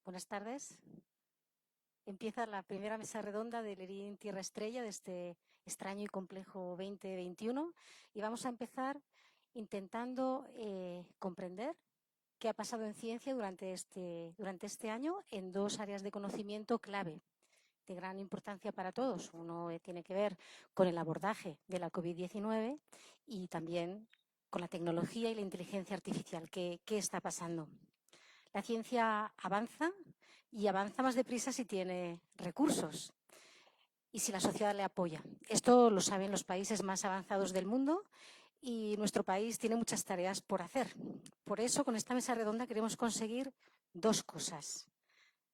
Buenas tardes. Empieza la primera mesa redonda del ERIN Tierra Estrella de este extraño y complejo 2021 y vamos a empezar intentando comprender qué ha pasado en ciencia durante este año en dos áreas de conocimiento clave de gran importancia para todos. Uno tiene que ver con el abordaje de la COVID-19 y también con la tecnología y la inteligencia artificial. ¿Qué está pasando? La ciencia avanza y avanza más deprisa si tiene recursos y si la sociedad le apoya. Esto lo saben los países más avanzados del mundo y nuestro país tiene muchas tareas por hacer. Por eso, con esta mesa redonda queremos conseguir dos cosas.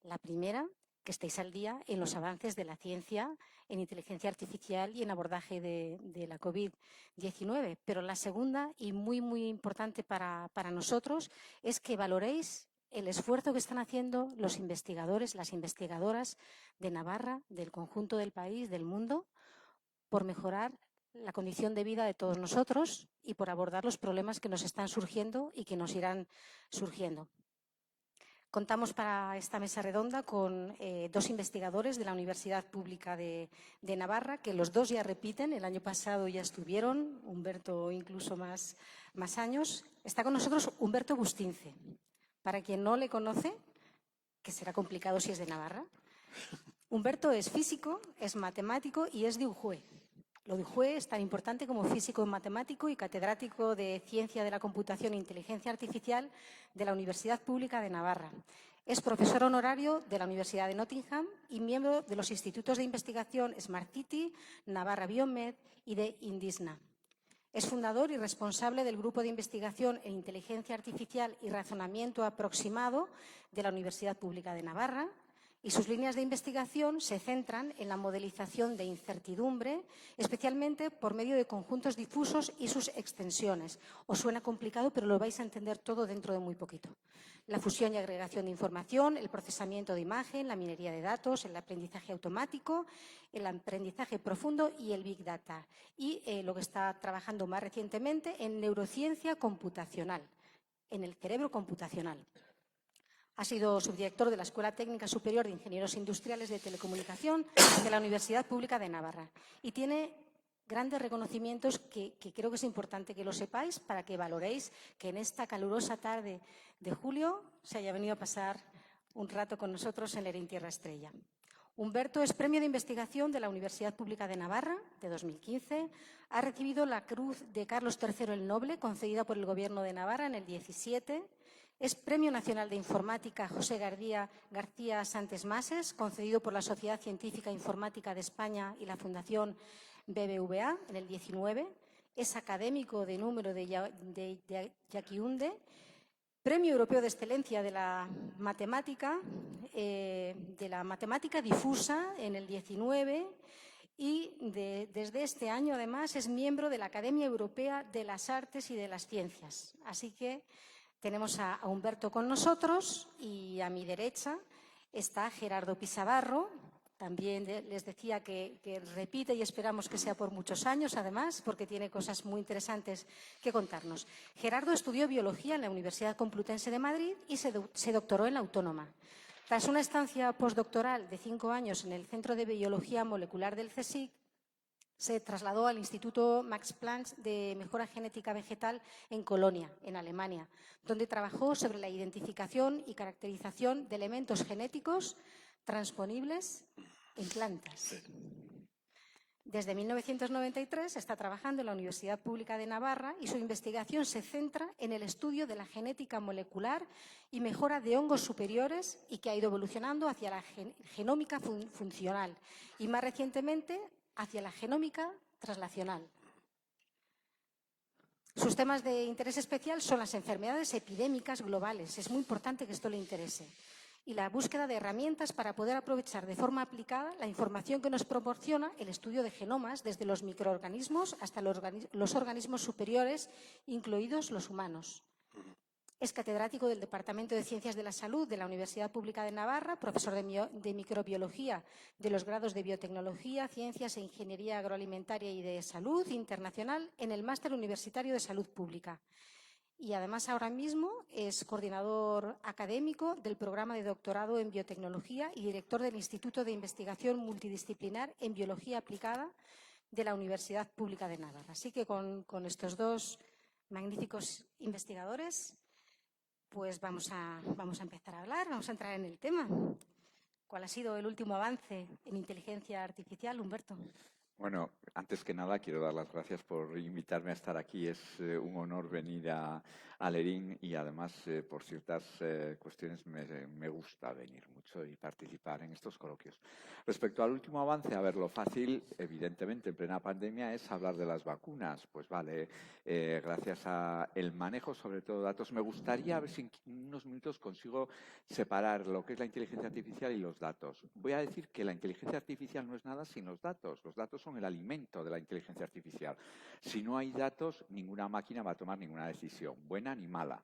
La primera, que estéis al día en los avances de la ciencia, en inteligencia artificial y en abordaje de la COVID-19. Pero la segunda, y muy importante para nosotros, es que valoréis el esfuerzo que están haciendo los investigadores, las investigadoras de Navarra, del conjunto del país, del mundo, por mejorar la condición de vida de todos nosotros y por abordar los problemas que nos están surgiendo y que nos irán surgiendo. Contamos para esta mesa redonda con dos investigadores de la Universidad Pública de Navarra, que los dos ya repiten, el año pasado ya estuvieron, Humberto incluso más años. Está con nosotros Humberto Bustince. Para quien no le conoce, que será complicado si es de Navarra, Humberto es físico, es matemático y es de Ujue. Lo de Ujue es tan importante como físico matemático y catedrático de Ciencia de la Computación e Inteligencia Artificial de la Universidad Pública de Navarra. Es profesor honorario de la Universidad de Nottingham y miembro de los institutos de investigación Smart City, Navarra Biomed y de Indisna. Es fundador y responsable del Grupo de Investigación en Inteligencia Artificial y Razonamiento Aproximado de la Universidad Pública de Navarra, y sus líneas de investigación se centran en la modelización de incertidumbre, especialmente por medio de conjuntos difusos y sus extensiones. Os suena complicado, pero lo vais a entender todo dentro de muy poquito. La fusión y agregación de información, el procesamiento de imagen, la minería de datos, el aprendizaje automático, el aprendizaje profundo y el Big Data. Y lo que está trabajando más recientemente en neurociencia computacional, en el cerebro computacional. Ha sido subdirector de la Escuela Técnica Superior de Ingenieros Industriales de Telecomunicación de la Universidad Pública de Navarra y tiene grandes reconocimientos que creo que es importante que lo sepáis para que valoréis que en esta calurosa tarde de julio se haya venido a pasar un rato con nosotros en ERIN Tierra Estrella. Humberto es premio de investigación de la Universidad Pública de Navarra de 2015. Ha recibido la Cruz de Carlos III el Noble, concedida por el Gobierno de Navarra en el 17. Es Premio Nacional de Informática José García Santes Mases, concedido por la Sociedad Científica Informática de España y la Fundación BBVA en el 19. Es académico de número de Yaquiunde. Premio Europeo de Excelencia de la Matemática Difusa en el 19 y desde este año, además, es miembro de la Academia Europea de las Artes y de las Ciencias. Así que tenemos a Humberto con nosotros y a mi derecha está Gerardo Pisabarro. También les decía que repite y esperamos que sea por muchos años, además, porque tiene cosas muy interesantes que contarnos. Gerardo estudió biología en la Universidad Complutense de Madrid y se doctoró en la Autónoma. Tras una estancia postdoctoral de 5 años en el Centro de Biología Molecular del CSIC, se trasladó al Instituto Max Planck de Mejora Genética Vegetal en Colonia, en Alemania, donde trabajó sobre la identificación y caracterización de elementos genéticos transponibles en plantas. Desde 1993 está trabajando en la Universidad Pública de Navarra y su investigación se centra en el estudio de la genética molecular y mejora de hongos superiores y que ha ido evolucionando hacia la genómica funcional y más recientemente hacia la genómica translacional. Sus temas de interés especial son las enfermedades epidémicas globales. Es muy importante que esto le interese. Y la búsqueda de herramientas para poder aprovechar de forma aplicada la información que nos proporciona el estudio de genomas, desde los microorganismos hasta los organismos superiores, incluidos los humanos. Es catedrático del Departamento de Ciencias de la Salud de la Universidad Pública de Navarra, profesor de microbiología de los grados de biotecnología, ciencias e ingeniería agroalimentaria y de salud internacional en el Máster Universitario de Salud Pública. y además ahora mismo es coordinador académico del programa de doctorado en biotecnología y director del Instituto de Investigación Multidisciplinar en Biología Aplicada de la Universidad Pública de Navarra. Así que con estos dos magníficos investigadores, pues vamos a empezar a hablar, vamos a entrar en el tema. ¿Cuál ha sido el último avance en inteligencia artificial, Humberto? Bueno, antes que nada quiero dar las gracias por invitarme a estar aquí. Es un honor venir a Lerín y además por ciertas cuestiones me gusta venir mucho y participar en estos coloquios. Respecto al último avance, a ver, lo fácil, evidentemente, en plena pandemia es hablar de las vacunas. Pues vale, gracias al manejo, sobre todo de datos, me gustaría ver si en unos minutos consigo separar lo que es la inteligencia artificial y los datos. Voy a decir que la inteligencia artificial no es nada sin los datos. Los datos son el alimento de la inteligencia artificial. Si no hay datos, ninguna máquina va a tomar ninguna decisión, buena ni mala.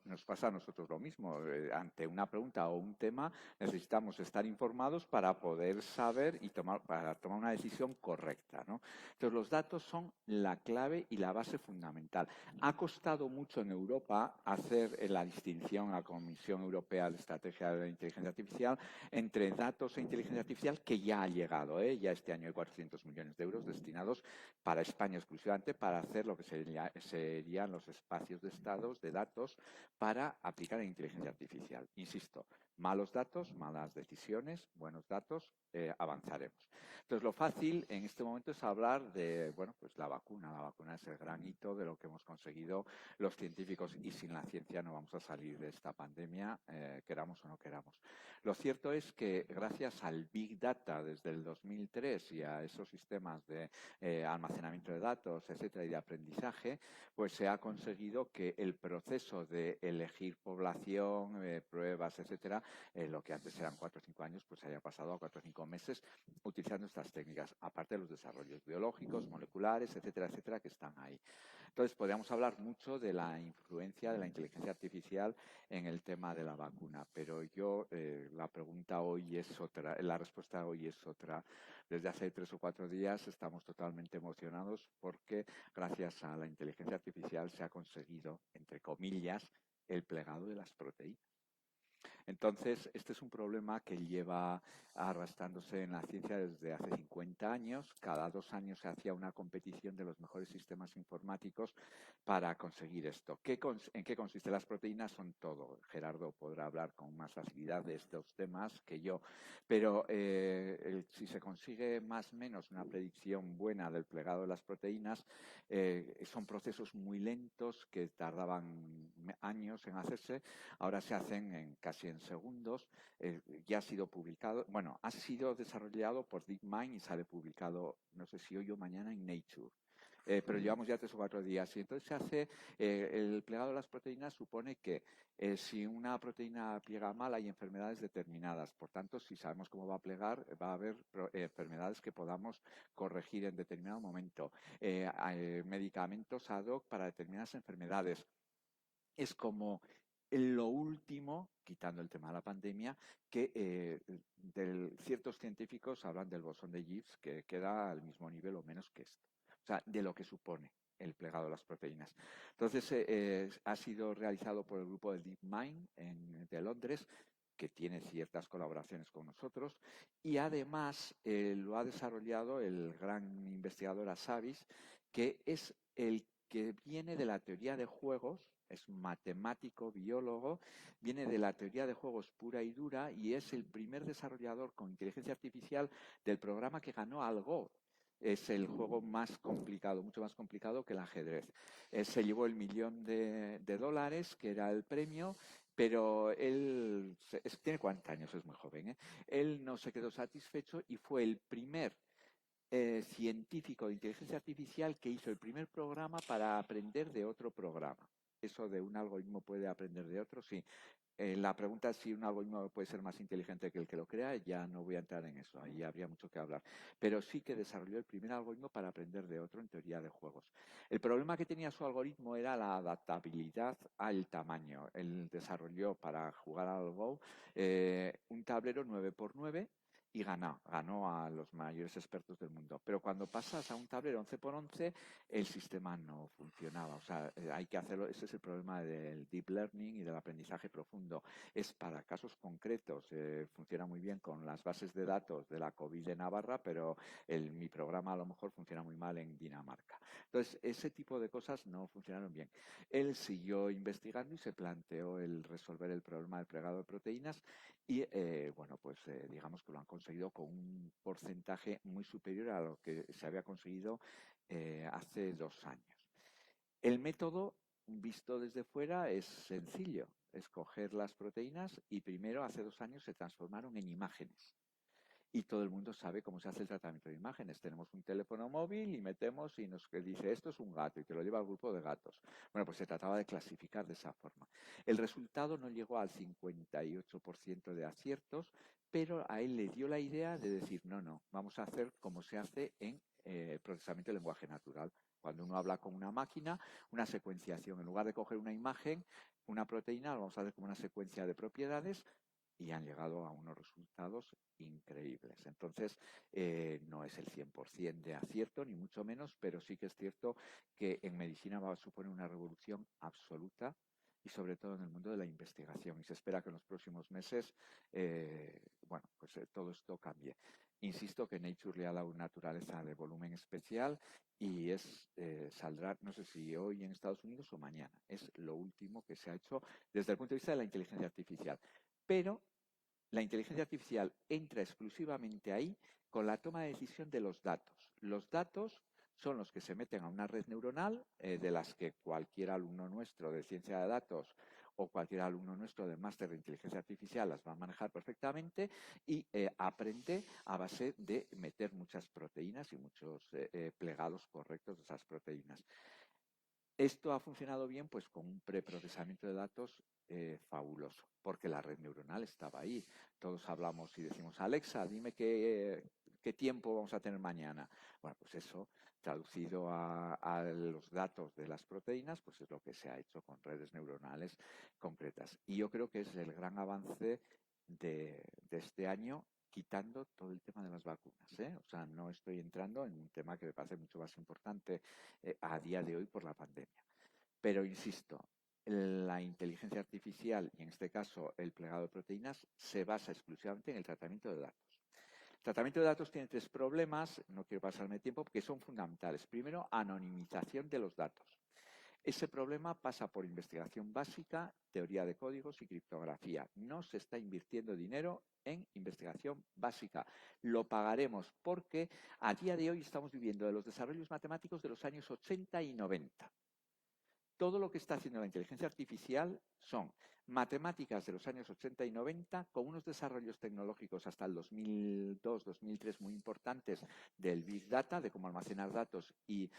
Nos pasa a nosotros lo mismo. Ante una pregunta o un tema, necesitamos estar informados para poder saber y para tomar una decisión correcta, ¿no? Entonces, los datos son la clave y la base fundamental. Ha costado mucho en Europa hacer la distinción a la Comisión Europea de Estrategia de la Inteligencia Artificial entre datos e inteligencia artificial, que ya ha llegado, ya este año hay 400 millones de euros destinados para España exclusivamente para hacer lo que serían los espacios de estados de datos para aplicar en inteligencia artificial. Insisto, malos datos, malas decisiones, buenos datos, avanzaremos. Entonces, lo fácil en este momento es hablar de, bueno, pues la vacuna. La vacuna es el gran hito de lo que hemos conseguido los científicos, y sin la ciencia no vamos a salir de esta pandemia, queramos o no queramos. Lo cierto es que gracias al Big Data desde el 2003 y a esos sistemas de almacenamiento de datos, etcétera, y de aprendizaje, pues se ha conseguido que el proceso de elegir población, pruebas, etcétera, lo que antes eran 4 o 5 años, pues se haya pasado a 4 o 5 meses utilizando estas técnicas, aparte de los desarrollos biológicos, moleculares, etcétera, etcétera, que están ahí. Entonces, podríamos hablar mucho de la influencia de la inteligencia artificial en el tema de la vacuna, pero la pregunta hoy es otra, la respuesta hoy es otra. Desde hace 3 o 4 días estamos totalmente emocionados porque gracias a la inteligencia artificial se ha conseguido, entre comillas, el plegado de las proteínas. Entonces, este es un problema que lleva arrastrándose en la ciencia desde hace 50 años. Cada 2 años se hacía una competición de los mejores sistemas informáticos para conseguir esto. ¿En qué consiste? Las proteínas son todo. Gerardo podrá hablar con más facilidad de estos temas que yo, pero si se consigue más o menos una predicción buena del plegado de las proteínas, son procesos muy lentos que tardaban años en hacerse. Ahora se hacen casi en segundos. Ya ha sido publicado, bueno, ha sido desarrollado por DeepMind y sale publicado, no sé si hoy o mañana, en Nature. Pero llevamos ya 3 o 4 días y entonces se hace, el plegado de las proteínas supone que si una proteína pliega mal hay enfermedades determinadas. Por tanto, si sabemos cómo va a plegar, va a haber enfermedades que podamos corregir en determinado momento. Hay medicamentos ad hoc para determinadas enfermedades. Es como lo último, quitando el tema de la pandemia, que ciertos científicos hablan del bosón de Gibbs, que queda al mismo nivel o menos que esto. O sea, de lo que supone el plegado de las proteínas. Entonces, ha sido realizado por el grupo de DeepMind de Londres, que tiene ciertas colaboraciones con nosotros, y además lo ha desarrollado el gran investigador Asavis, que es el que viene de la teoría de juegos, es matemático, biólogo, viene de la teoría de juegos pura y dura y es el primer desarrollador con inteligencia artificial del programa que ganó al Go. Es el juego más complicado, mucho más complicado que el ajedrez. Se llevó el $1.000.000, que era el premio, pero él tiene 40 años, es muy joven, ¿eh? Él no se quedó satisfecho y fue el primer científico de inteligencia artificial que hizo el primer programa para aprender de otro programa. Eso de un algoritmo puede aprender de otro, sí. La pregunta es si un algoritmo puede ser más inteligente que el que lo crea, ya no voy a entrar en eso, ahí habría mucho que hablar. Pero sí que desarrolló el primer algoritmo para aprender de otro en teoría de juegos. El problema que tenía su algoritmo era la adaptabilidad al tamaño. Él desarrolló para jugar al Go un tablero 9x9 y ganó a los mayores expertos del mundo. Pero cuando pasas a un tablero 11 por 11, el sistema no funcionaba. O sea, hay que hacerlo. Ese es el problema del deep learning y del aprendizaje profundo. Es para casos concretos. Funciona muy bien con las bases de datos de la COVID de Navarra, pero mi programa a lo mejor funciona muy mal en Dinamarca. Entonces, ese tipo de cosas no funcionaron bien. Él siguió investigando y se planteó el resolver el problema del plegado de proteínas y, bueno, pues digamos que lo han conseguido con un porcentaje muy superior a lo que se había conseguido hace 2 años. El método, visto desde fuera, es sencillo. Es coger las proteínas y primero, hace 2 años, se transformaron en imágenes. Y todo el mundo sabe cómo se hace el tratamiento de imágenes. Tenemos un teléfono móvil y metemos y nos dice esto es un gato y te lo lleva al grupo de gatos. Bueno, pues se trataba de clasificar de esa forma. El resultado no llegó al 58% de aciertos, pero a él le dio la idea de decir, no, vamos a hacer como se hace en procesamiento de lenguaje natural. Cuando uno habla con una máquina, una secuenciación, en lugar de coger una imagen, una proteína, lo vamos a hacer como una secuencia de propiedades, y han llegado a unos resultados increíbles. Entonces, no es el 100% de acierto, ni mucho menos, pero sí que es cierto que en medicina va a suponer una revolución absoluta y sobre todo en el mundo de la investigación. Y se espera que en los próximos meses, bueno, pues todo esto cambie. Insisto que Nature le ha dado una naturaleza de volumen especial y saldrá, no sé si hoy en Estados Unidos o mañana. Es lo último que se ha hecho desde el punto de vista de la inteligencia artificial. Pero la inteligencia artificial entra exclusivamente ahí con la toma de decisión de los datos. Los datos son los que se meten a una red neuronal, de las que cualquier alumno nuestro de ciencia de datos o cualquier alumno nuestro de máster de inteligencia artificial las va a manejar perfectamente y aprende a base de meter muchas proteínas y muchos plegados correctos de esas proteínas. Esto ha funcionado bien pues con un preprocesamiento de datos fabuloso, porque la red neuronal estaba ahí. Todos hablamos y decimos, Alexa, dime qué tiempo vamos a tener mañana. Bueno, pues eso, traducido a los datos de las proteínas, pues es lo que se ha hecho con redes neuronales concretas. Y yo creo que es el gran avance de este año, quitando todo el tema de las vacunas, ¿eh? O sea, no estoy entrando en un tema que me parece mucho más importante a día de hoy por la pandemia. Pero insisto, la inteligencia artificial, y en este caso el plegado de proteínas, se basa exclusivamente en el tratamiento de datos. El tratamiento de datos tiene 3 problemas, no quiero pasarme tiempo, porque son fundamentales. Primero, anonimización de los datos. Ese problema pasa por investigación básica, teoría de códigos y criptografía. No se está invirtiendo dinero en investigación básica. Lo pagaremos porque a día de hoy estamos viviendo de los desarrollos matemáticos de los años 80 y 90. Todo lo que está haciendo la inteligencia artificial son matemáticas de los años 80 y 90 con unos desarrollos tecnológicos hasta el 2002, 2003 muy importantes del Big Data, de cómo almacenar datos y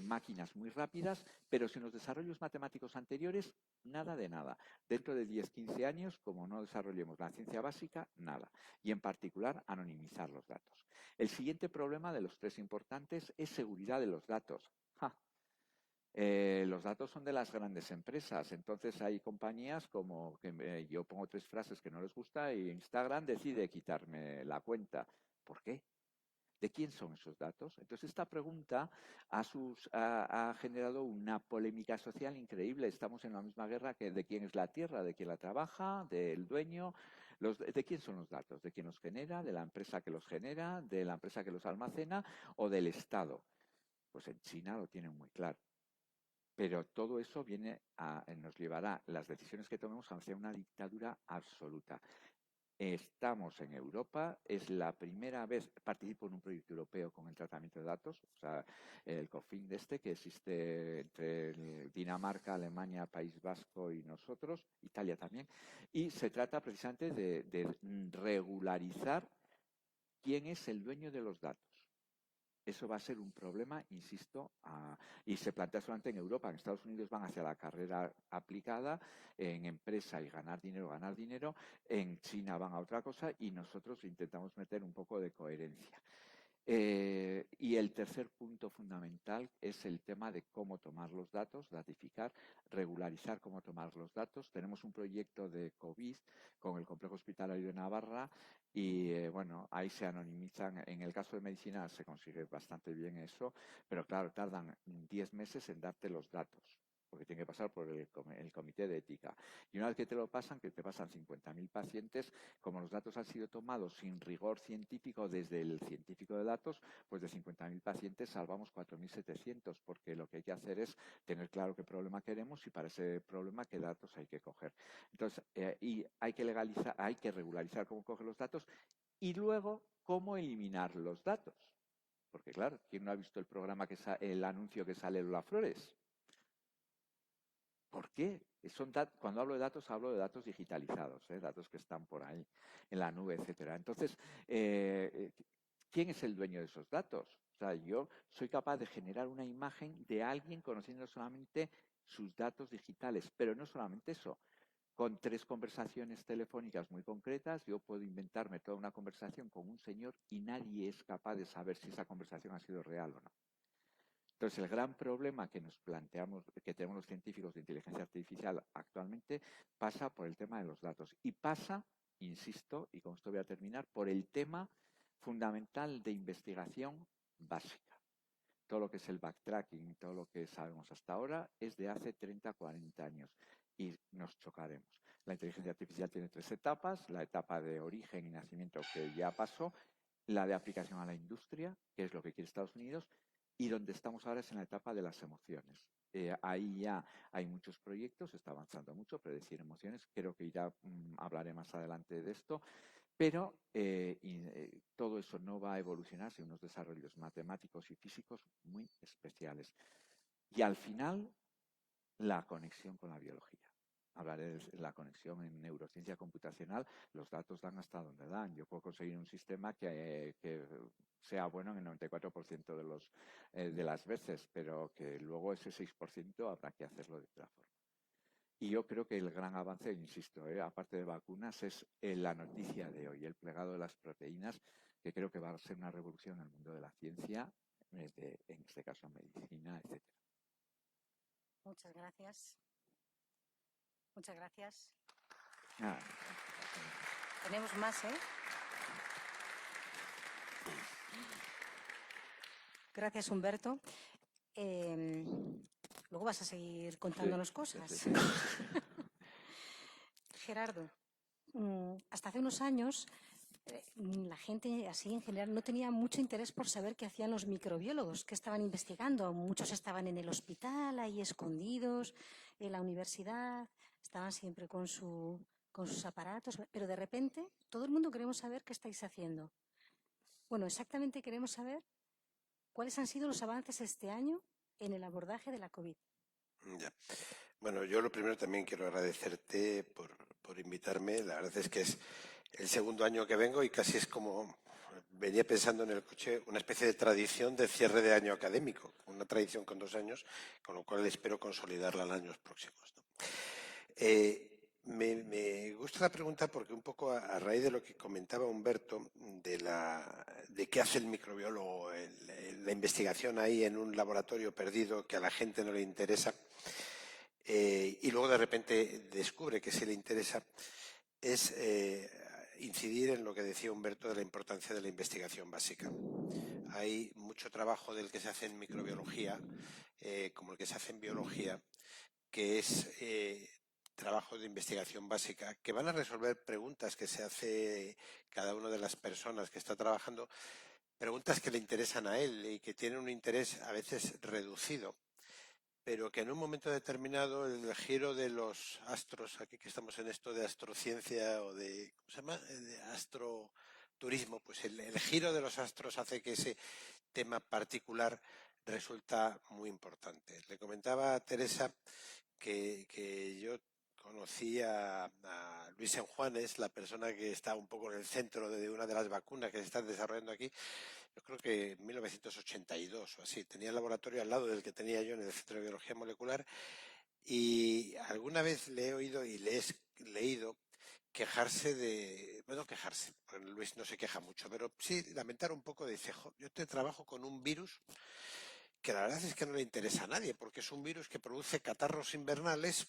máquinas muy rápidas, pero sin los desarrollos matemáticos anteriores, nada de nada. Dentro de 10, 15 años, como no desarrollemos la ciencia básica, nada. Y en particular, anonimizar los datos. El siguiente problema de los 3 importantes es seguridad de los datos. Los datos son de las grandes empresas, entonces hay compañías como que yo pongo 3 frases que no les gusta y Instagram decide quitarme la cuenta. ¿Por qué? ¿De quién son esos datos? Entonces esta pregunta ha generado una polémica social increíble. Estamos en la misma guerra que de quién es la tierra, de quién la trabaja, del dueño. ¿De quién son los datos? ¿De quién los genera? ¿De la empresa que los genera? ¿De la empresa que los almacena? ¿O del Estado? Pues en China lo tienen muy claro. Pero todo eso nos llevará, las decisiones que tomemos, hacia una dictadura absoluta. Estamos en Europa, es la primera vez, participo en un proyecto europeo con el tratamiento de datos, o sea, el COFIN que existe entre Dinamarca, Alemania, País Vasco y nosotros, Italia también, y se trata precisamente de regularizar quién es el dueño de los datos. Eso va a ser un problema, insisto, y se plantea solamente en Europa. En Estados Unidos van hacia la carrera aplicada, en empresa y ganar dinero. En China van a otra cosa y nosotros intentamos meter un poco de coherencia. Y el tercer punto fundamental es el tema de cómo tomar los datos, datificar, regularizar cómo tomar los datos. Tenemos un proyecto de COVID con el Complejo Hospitalario de Navarra y, bueno, ahí se anonimizan. En el caso de medicina se consigue bastante bien eso, pero claro, tardan 10 meses en darte los datos, porque tiene que pasar por el comité de ética. Y una vez que te lo pasan, que te pasan 50.000 pacientes, como los datos han sido tomados sin rigor científico desde el científico de datos, pues de 50.000 pacientes salvamos 4.700, porque lo que hay que hacer es tener claro qué problema queremos y para ese problema qué datos hay que coger. Entonces, y hay que regularizar cómo coger los datos y luego cómo eliminar los datos. Porque claro, ¿quién no ha visto el anuncio que sale en Lola Flores? ¿Por qué? Cuando hablo de datos, hablo de datos digitalizados, datos que están por ahí, en la nube, etcétera. Entonces, ¿quién es el dueño de esos datos? O sea, yo soy capaz de generar una imagen de alguien conociendo solamente sus datos digitales, pero no solamente eso. Con 3 conversaciones telefónicas muy concretas, yo puedo inventarme toda una conversación con un señor y nadie es capaz de saber si esa conversación ha sido real o no. Entonces, el gran problema que nos planteamos, que tenemos los científicos de inteligencia artificial actualmente, pasa por el tema de los datos. Y pasa, insisto, y con esto voy a terminar, por el tema fundamental de investigación básica. Todo lo que es el backtracking, todo lo que sabemos hasta ahora, es de hace 30, 40 años. Y nos chocaremos. La inteligencia artificial tiene 3 etapas. La etapa de origen y nacimiento, que ya pasó. La de aplicación a la industria, que es lo que quiere Estados Unidos, y donde estamos ahora es en la etapa de las emociones. Ahí ya hay muchos proyectos, está avanzando mucho, predecir emociones, creo que ya hablaré más adelante de esto, pero todo eso no va a evolucionar sin unos desarrollos matemáticos y físicos muy especiales. Y al final, la conexión con la biología. Hablaré de la conexión en neurociencia computacional. Los datos dan hasta donde dan. Yo puedo conseguir un sistema que sea bueno en el 94% de las veces, pero que luego ese 6% habrá que hacerlo de otra forma. Y yo creo que el gran avance, insisto, aparte de vacunas, es la noticia de hoy, el plegado de las proteínas, que creo que va a ser una revolución en el mundo de la ciencia, en este caso medicina, etc. Muchas gracias. Muchas gracias. Ah. Tenemos más, ¿eh? Gracias, Humberto. Luego vas a seguir contándonos cosas. Sí. Gerardo, hasta hace unos años la gente así en general no tenía mucho interés por saber qué hacían los microbiólogos, qué estaban investigando. Muchos estaban en el hospital, ahí escondidos, en la universidad, estaban siempre con sus aparatos, pero de repente todo el mundo queremos saber qué estáis haciendo. Bueno, exactamente queremos saber cuáles han sido los avances este año en el abordaje de la COVID. Ya. Bueno, yo lo primero también quiero agradecerte por invitarme. La verdad es que es el segundo año que vengo y casi es como, venía pensando en el coche, una especie de tradición de cierre de año académico, una tradición con 2 años, con lo cual espero consolidarla en años próximos, ¿no? Me gusta la pregunta porque un poco a raíz de lo que comentaba Humberto, de qué hace el microbiólogo, la investigación ahí en un laboratorio perdido que a la gente no le interesa, y luego de repente descubre que sí le interesa, es incidir en lo que decía Humberto de la importancia de la investigación básica. Hay mucho trabajo del que se hace en microbiología, como el que se hace en biología, que es trabajo de investigación básica, que van a resolver preguntas que se hace cada una de las personas que está trabajando, preguntas que le interesan a él y que tienen un interés a veces reducido, pero que en un momento determinado el giro de los astros, aquí que estamos en esto de astrociencia o de, ¿cómo se llama?, de astroturismo, pues el giro de los astros hace que ese tema particular resulta muy importante. Le comentaba a Teresa que yo conocí a Luis Enjuanes, la persona que está un poco en el centro de una de las vacunas que se están desarrollando aquí, yo creo que en 1982 o así. Tenía el laboratorio al lado del que tenía yo en el Centro de Biología Molecular y alguna vez le he oído y le he leído quejarse bueno, quejarse, porque Luis no se queja mucho, pero sí lamentar un poco, dice, yo te trabajo con un virus que la verdad es que no le interesa a nadie, porque es un virus que produce catarros invernales.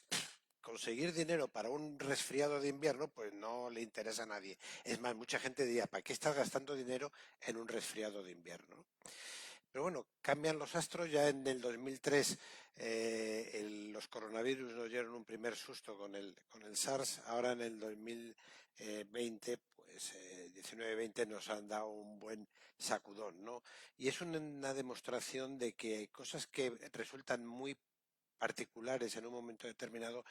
Conseguir dinero para un resfriado de invierno, pues no le interesa a nadie. Es más, mucha gente diría, ¿para qué estás gastando dinero en un resfriado de invierno? Pero bueno, cambian los astros. Ya en el 2003 los coronavirus nos dieron un primer susto con el SARS. Ahora en el 2020, pues 19-20 nos han dado un buen sacudón, ¿no? Y es una demostración de que hay cosas que resultan muy particulares en un momento determinado,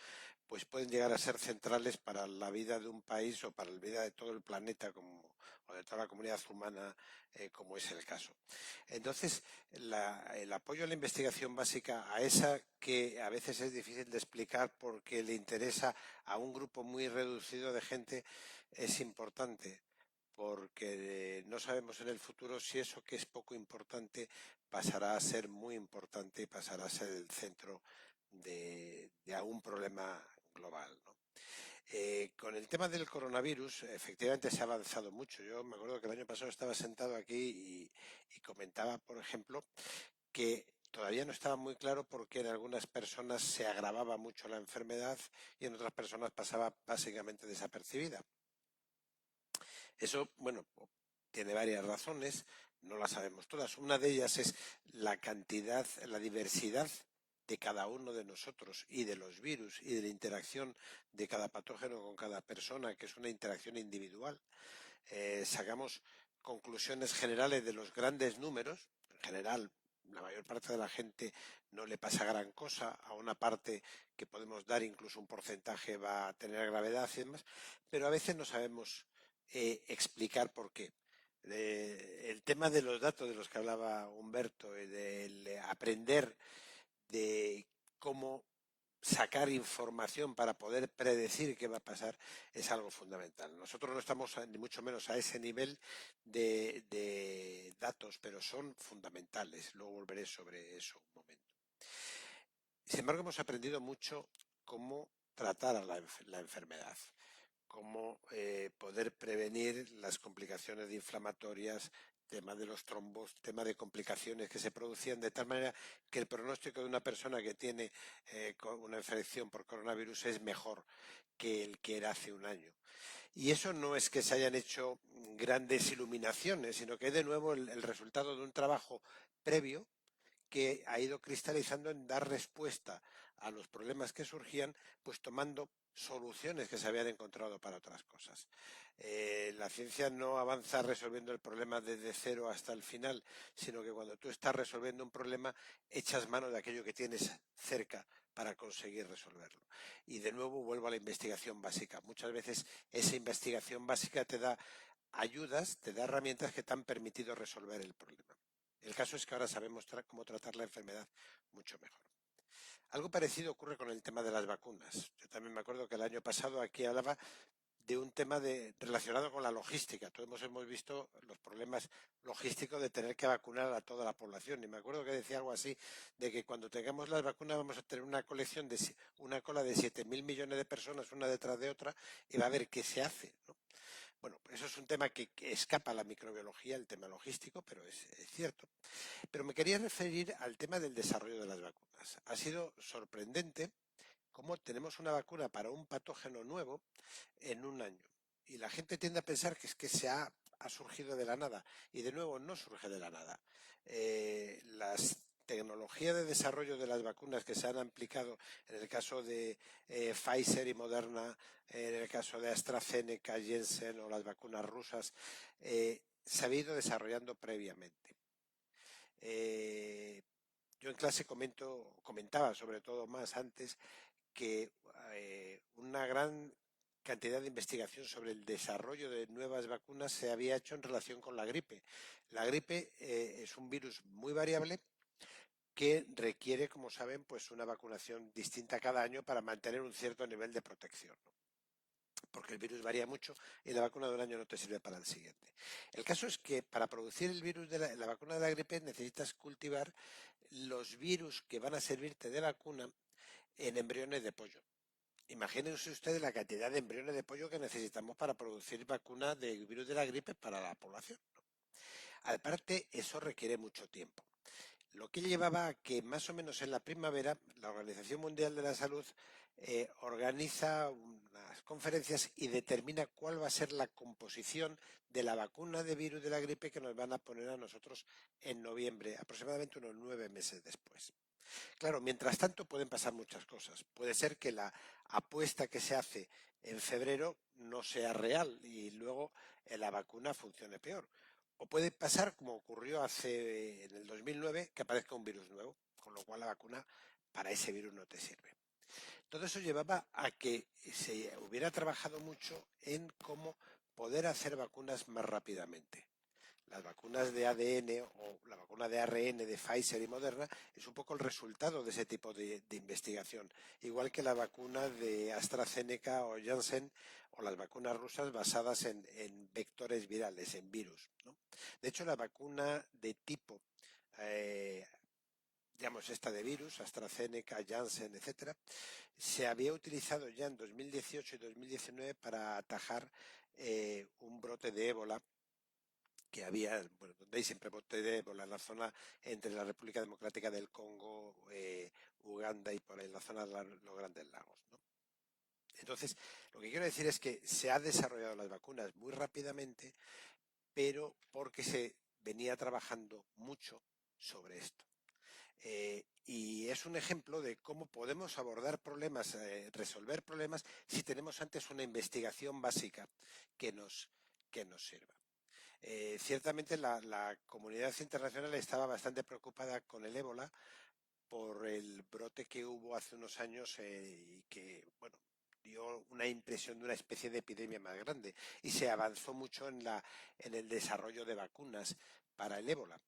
pues pueden llegar a ser centrales para la vida de un país o para la vida de todo el planeta o de toda la comunidad humana, como es el caso. Entonces, el apoyo a la investigación básica, a esa que a veces es difícil de explicar porque le interesa a un grupo muy reducido de gente, es importante, porque no sabemos en el futuro si eso que es poco importante pasará a ser muy importante y pasará a ser el centro de algún problema global, ¿no? Con el tema del coronavirus, efectivamente se ha avanzado mucho. Yo me acuerdo que el año pasado estaba sentado aquí y comentaba, por ejemplo, que todavía no estaba muy claro por qué en algunas personas se agravaba mucho la enfermedad y en otras personas pasaba básicamente desapercibida. Eso, bueno, tiene varias razones, no las sabemos todas. Una de ellas es la cantidad, la diversidad de cada uno de nosotros y de los virus y de la interacción de cada patógeno con cada persona, que es una interacción individual. Sacamos conclusiones generales de los grandes números. En general, la mayor parte de la gente no le pasa gran cosa. A una parte que podemos dar incluso un porcentaje va a tener gravedad y demás, pero a veces no sabemos explicar por qué. El tema de los datos de los que hablaba Humberto y del aprender de cómo sacar información para poder predecir qué va a pasar es algo fundamental. Nosotros no estamos ni mucho menos a ese nivel de datos, pero son fundamentales. Luego volveré sobre eso un momento. Sin embargo, hemos aprendido mucho cómo tratar a la enfermedad, cómo poder prevenir las complicaciones inflamatorias, tema de los trombos, tema de complicaciones que se producían, de tal manera que el pronóstico de una persona que tiene una infección por coronavirus es mejor que el que era hace un año. Y eso no es que se hayan hecho grandes iluminaciones, sino que es de nuevo el resultado de un trabajo previo que ha ido cristalizando en dar respuesta a los problemas que surgían, pues tomando soluciones que se habían encontrado para otras cosas. La ciencia no avanza resolviendo el problema desde cero hasta el final, sino que cuando tú estás resolviendo un problema, echas mano de aquello que tienes cerca para conseguir resolverlo. Y de nuevo vuelvo a la investigación básica. Muchas veces esa investigación básica te da ayudas, te da herramientas que te han permitido resolver el problema. El caso es que ahora sabemos cómo tratar la enfermedad mucho mejor. Algo parecido ocurre con el tema de las vacunas. Yo también me acuerdo que el año pasado aquí hablaba de un tema relacionado con la logística. Todos hemos visto los problemas logísticos de tener que vacunar a toda la población. Y me acuerdo que decía algo así, de que cuando tengamos las vacunas vamos a tener una cola de 7.000 millones de personas una detrás de otra y va a ver qué se hace, ¿no? Bueno, eso es un tema que escapa a la microbiología, el tema logístico, pero es cierto. Pero me quería referir al tema del desarrollo de las vacunas. Ha sido sorprendente cómo tenemos una vacuna para un patógeno nuevo en un año. Y la gente tiende a pensar que es que ha surgido de la nada. Y de nuevo, no surge de la nada. Las tecnologías de desarrollo de las vacunas que se han aplicado en el caso de Pfizer y Moderna, en el caso de AstraZeneca, Janssen o las vacunas rusas, se ha ido desarrollando previamente. Yo en clase comentaba sobre todo más antes que una gran cantidad de investigación sobre el desarrollo de nuevas vacunas se había hecho en relación con la gripe. La gripe es un virus muy variable que requiere, como saben, pues una vacunación distinta cada año para mantener un cierto nivel de protección, ¿no? Porque el virus varía mucho y la vacuna de un año no te sirve para el siguiente. El caso es que para producir el virus de la vacuna de la gripe necesitas cultivar los virus que van a servirte de vacuna en embriones de pollo. Imagínense ustedes la cantidad de embriones de pollo que necesitamos para producir vacunas del virus de la gripe para la población. Aparte, eso requiere mucho tiempo. Lo que llevaba a que más o menos en la primavera la Organización Mundial de la Salud organiza unas conferencias y determina cuál va a ser la composición de la vacuna de virus de la gripe que nos van a poner a nosotros en noviembre, aproximadamente unos 9 meses después. Claro, mientras tanto pueden pasar muchas cosas. Puede ser que la apuesta que se hace en febrero no sea real y luego la vacuna funcione peor. O puede pasar, como ocurrió en el 2009, que aparezca un virus nuevo, con lo cual la vacuna para ese virus no te sirve. Todo eso llevaba a que se hubiera trabajado mucho en cómo poder hacer vacunas más rápidamente. Las vacunas de ADN o la vacuna de ARN de Pfizer y Moderna es un poco el resultado de ese tipo de investigación, igual que la vacuna de AstraZeneca o Janssen o las vacunas rusas basadas en vectores virales, en virus, ¿no? De hecho, la vacuna de tipo, digamos, esta de virus, AstraZeneca, Janssen, etcétera, se había utilizado ya en 2018 y 2019 para atajar un brote de ébola que había, bueno, donde hay siempre brote de ébola, en la zona entre la República Democrática del Congo, Uganda y por ahí, en la zona de los Grandes Lagos, ¿no? Entonces, lo que quiero decir es que se ha desarrollado las vacunas muy rápidamente, pero porque se venía trabajando mucho sobre esto. Y es un ejemplo de cómo podemos abordar problemas, resolver problemas, si tenemos antes una investigación básica que nos sirva. Ciertamente la comunidad internacional estaba bastante preocupada con el ébola por el brote que hubo hace unos años y que, bueno, dio una impresión de una especie de epidemia más grande y se avanzó mucho en el desarrollo de vacunas para el ébola.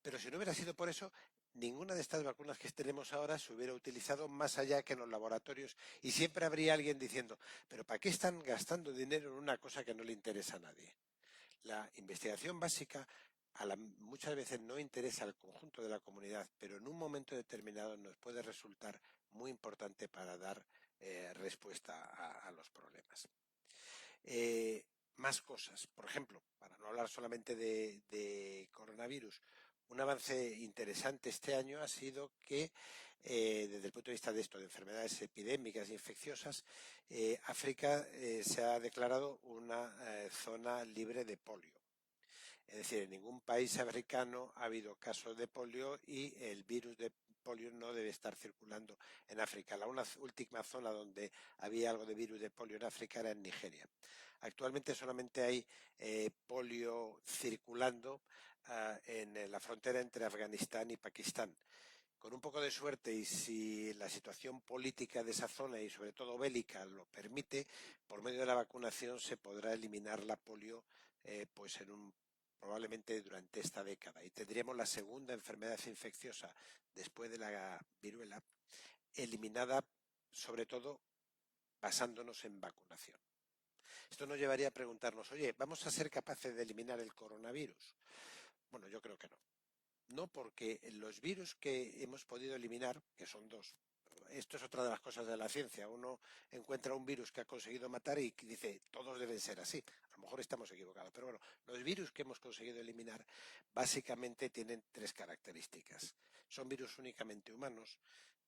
Pero si no hubiera sido por eso, ninguna de estas vacunas que tenemos ahora se hubiera utilizado más allá que en los laboratorios y siempre habría alguien diciendo, pero ¿para qué están gastando dinero en una cosa que no le interesa a nadie? La investigación básica muchas veces no interesa al conjunto de la comunidad, pero en un momento determinado nos puede resultar muy importante para dar respuesta a los problemas. Más cosas. Por ejemplo, para no hablar solamente de coronavirus, un avance interesante este año ha sido que, desde el punto de vista de esto, de enfermedades epidémicas e infecciosas, África se ha declarado una zona libre de polio. Es decir, en ningún país africano ha habido casos de polio y el virus de polio no debe estar circulando en África. La última zona donde había algo de virus de polio en África era en Nigeria. Actualmente solamente hay polio circulando en la frontera entre Afganistán y Pakistán. Con un poco de suerte y si la situación política de esa zona y sobre todo bélica lo permite, por medio de la vacunación se podrá eliminar la polio pues probablemente durante esta década y tendríamos la segunda enfermedad infecciosa después de la viruela eliminada sobre todo basándonos en vacunación. Esto nos llevaría a preguntarnos, oye, ¿vamos a ser capaces de eliminar el coronavirus? Bueno, yo creo que no. No, porque los virus que hemos podido eliminar, que son dos, esto es otra de las cosas de la ciencia, uno encuentra un virus que ha conseguido matar y dice, todos deben ser así. A lo mejor estamos equivocados, pero bueno, los virus que hemos conseguido eliminar básicamente tienen tres características. Son virus únicamente humanos,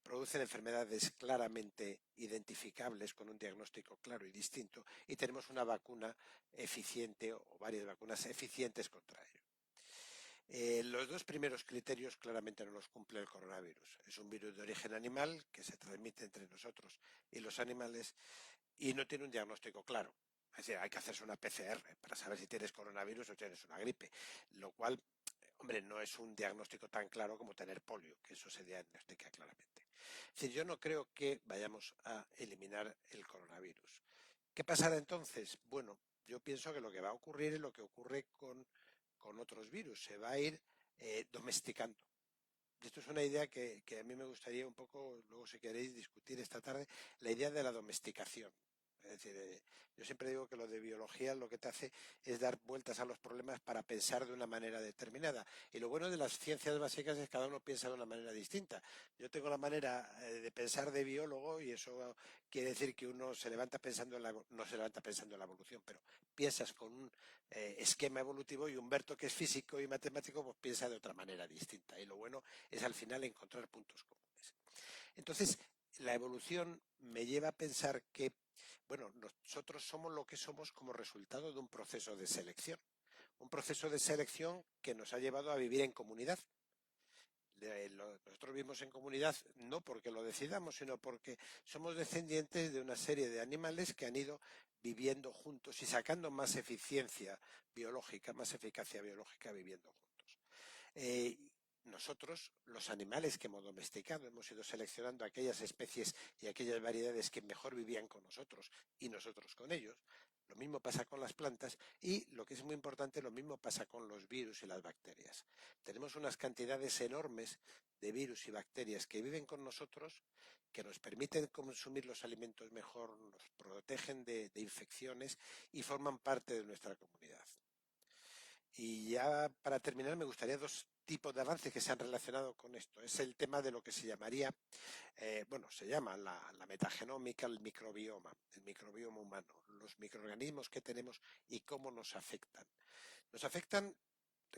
producen enfermedades claramente identificables con un diagnóstico claro y distinto y tenemos una vacuna eficiente o varias vacunas eficientes contra ello. Los dos primeros criterios claramente no los cumple el coronavirus. Es un virus de origen animal que se transmite entre nosotros y los animales y no tiene un diagnóstico claro. Es decir, hay que hacerse una PCR para saber si tienes coronavirus o tienes una gripe, lo cual, hombre, no es un diagnóstico tan claro como tener polio, que eso se diagnostica claramente. Es decir, yo no creo que vayamos a eliminar el coronavirus. ¿Qué pasará entonces? Bueno, yo pienso que lo que va a ocurrir es lo que ocurre con otros virus, se va a ir domesticando. Esto es una idea que a mí me gustaría un poco, luego si queréis discutir esta tarde, la idea de la domesticación. Es decir, yo siempre digo que lo de biología lo que te hace es dar vueltas a los problemas para pensar de una manera determinada. Y lo bueno de las ciencias básicas es que cada uno piensa de una manera distinta. Yo tengo la manera de pensar de biólogo y eso quiere decir que uno se levanta pensando no se levanta pensando en la evolución, pero piensas con un esquema evolutivo, y Humberto, que es físico y matemático, pues piensa de otra manera distinta. Y lo bueno es al final encontrar puntos comunes. Entonces, la evolución me lleva a pensar que, bueno, nosotros somos lo que somos como resultado de un proceso de selección. Un proceso de selección que nos ha llevado a vivir en comunidad. Nosotros vivimos en comunidad no porque lo decidamos, sino porque somos descendientes de una serie de animales que han ido viviendo juntos y sacando más eficiencia biológica, más eficacia biológica viviendo juntos. Nosotros, los animales que hemos domesticado, hemos ido seleccionando aquellas especies y aquellas variedades que mejor vivían con nosotros y nosotros con ellos. Lo mismo pasa con las plantas y, lo que es muy importante, lo mismo pasa con los virus y las bacterias. Tenemos unas cantidades enormes de virus y bacterias que viven con nosotros, que nos permiten consumir los alimentos mejor, nos protegen de infecciones y forman parte de nuestra comunidad. Y ya para terminar, me gustaría dos tipos de avances que se han relacionado con esto. Es el tema de lo que se llamaría, se llama la metagenómica, el microbioma humano, los microorganismos que tenemos y cómo nos afectan. Nos afectan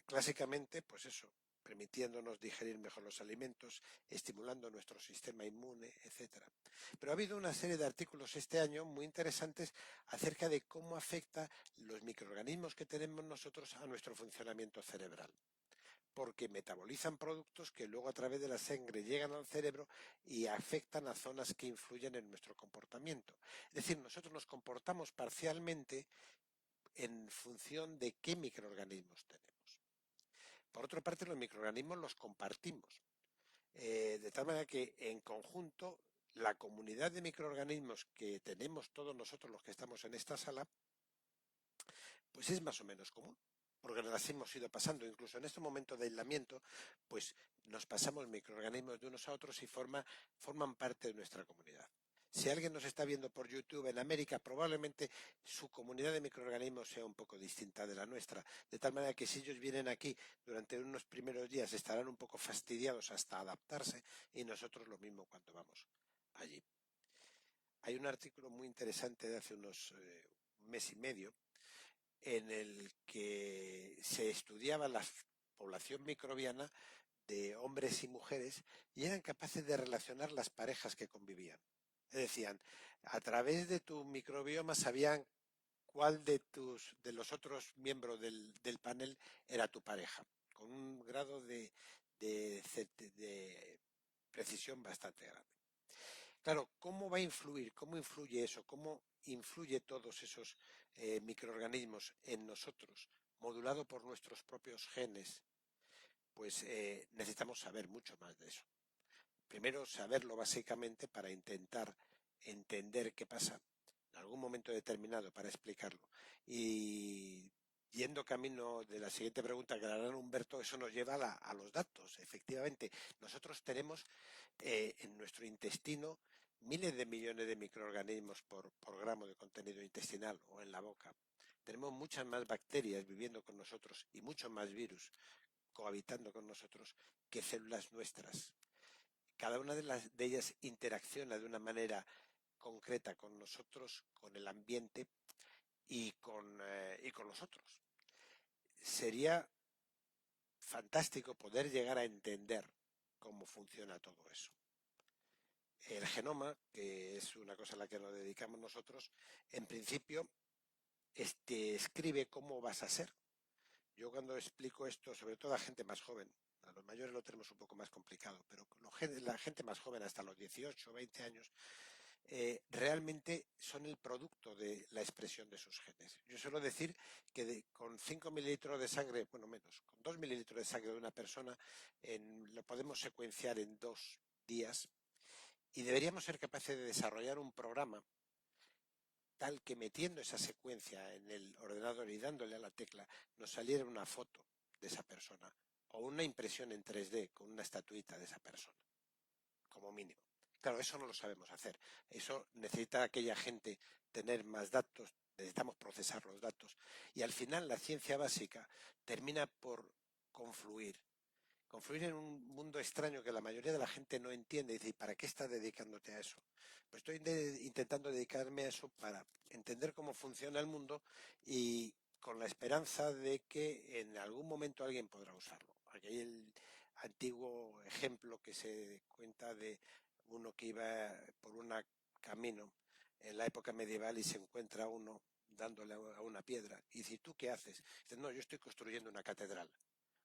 clásicamente, pues eso, permitiéndonos digerir mejor los alimentos, estimulando nuestro sistema inmune, etcétera. Pero ha habido una serie de artículos este año muy interesantes acerca de cómo afecta los microorganismos que tenemos nosotros a nuestro funcionamiento cerebral, porque metabolizan productos que luego a través de la sangre llegan al cerebro y afectan a zonas que influyen en nuestro comportamiento. Es decir, nosotros nos comportamos parcialmente en función de qué microorganismos tenemos. Por otra parte, los microorganismos los compartimos, de tal manera que en conjunto la comunidad de microorganismos que tenemos todos nosotros los que estamos en esta sala, pues es más o menos común, porque las hemos ido pasando. Incluso en este momento de aislamiento, pues nos pasamos microorganismos de unos a otros y forman parte de nuestra comunidad. Si alguien nos está viendo por YouTube en América, probablemente su comunidad de microorganismos sea un poco distinta de la nuestra, de tal manera que si ellos vienen aquí durante unos primeros días estarán un poco fastidiados hasta adaptarse, y nosotros lo mismo cuando vamos allí. Hay un artículo muy interesante de hace unos un mes y medio en el que se estudiaba la población microbiana de hombres y mujeres y eran capaces de relacionar las parejas que convivían. Decían, a través de tu microbioma sabían cuál de los otros miembros del panel era tu pareja, con un grado de precisión bastante grande. Claro, ¿cómo va a influir? ¿Cómo influye eso? ¿Cómo influye todos esos microorganismos en nosotros, modulado por nuestros propios genes? Pues necesitamos saber mucho más de eso. Primero, saberlo básicamente para intentar entender qué pasa en algún momento determinado, para explicarlo. Y yendo camino de la siguiente pregunta que le hará Humberto, eso nos lleva a los datos. Efectivamente, nosotros tenemos en nuestro intestino miles de millones de microorganismos por gramo de contenido intestinal o en la boca. Tenemos muchas más bacterias viviendo con nosotros y muchos más virus cohabitando con nosotros que células nuestras. Cada una de ellas interacciona de una manera concreta con nosotros, con el ambiente y con nosotros. Sería fantástico poder llegar a entender cómo funciona todo eso. El genoma, que es una cosa a la que nos dedicamos nosotros, en principio escribe cómo vas a ser. Yo cuando explico esto, sobre todo a gente más joven, a los mayores lo tenemos un poco más complicado, pero la gente más joven, hasta los 18 o 20 años, realmente son el producto de la expresión de sus genes. Yo suelo decir que con 5 mililitros de sangre, bueno menos, con 2 mililitros de sangre de una persona, lo podemos secuenciar en 2 días y deberíamos ser capaces de desarrollar un programa tal que metiendo esa secuencia en el ordenador y dándole a la tecla nos saliera una foto de esa persona o una impresión en 3D con una estatuita de esa persona, como mínimo. Claro, eso no lo sabemos hacer. Eso necesita aquella gente tener más datos, necesitamos procesar los datos. Y al final la ciencia básica termina por confluir. Confluir en un mundo extraño que la mayoría de la gente no entiende. Y dice, ¿para qué estás dedicándote a eso? Pues estoy intentando dedicarme a eso para entender cómo funciona el mundo y con la esperanza de que en algún momento alguien podrá usarlo. Aquí hay el antiguo ejemplo que se cuenta de uno que iba por un camino en la época medieval y se encuentra uno dándole a una piedra. Y dice, ¿tú qué haces? Dice, no, yo estoy construyendo una catedral.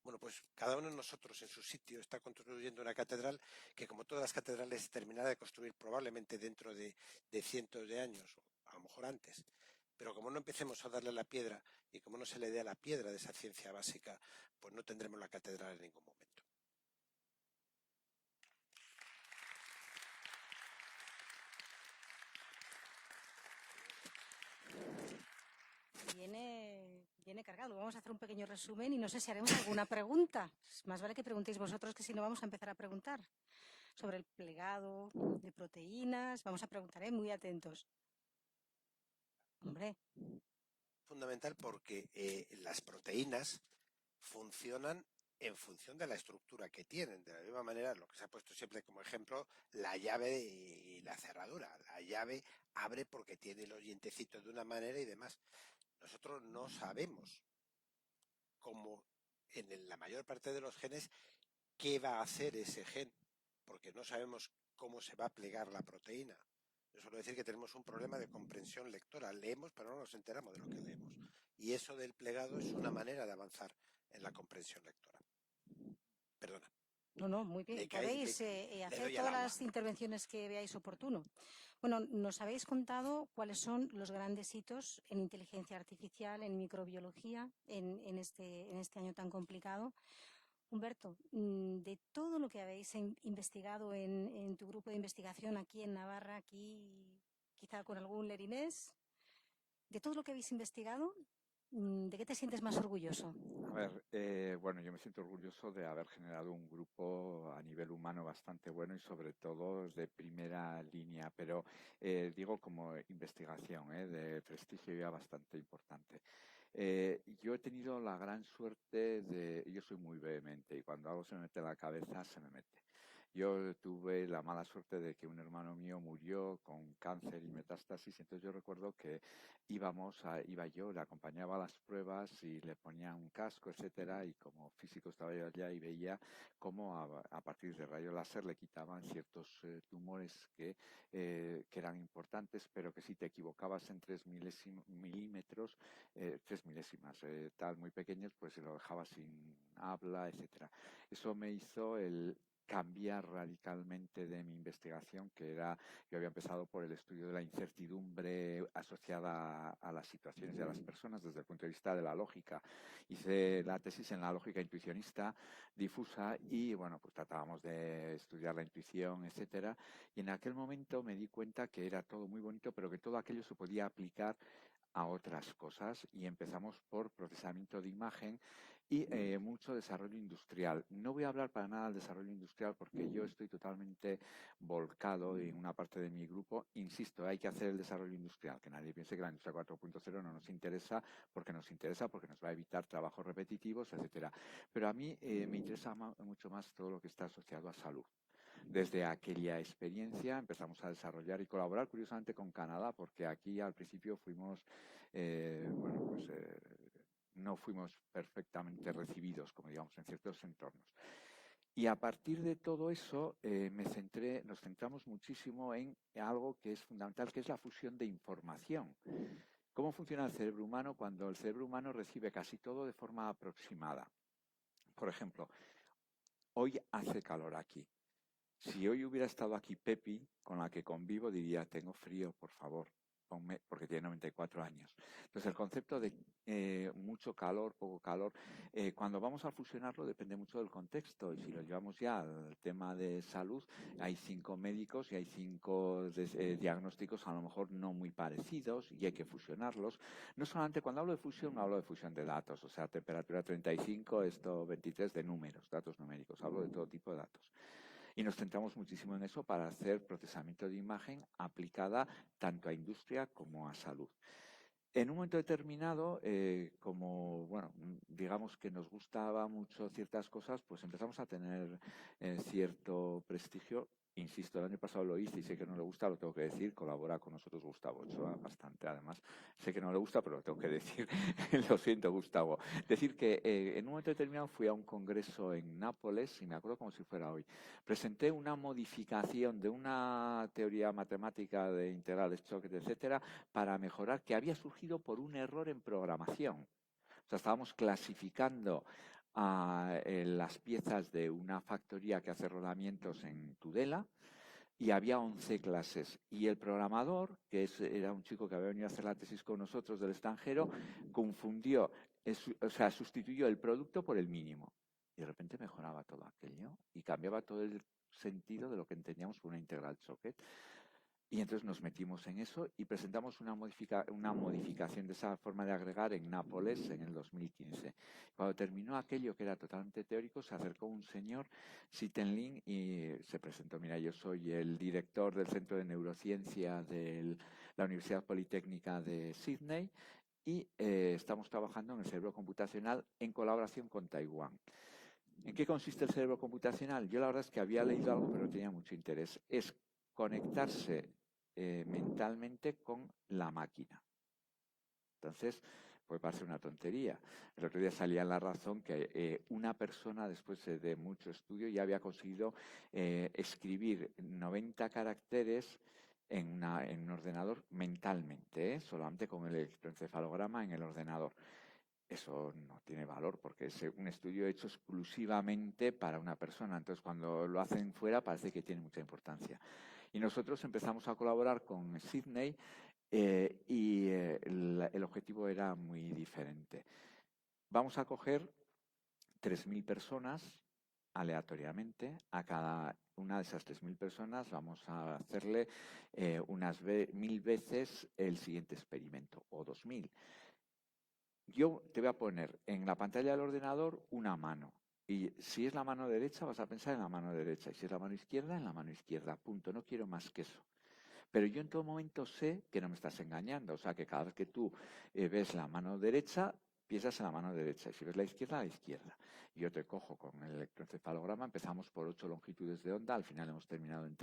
Bueno, pues cada uno de nosotros en su sitio está construyendo una catedral que, como todas las catedrales, terminará de construir probablemente dentro de cientos de años, o a lo mejor antes. Pero como no empecemos a darle la piedra y como no se le dé a la piedra de esa ciencia básica, pues no tendremos la catedral en ningún momento. Viene cargado. Vamos a hacer un pequeño resumen y no sé si haremos alguna pregunta. Más vale que preguntéis vosotros, que si no vamos a empezar a preguntar sobre el plegado de proteínas. Vamos a preguntar, muy atentos. Hombre. Fundamental porque las proteínas funcionan en función de la estructura que tienen. De la misma manera, lo que se ha puesto siempre como ejemplo, la llave y la cerradura. La llave abre porque tiene los dientecitos de una manera y demás. Nosotros no sabemos, como en la mayor parte de los genes, qué va a hacer ese gen, porque no sabemos cómo se va a plegar la proteína. Yo suelo decir que tenemos un problema de comprensión lectora. Leemos, pero no nos enteramos de lo que leemos. Y eso del plegado es una manera de avanzar en la comprensión lectora. Perdona. No, muy bien. Podéis hacer todas las intervenciones que veáis oportuno. Bueno, nos habéis contado cuáles son los grandes hitos en inteligencia artificial, en microbiología, en este año tan complicado. Humberto, de todo lo que habéis investigado en tu grupo de investigación aquí en Navarra, aquí quizá con algún lerinés, de todo lo que habéis investigado, ¿de qué te sientes más orgulloso? A ver, bueno, yo me siento orgulloso de haber generado un grupo a nivel humano bastante bueno y sobre todo de primera línea, pero digo como investigación, de prestigio ya bastante importante. Yo he tenido la gran suerte yo soy muy vehemente y cuando algo se me mete en la cabeza, se me mete. Yo tuve la mala suerte de que un hermano mío murió con cáncer y metástasis, entonces yo recuerdo que iba yo, le acompañaba a las pruebas y le ponía un casco, etcétera, y como físico estaba yo allá y veía cómo a partir de rayos láser le quitaban ciertos tumores que eran importantes, pero que si te equivocabas en 3 milímetros, 3 milésimas, tal, muy pequeños, pues se lo dejaba sin habla, etcétera. Eso me hizo cambiar radicalmente de mi investigación, yo había empezado por el estudio de la incertidumbre asociada a las situaciones y a las personas desde el punto de vista de la lógica. Hice la tesis en la lógica intuicionista difusa y, bueno, pues tratábamos de estudiar la intuición, etcétera, y en aquel momento me di cuenta que era todo muy bonito, pero que todo aquello se podía aplicar a otras cosas y empezamos por procesamiento de imagen y mucho desarrollo industrial. No voy a hablar para nada del desarrollo industrial porque yo estoy totalmente volcado en una parte de mi grupo. Insisto, hay que hacer el desarrollo industrial, que nadie piense que la industria 4.0 no nos interesa porque nos va a evitar trabajos repetitivos, etcétera. Pero a mí me interesa mucho más todo lo que está asociado a salud. Desde aquella experiencia empezamos a desarrollar y colaborar curiosamente con Canadá, porque aquí al principio fuimos, no fuimos perfectamente recibidos, como digamos, en ciertos entornos. Y a partir de todo eso nos centramos muchísimo en algo que es fundamental, que es la fusión de información. ¿Cómo funciona el cerebro humano cuando el cerebro humano recibe casi todo de forma aproximada? Por ejemplo, hoy hace calor aquí. Si hoy hubiera estado aquí Pepi, con la que convivo, diría, tengo frío, por favor, ponme, porque tiene 94 años. Entonces, el concepto de mucho calor, poco calor, cuando vamos a fusionarlo depende mucho del contexto. Y si lo llevamos ya al tema de salud, hay 5 médicos y hay 5 diagnósticos a lo mejor no muy parecidos y hay que fusionarlos. No solamente cuando hablo de fusión, no hablo de fusión de datos, o sea, temperatura 35, esto 23 de números, datos numéricos, hablo de todo tipo de datos. Y nos centramos muchísimo en eso para hacer procesamiento de imagen aplicada tanto a industria como a salud. En un momento determinado, como, bueno, digamos que nos gustaba mucho ciertas cosas, pues empezamos a tener cierto prestigio. Insisto, el año pasado lo hice y sé que no le gusta, lo tengo que decir, colabora con nosotros Gustavo Ochoa, bastante además. Sé que no le gusta, pero lo tengo que decir. Lo siento, Gustavo. Decir que en un momento determinado fui a un congreso en Nápoles, y me acuerdo como si fuera hoy. Presenté una modificación de una teoría matemática de integrales, choques, etcétera, para mejorar, que había surgido por un error en programación. O sea, estábamos clasificando las piezas de una factoría que hace rodamientos en Tudela y había 11 clases. Y el programador, que era un chico que había venido a hacer la tesis con nosotros del extranjero, confundió, o sea, sustituyó el producto por el mínimo. Y de repente mejoraba todo aquello y cambiaba todo el sentido de lo que entendíamos por una integral socket. Y entonces nos metimos en eso y presentamos una modificación de esa forma de agregar en Nápoles en el 2015. Cuando terminó aquello que era totalmente teórico, se acercó un señor, Siten Lin, y se presentó. Mira, yo soy el director del Centro de Neurociencia de la Universidad Politécnica de Sydney y estamos trabajando en el cerebro computacional en colaboración con Taiwán. ¿En qué consiste el cerebro computacional? Yo la verdad es que había leído algo, pero no tenía mucho interés. Es conectarse mentalmente con la máquina. Entonces, puede parecer una tontería. El otro día salía en La Razón que una persona, después de mucho estudio, ya había conseguido escribir 90 caracteres en un ordenador mentalmente, solamente con el electroencefalograma en el ordenador. Eso no tiene valor porque es un estudio hecho exclusivamente para una persona. Entonces, cuando lo hacen fuera, parece que tiene mucha importancia. Y nosotros empezamos a colaborar con Sydney y el objetivo era muy diferente. Vamos a coger 3.000 personas aleatoriamente. A cada una de esas 3.000 personas vamos a hacerle unas 1.000 veces el siguiente experimento, o 2.000. Yo te voy a poner en la pantalla del ordenador una mano. Y si es la mano derecha, vas a pensar en la mano derecha. Y si es la mano izquierda, en la mano izquierda. Punto. No quiero más que eso. Pero yo en todo momento sé que no me estás engañando. O sea, que cada vez que tú ves la mano derecha, piensas en la mano derecha. Y si ves la izquierda, a la izquierda. Y yo te cojo con el electroencefalograma. Empezamos por 8 longitudes de onda. Al final hemos terminado en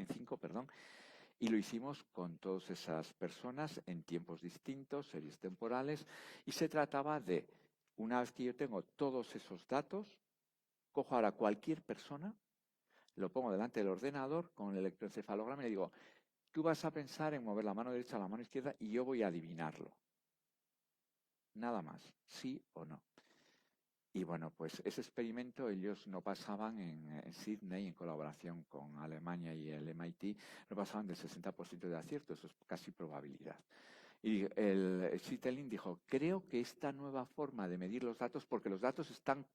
5, perdón. Y lo hicimos con todas esas personas en tiempos distintos, series temporales, y se trataba de, una vez que yo tengo todos esos datos, cojo ahora cualquier persona, lo pongo delante del ordenador con el electroencefalograma y le digo, tú vas a pensar en mover la mano derecha a la mano izquierda y yo voy a adivinarlo. Nada más, sí o no. Y bueno, pues ese experimento ellos no pasaban en Sydney, en colaboración con Alemania y el MIT, no pasaban del 60% de acierto, eso es casi probabilidad. Y el Sittelin dijo, creo que esta nueva forma de medir los datos, porque los datos están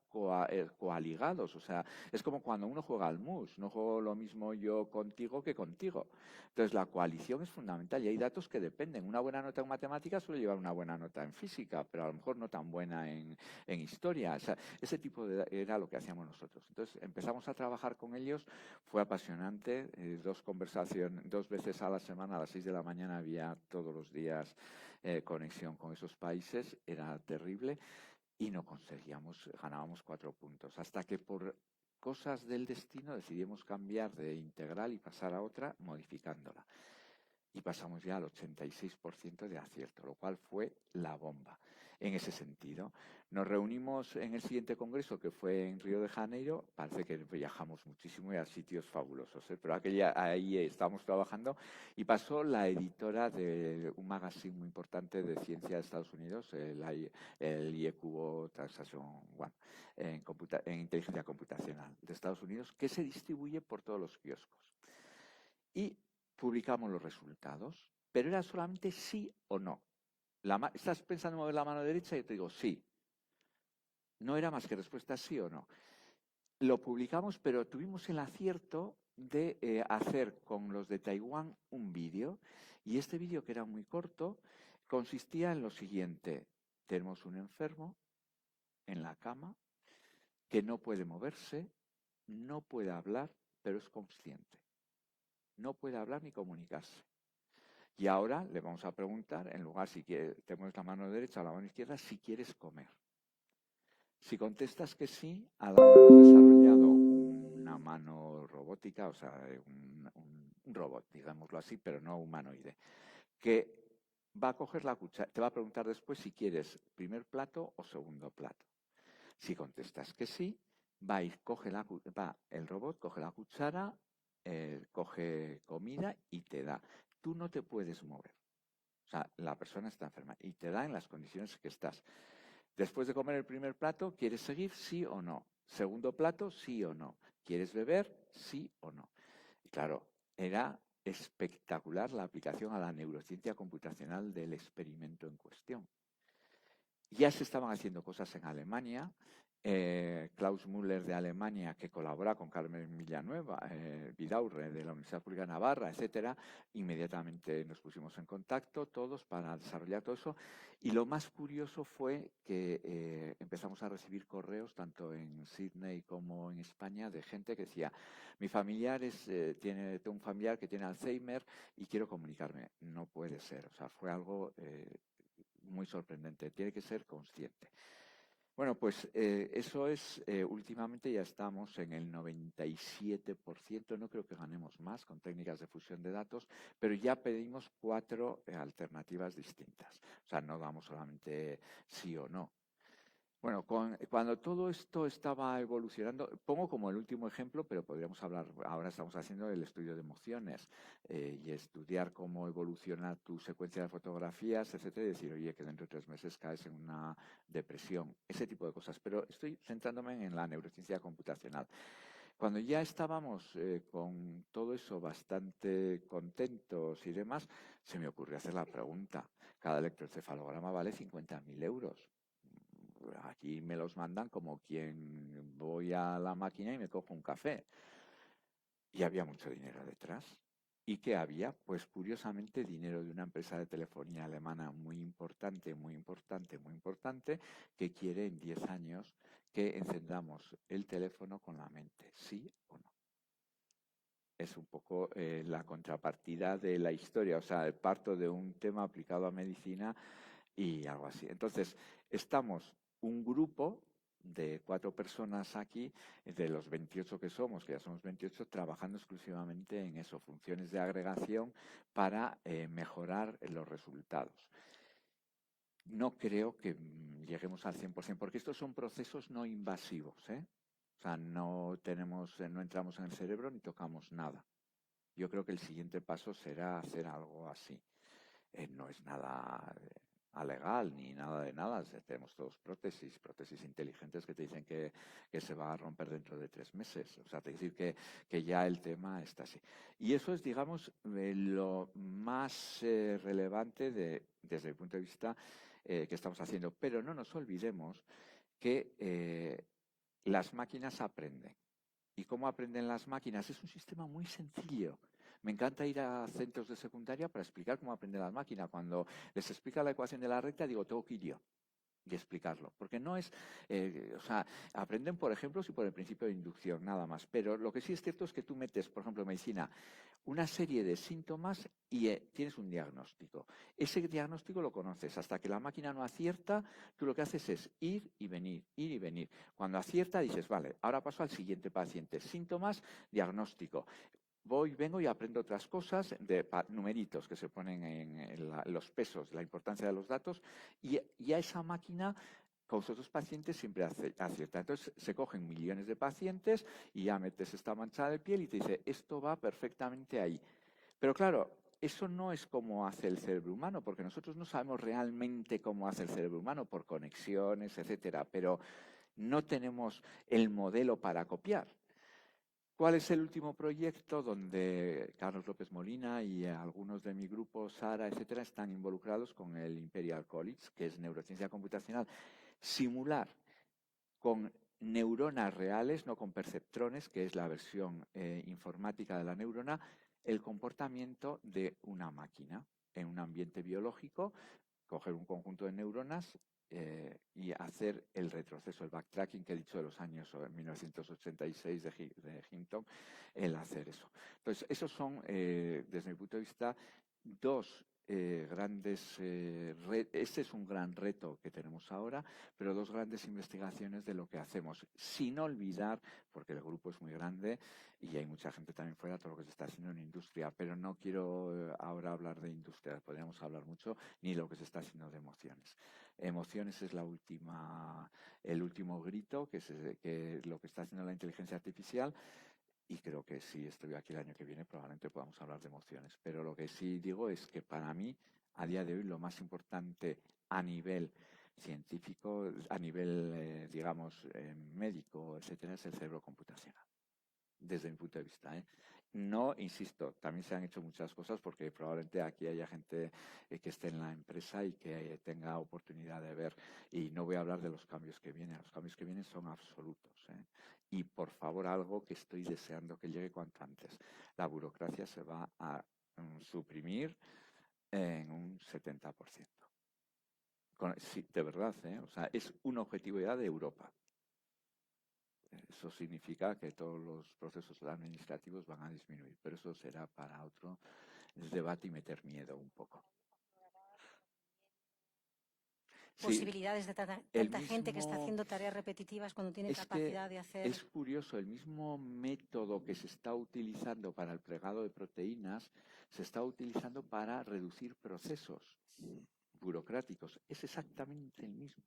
coaligados, o sea, es como cuando uno juega al mus, no juego lo mismo yo contigo que contigo. Entonces la coalición es fundamental y hay datos que dependen. Una buena nota en matemáticas suele llevar una buena nota en física, pero a lo mejor no tan buena en historia. O sea, ese tipo era lo que hacíamos nosotros. Entonces empezamos a trabajar con ellos, fue apasionante, 2 veces a la semana, a las 6 de la mañana había todos los días conexión con esos países, era terrible y no conseguíamos, ganábamos 4 puntos, hasta que por cosas del destino decidimos cambiar de integral y pasar a otra modificándola. Y pasamos ya al 86% de acierto, lo cual fue la bomba. En ese sentido, nos reunimos en el siguiente congreso, que fue en Río de Janeiro. Parece que viajamos muchísimo y a sitios fabulosos, pero ahí estábamos trabajando y pasó la editora de un magazine muy importante de ciencia de Estados Unidos, el IEQ Transaction One, en inteligencia computacional de Estados Unidos, que se distribuye por todos los kioscos. Y publicamos los resultados, pero era solamente sí o no. ¿Estás pensando en mover la mano derecha? Y yo te digo sí. No era más que respuesta sí o no. Lo publicamos, pero tuvimos el acierto de hacer con los de Taiwán un vídeo. Y este vídeo, que era muy corto, consistía en lo siguiente. Tenemos un enfermo en la cama que no puede moverse, no puede hablar, pero es consciente. No puede hablar ni comunicarse. Y ahora le vamos a preguntar, en lugar si tenemos la mano derecha o la mano izquierda, si quieres comer. Si contestas que sí, Adán hemos desarrollado una mano robótica, o sea, un robot, digámoslo así, pero no humanoide, que va a coger la cuchara, te va a preguntar después si quieres primer plato o segundo plato. Si contestas que sí, el robot coge la cuchara, coge comida y te da. Tú no te puedes mover. O sea, la persona está enferma y te da en las condiciones que estás. Después de comer el primer plato, ¿quieres seguir? Sí o no. Segundo plato, sí o no. ¿Quieres beber? Sí o no. Y claro, era espectacular la aplicación a la neurociencia computacional del experimento en cuestión. Ya se estaban haciendo cosas en Alemania. Klaus Müller de Alemania, que colabora con Carmen Villanueva, Vidaurre de la Universidad Pública de Navarra, etcétera, inmediatamente nos pusimos en contacto todos para desarrollar todo eso. Y lo más curioso fue que empezamos a recibir correos tanto en Sydney como en España de gente que decía: mi familiar tengo un familiar que tiene Alzheimer y quiero comunicarme. No puede ser. O sea, fue algo muy sorprendente. Tiene que ser consciente. Bueno, pues eso es, últimamente ya estamos en el 97%, no creo que ganemos más con técnicas de fusión de datos, pero ya pedimos 4 alternativas distintas. O sea, no damos solamente sí o no. Bueno, cuando todo esto estaba evolucionando, pongo como el último ejemplo, pero podríamos hablar, ahora estamos haciendo el estudio de emociones y estudiar cómo evoluciona tu secuencia de fotografías, etcétera, y decir, oye, que dentro de 3 meses caes en una depresión, ese tipo de cosas. Pero estoy centrándome en la neurociencia computacional. Cuando ya estábamos con todo eso bastante contentos y demás, se me ocurrió hacer la pregunta. Cada electroencefalograma vale 50.000 euros. Aquí me los mandan como quien voy a la máquina y me cojo un café. Y había mucho dinero detrás. ¿Y qué había? Pues curiosamente dinero de una empresa de telefonía alemana muy importante, muy importante, muy importante, que quiere en 10 años que encendamos el teléfono con la mente, ¿sí o no? Es un poco la contrapartida de la historia, o sea, parto de un tema aplicado a medicina y algo así. Entonces, estamos un grupo de 4 personas aquí, de los 28 que somos, que ya somos 28, trabajando exclusivamente en eso, funciones de agregación para mejorar los resultados. No creo que lleguemos al 100%, porque estos son procesos no invasivos, ¿eh? O sea, no entramos en el cerebro ni tocamos nada. Yo creo que el siguiente paso será hacer algo así. No es nada alegal ni nada de nada. Tenemos todos prótesis inteligentes que te dicen que se va a romper dentro de 3 meses. O sea, te decir que ya el tema está así. Y eso es, digamos, lo más relevante desde el punto de vista que estamos haciendo. Pero no nos olvidemos que las máquinas aprenden. ¿Y cómo aprenden las máquinas? Es un sistema muy sencillo. Me encanta ir a centros de secundaria para explicar cómo aprenden las máquinas. Cuando les explica la ecuación de la recta, digo, tengo que ir yo y explicarlo. Porque no es, o sea, aprenden por ejemplos y por el principio de inducción, nada más. Pero lo que sí es cierto es que tú metes, por ejemplo, en medicina, una serie de síntomas y tienes un diagnóstico. Ese diagnóstico lo conoces. Hasta que la máquina no acierta, tú lo que haces es ir y venir, ir y venir. Cuando acierta, dices, vale, ahora paso al siguiente paciente. Síntomas, diagnóstico. Voy, vengo y aprendo otras cosas, numeritos que se ponen en los pesos, la importancia de los datos, y a esa máquina con los otros pacientes siempre acierta. Entonces se cogen millones de pacientes y ya metes esta manchada de piel y te dice, esto va perfectamente ahí. Pero claro, eso no es como hace el cerebro humano, porque nosotros no sabemos realmente cómo hace el cerebro humano por conexiones, etcétera, pero no tenemos el modelo para copiar. ¿Cuál es el último proyecto donde Carlos López Molina y algunos de mi grupo, Sara, etcétera, están involucrados con el Imperial College, que es neurociencia computacional? Simular con neuronas reales, no con perceptrones, que es la versión informática de la neurona, el comportamiento de una máquina en un ambiente biológico, coger un conjunto de neuronas y hacer el retroceso, el backtracking que he dicho de los años 1986 de Hinton, el hacer eso. Entonces, esos son, desde mi punto de vista, dos grandes, este es un gran reto que tenemos ahora, pero dos grandes investigaciones de lo que hacemos, sin olvidar, porque el grupo es muy grande y hay mucha gente también fuera, todo lo que se está haciendo en industria, pero no quiero ahora hablar de industria, podríamos hablar mucho, ni lo que se está haciendo de emociones. Emociones es el último grito, que es lo que está haciendo la inteligencia artificial. Y creo que si estoy aquí el año que viene probablemente podamos hablar de emociones. Pero lo que sí digo es que para mí, a día de hoy, lo más importante a nivel científico, a nivel, digamos, médico, etcétera, es el cerebro computacional. Desde mi punto de vista, ¿eh? No, insisto, también se han hecho muchas cosas porque probablemente aquí haya gente que esté en la empresa y que tenga oportunidad de ver. Y no voy a hablar de los cambios que vienen. Los cambios que vienen son absolutos, ¿eh? Y por favor, algo que estoy deseando que llegue cuanto antes. La burocracia se va a suprimir en un 70%. Sí, de verdad, ¿eh? O sea, es una objetividad de Europa. Eso significa que todos los procesos administrativos van a disminuir, pero eso será para otro debate y meter miedo un poco. Sí, Posibilidades de tanta gente que está haciendo tareas repetitivas cuando tiene capacidad de hacer. Es curioso, el mismo método que se está utilizando para el plegado de proteínas se está utilizando para reducir procesos burocráticos. Es exactamente el mismo.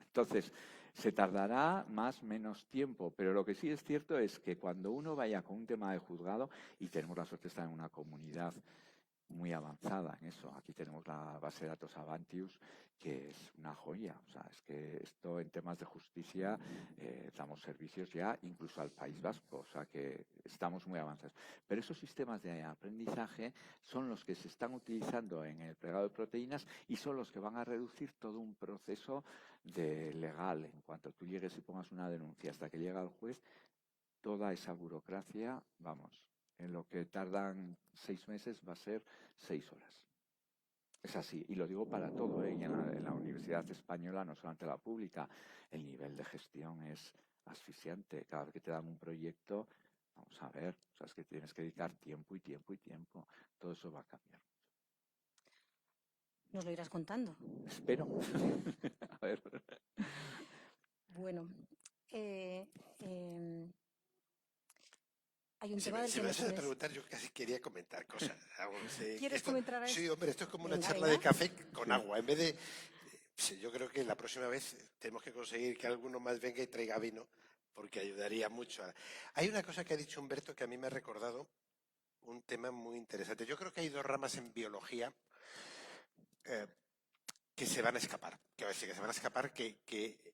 Entonces, se tardará menos tiempo, pero lo que sí es cierto es que cuando uno vaya con un tema de juzgado, y tenemos la suerte de estar en una comunidad muy avanzada en eso, aquí tenemos la base de datos Avantius, que es una joya, o sea, es que esto en temas de justicia damos servicios ya incluso al País Vasco, o sea que estamos muy avanzados. Pero esos sistemas de aprendizaje son los que se están utilizando en el plegado de proteínas y son los que van a reducir todo un proceso legal. En cuanto tú llegues y pongas una denuncia hasta que llega al juez, toda esa burocracia, vamos, en lo que tardan 6 meses va a ser 6 horas. Es así, y lo digo para todo, ¿eh? Y en la Universidad Española, no solamente la pública, el nivel de gestión es asfixiante. Cada vez que te dan un proyecto, vamos a ver, o sea, es que tienes que dedicar tiempo y tiempo y tiempo. Todo eso va a cambiar. Nos lo irás contando. Espero. A ver. Bueno, hay un tema del si que me nos vas a preguntar, yo casi quería comentar cosas. ¿Quieres comentar algo? Sí, hombre, esto es como una Venga, charla venga. de café con agua. En vez de... yo creo que la próxima vez tenemos que conseguir que alguno más venga y traiga vino, porque ayudaría mucho. Hay una cosa que ha dicho Humberto que a mí me ha recordado un tema muy interesante. Yo creo que hay dos ramas en biología que se van a escapar. Quiero decir, que se van a escapar que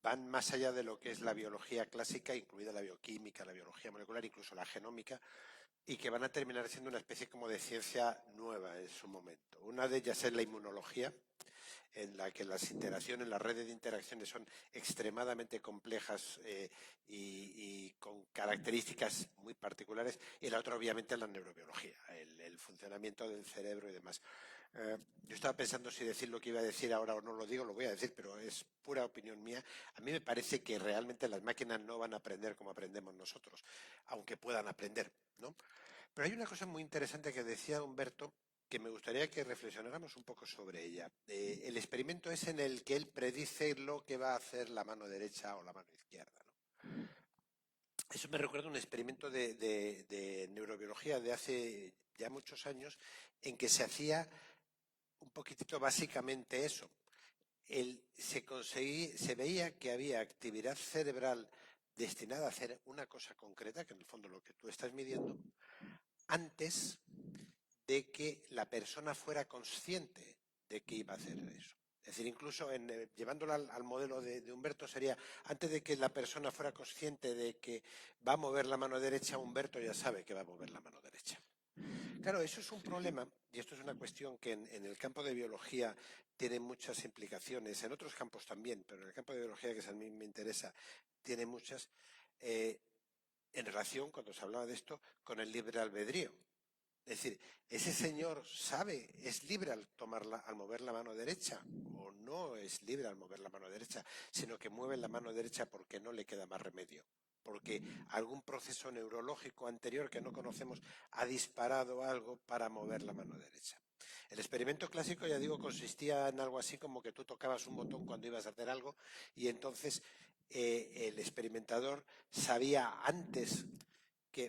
van más allá de lo que es la biología clásica, incluida la bioquímica, la biología molecular, incluso la genómica, y que van a terminar siendo una especie como de ciencia nueva en su momento. Una de ellas es la inmunología, en la que las interacciones, las redes de interacciones son extremadamente complejas y con características muy particulares, y la otra obviamente es la neurobiología, el funcionamiento del cerebro y demás. Yo estaba pensando si decir lo que iba a decir ahora o no lo digo, lo voy a decir, pero es pura opinión mía. A mí me parece que realmente las máquinas no van a aprender como aprendemos nosotros, aunque puedan aprender, ¿no? Pero hay una cosa muy interesante que decía Humberto, que me gustaría que reflexionáramos un poco sobre ella. El experimento es en el que él predice lo que va a hacer la mano derecha o la mano izquierda, ¿no? Eso me recuerda a un experimento de neurobiología de hace ya muchos años, en que se hacía un poquitito básicamente eso. Se veía que había actividad cerebral destinada a hacer una cosa concreta, que en el fondo lo que tú estás midiendo, antes de que la persona fuera consciente de que iba a hacer eso. Es decir, incluso llevándolo al modelo de Humberto sería, antes de que la persona fuera consciente de que va a mover la mano derecha, Humberto ya sabe que va a mover la mano derecha. Claro, eso es un problema, y esto es una cuestión que en el campo de biología tiene muchas implicaciones, en otros campos también, pero en el campo de biología, que es a mí me interesa, tiene muchas, en relación, cuando se hablaba de esto, con el libre albedrío. Es decir, ese señor sabe, es libre al mover la mano derecha, o no es libre al mover la mano derecha, sino que mueve la mano derecha porque no le queda más remedio, porque algún proceso neurológico anterior que no conocemos ha disparado algo para mover la mano derecha. El experimento clásico, ya digo, consistía en algo así como que tú tocabas un botón cuando ibas a hacer algo y entonces el experimentador sabía antes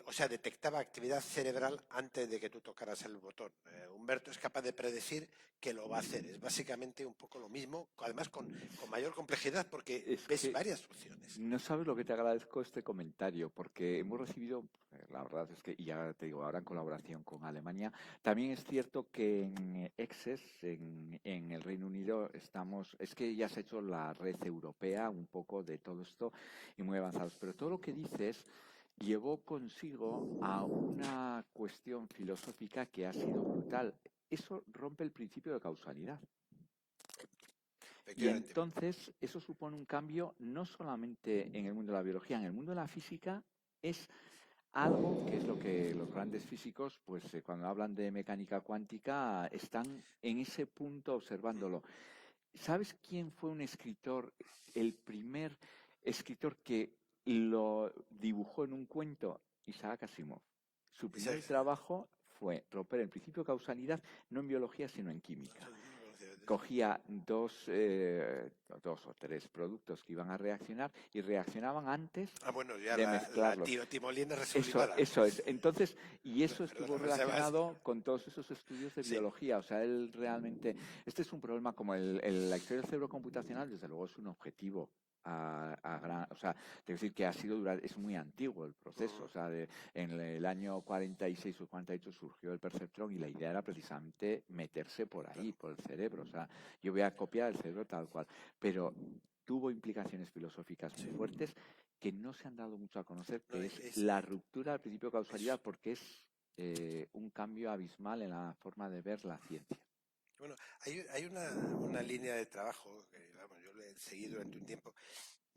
o sea, detectaba actividad cerebral antes de que tú tocaras el botón. Humberto es capaz de predecir que lo va a hacer. Es básicamente un poco lo mismo, además con mayor complejidad porque Es ves que varias opciones. no sabes lo que te agradezco este comentario, porque hemos recibido, la verdad es que, y ya te digo, ahora en colaboración con Alemania, también es cierto que en EXES, en el Reino Unido, es que ya se ha hecho la red europea un poco de todo esto y muy avanzados, pero todo lo que dices llevó consigo a una cuestión filosófica que ha sido brutal. Eso rompe el principio de causalidad. Y Efectivamente. entonces eso supone un cambio no solamente en el mundo de la biología, en el mundo de la física es algo que es lo que los grandes físicos, pues cuando hablan de mecánica cuántica, están en ese punto observándolo. ¿Sabes quién fue un escritor, el primer escritor que lo dibujó en un cuento? Isaac Asimov. Su primer trabajo fue romper el principio de causalidad, no en biología, sino en química. Cogía dos o tres productos que iban a reaccionar y reaccionaban antes Bueno, ya de la mezclarlos. timolina Eso resublimada. es. Entonces, y eso estuvo Perdóname, Sebas. relacionado con todos esos estudios de Sí. biología. O sea, él realmente, este es un problema como la historia del cerebro computacional, desde luego es un objetivo. O sea, tengo que decir que es muy antiguo el proceso. O sea, en el año 46 o 48 surgió el perceptrón y la idea era precisamente meterse por ahí, por el cerebro. O sea, yo voy a copiar el cerebro tal cual. Pero tuvo implicaciones filosóficas muy fuertes que no se han dado mucho a conocer, No, que es la ruptura del principio de causalidad, porque es un cambio abismal en la forma de ver la ciencia. Bueno, hay una línea de trabajo, que vamos, yo lo he seguido durante un tiempo,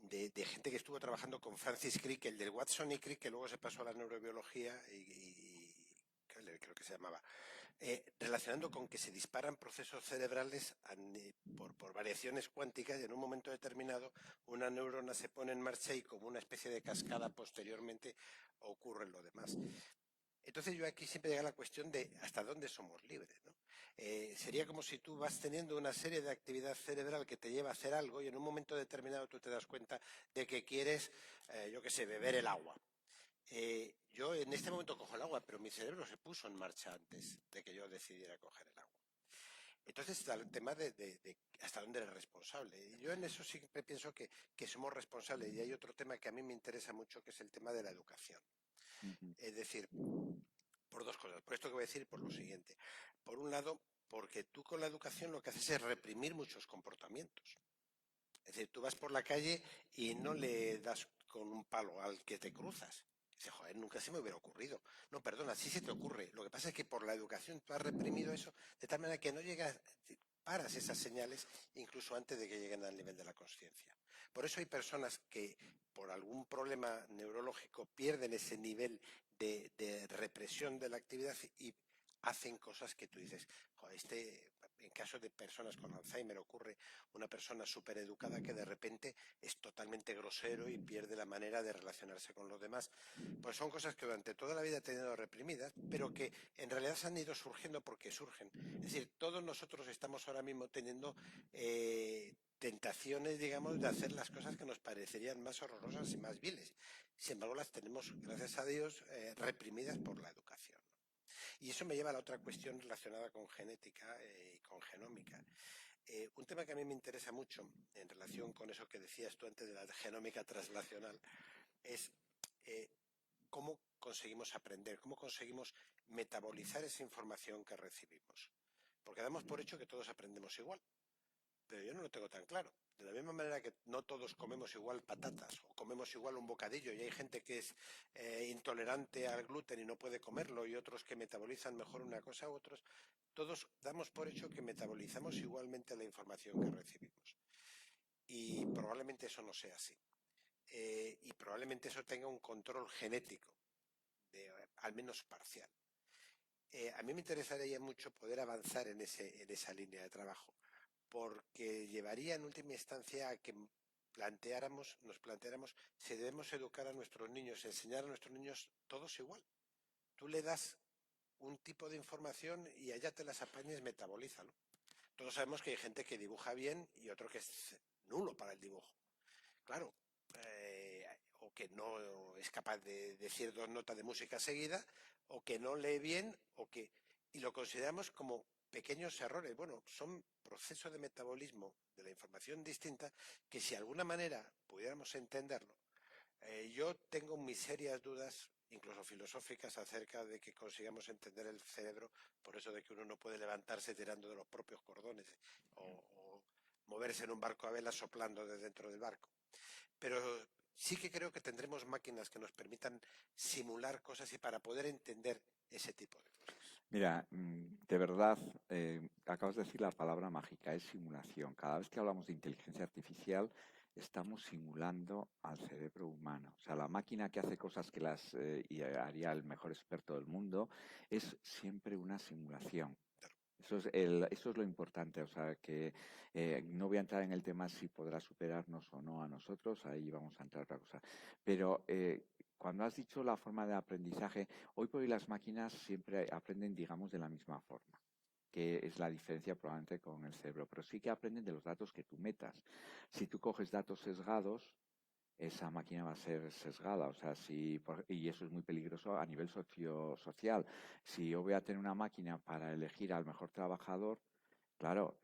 de gente que estuvo trabajando con Francis Crick, el del Watson y Crick, que luego se pasó a la neurobiología y creo que se llamaba, relacionando con que se disparan procesos cerebrales por variaciones cuánticas y en un momento determinado una neurona se pone en marcha y como una especie de cascada posteriormente ocurre lo demás. Entonces yo aquí siempre llega la cuestión de hasta dónde somos libres, ¿no? Sería como si tú vas teniendo una serie de actividad cerebral que te lleva a hacer algo y en un momento determinado tú te das cuenta de que quieres, yo qué sé, beber el agua. Yo en este momento cojo el agua, pero mi cerebro se puso en marcha antes de que yo decidiera coger el agua. Entonces está el tema de hasta dónde eres responsable. Y yo en eso siempre pienso que somos responsables. Y hay otro tema que a mí me interesa mucho, que es el tema de la educación. Es decir, por dos cosas. Por esto que voy a decir, por lo siguiente. Por un lado, porque tú con la educación lo que haces es reprimir muchos comportamientos. Es decir, tú vas por la calle y no le das con un palo al que te cruzas. Dice, joder, nunca se me hubiera ocurrido. No, perdona, sí se te ocurre. Lo que pasa es que por la educación tú has reprimido eso de tal manera que no llegas, paras esas señales incluso antes de que lleguen al nivel de la conciencia. Por eso hay personas que por algún problema neurológico pierden ese nivel de represión de la actividad y hacen cosas que tú dices, joder, en caso de personas con Alzheimer ocurre una persona súper educada que de repente es totalmente grosero y pierde la manera de relacionarse con los demás. Pues son cosas que durante toda la vida he tenido reprimidas, pero que en realidad se han ido surgiendo porque surgen. Es decir, todos nosotros estamos ahora mismo teniendo tentaciones, digamos, de hacer las cosas que nos parecerían más horrorosas y más viles. Sin embargo, las tenemos, gracias a Dios, reprimidas por la educación. Y eso me lleva a la otra cuestión relacionada con genética y con genómica. Un tema que a mí me interesa mucho en relación con eso que decías tú antes de la genómica translacional es cómo conseguimos aprender, cómo conseguimos metabolizar esa información que recibimos. Porque damos por hecho que todos aprendemos igual, pero yo no lo tengo tan claro. De la misma manera que no todos comemos igual patatas o comemos igual un bocadillo y hay gente que es intolerante al gluten y no puede comerlo y otros que metabolizan mejor una cosa u otros, todos damos por hecho que metabolizamos igualmente la información que recibimos. Y probablemente eso no sea así. Y probablemente eso tenga un control genético, al menos parcial. A mí me interesaría mucho poder avanzar en esa línea de trabajo, porque llevaría en última instancia a que nos planteáramos si debemos educar a nuestros niños, enseñar a nuestros niños todos igual. Tú le das un tipo de información y allá te las apañes, metabolízalo. Todos sabemos que hay gente que dibuja bien y otro que es nulo para el dibujo. Claro, o que no es capaz de decir 2 notas de música seguida, o que no lee bien, y lo consideramos como pequeños errores. Bueno, son procesos de metabolismo de la información distinta que si de alguna manera pudiéramos entenderlo. Yo tengo mis serias dudas, incluso filosóficas, acerca de que consigamos entender el cerebro, por eso de que uno no puede levantarse tirando de los propios cordones o moverse en un barco a vela soplando desde dentro del barco. Pero sí que creo que tendremos máquinas que nos permitan simular cosas y para poder entender ese tipo de cosas. Mira, de verdad, acabas de decir la palabra mágica, es simulación. Cada vez que hablamos de inteligencia artificial, estamos simulando al cerebro humano. O sea, la máquina que hace cosas que haría el mejor experto del mundo es siempre una simulación. Eso es lo importante, o sea, que no voy a entrar en el tema si podrá superarnos o no a nosotros, ahí vamos a entrar a otra cosa. Pero cuando has dicho la forma de aprendizaje, hoy por hoy las máquinas siempre aprenden, digamos, de la misma forma, que es la diferencia probablemente con el cerebro, pero sí que aprenden de los datos que tú metas. Si tú coges datos sesgados, esa máquina va a ser sesgada, o sea, y eso es muy peligroso a nivel social. Si yo voy a tener una máquina para elegir al mejor trabajador, claro,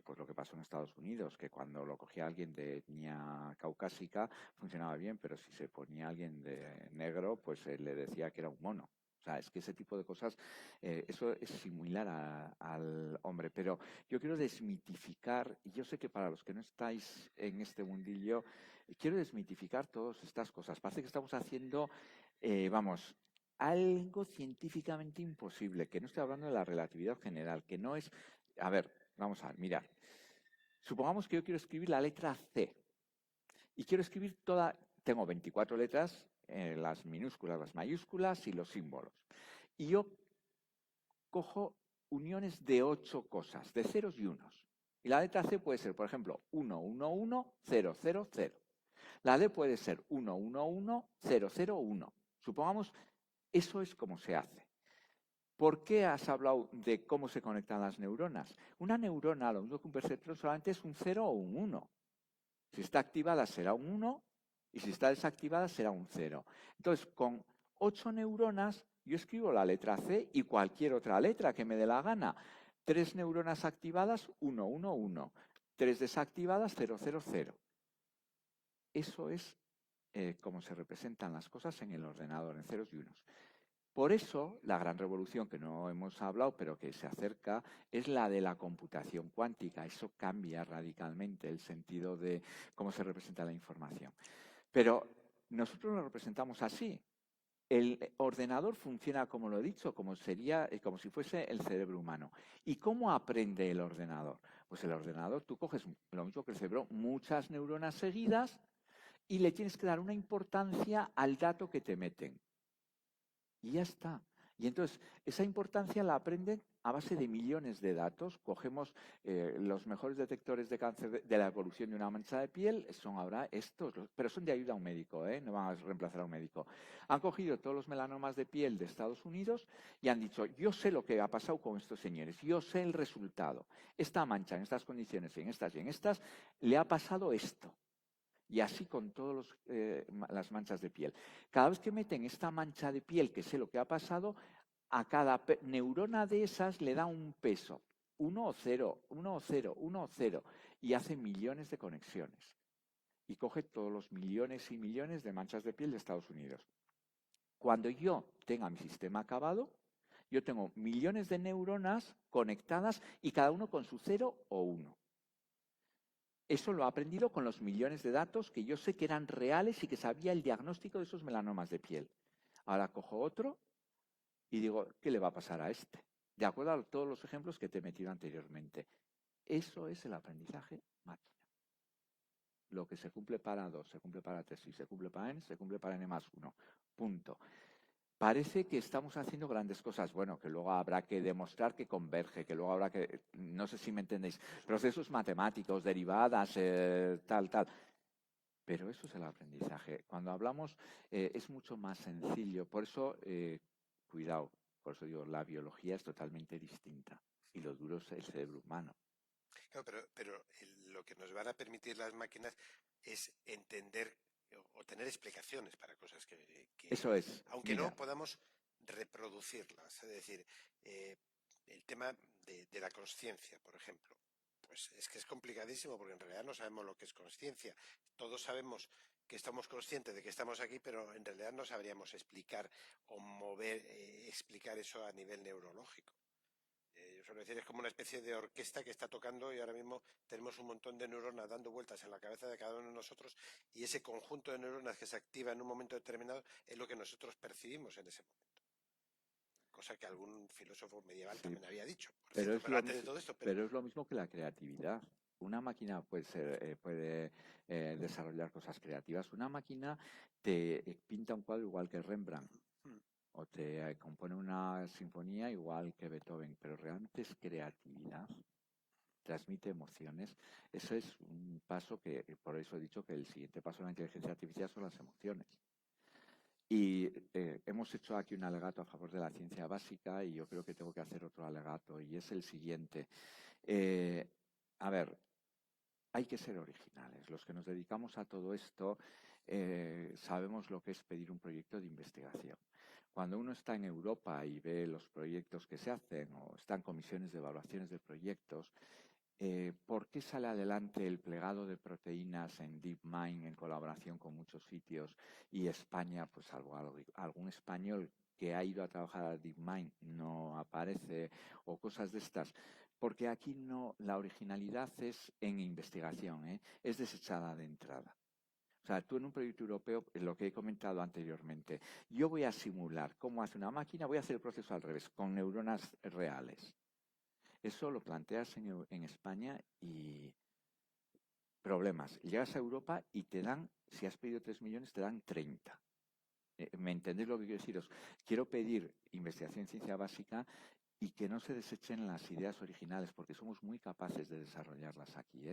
pues lo que pasó en Estados Unidos, que cuando lo cogía alguien de etnia caucásica funcionaba bien, pero si se ponía alguien de negro, pues le decía que era un mono. O sea, es que ese tipo de cosas, eso es similar al hombre. Pero yo quiero desmitificar, y yo sé que para los que no estáis en este mundillo, quiero desmitificar todas estas cosas. Parece que estamos haciendo, vamos, algo científicamente imposible, que no estoy hablando de la relatividad general, que no es... A ver, vamos a ver, mirad. Supongamos que yo quiero escribir la letra C y quiero escribir tengo 24 letras, las minúsculas, las mayúsculas y los símbolos. Y yo cojo uniones de 8 cosas, de ceros y unos. Y la letra C puede ser, por ejemplo, 1, 1, 1, 0, 0, 0. La D puede ser 1, 1, 1, 0, 0, 1. Supongamos, eso es como se hace. ¿Por qué has hablado de cómo se conectan las neuronas? Una neurona, lo mismo que un perceptrón, solamente es un 0 o un 1. Si está activada será un 1 y si está desactivada será un 0. Entonces, con 8 neuronas yo escribo la letra C y cualquier otra letra que me dé la gana. 3 neuronas activadas, 1, 1, 1. 3 desactivadas, 0, 0, 0. Eso es cómo se representan las cosas en el ordenador, en ceros y unos. Por eso, la gran revolución que no hemos hablado, pero que se acerca, es la de la computación cuántica. Eso cambia radicalmente el sentido de cómo se representa la información. Pero nosotros lo representamos así. El ordenador funciona, como lo he dicho, como si fuese el cerebro humano. ¿Y cómo aprende el ordenador? Pues el ordenador, tú coges lo mismo que el cerebro, muchas neuronas seguidas y le tienes que dar una importancia al dato que te meten. Y ya está. Y entonces, esa importancia la aprenden a base de millones de datos. Cogemos los mejores detectores de cáncer de la evolución de una mancha de piel, son ahora estos, pero son de ayuda a un médico, no van a reemplazar a un médico. Han cogido todos los melanomas de piel de Estados Unidos y han dicho, yo sé lo que ha pasado con estos señores, yo sé el resultado. Esta mancha en estas condiciones, en estas, le ha pasado esto. Y así con todas las manchas de piel. Cada vez que meten esta mancha de piel, que sé lo que ha pasado, a cada neurona de esas le da un peso. 1 o 0, 1 o 0, 1 o 0. Y hace millones de conexiones. Y coge todos los millones y millones de manchas de piel de Estados Unidos. Cuando yo tenga mi sistema acabado, yo tengo millones de neuronas conectadas y cada uno con su 0 o 1. Eso lo he aprendido con los millones de datos que yo sé que eran reales y que sabía el diagnóstico de esos melanomas de piel. Ahora cojo otro y digo, ¿qué le va a pasar a este? De acuerdo a todos los ejemplos que te he metido anteriormente. Eso es el aprendizaje máquina. Lo que se cumple para 2, se cumple para 3, y se cumple para n, se cumple para n más 1. Punto. parece que estamos haciendo grandes cosas. Bueno, que luego habrá que demostrar que converge, que luego habrá que, no sé si me entendéis, procesos matemáticos, derivadas, tal. Pero eso es el aprendizaje. Cuando hablamos es mucho más sencillo. Por eso, cuidado, por eso digo, la biología es totalmente distinta y lo duro es el cerebro humano. Claro, pero lo que nos van a permitir las máquinas es entender o tener explicaciones para cosas que Eso es. aunque Mira, no podamos reproducirlas. Es decir, el tema de la consciencia, por ejemplo, pues es que es complicadísimo porque en realidad no sabemos lo que es consciencia. Todos sabemos que estamos conscientes de que estamos aquí, pero en realidad no sabríamos explicar o explicar eso a nivel neurológico. Yo suelo decir, es como una especie de orquesta que está tocando y ahora mismo tenemos un montón de neuronas dando vueltas en la cabeza de cada uno de nosotros y ese conjunto de neuronas que se activa en un momento determinado es lo que nosotros percibimos en ese momento. Cosa que algún filósofo medieval sí, también había dicho, por pero cierto, es pero lo, antes de todo esto. pero es lo mismo que la creatividad. Una máquina puede desarrollar cosas creativas. Una máquina te pinta un cuadro igual que Rembrandt o te compone una sinfonía igual que Beethoven, pero realmente es creatividad, transmite emociones. Eso es un paso que, por eso he dicho que el siguiente paso de la inteligencia artificial son las emociones. Y hemos hecho aquí un alegato a favor de la ciencia básica y yo creo que tengo que hacer otro alegato y es el siguiente. A ver, hay que ser originales. Los que nos dedicamos a todo esto sabemos lo que es pedir un proyecto de investigación. Cuando uno está en Europa y ve los proyectos que se hacen o están comisiones de evaluaciones de proyectos, ¿por qué sale adelante el plegado de proteínas en DeepMind en colaboración con muchos sitios y España, pues salvo algún español que ha ido a trabajar a DeepMind no aparece o cosas de estas? Porque aquí no, la originalidad es en investigación, es desechada de entrada. O sea, tú en un proyecto europeo, lo que he comentado anteriormente, yo voy a simular cómo hace una máquina, voy a hacer el proceso al revés, con neuronas reales. Eso lo planteas en España y problemas. Llegas a Europa y te dan, si has pedido 3 millones, te dan 30. ¿Me entendéis lo que quiero deciros? Quiero pedir investigación en ciencia básica y que no se desechen las ideas originales, porque somos muy capaces de desarrollarlas aquí,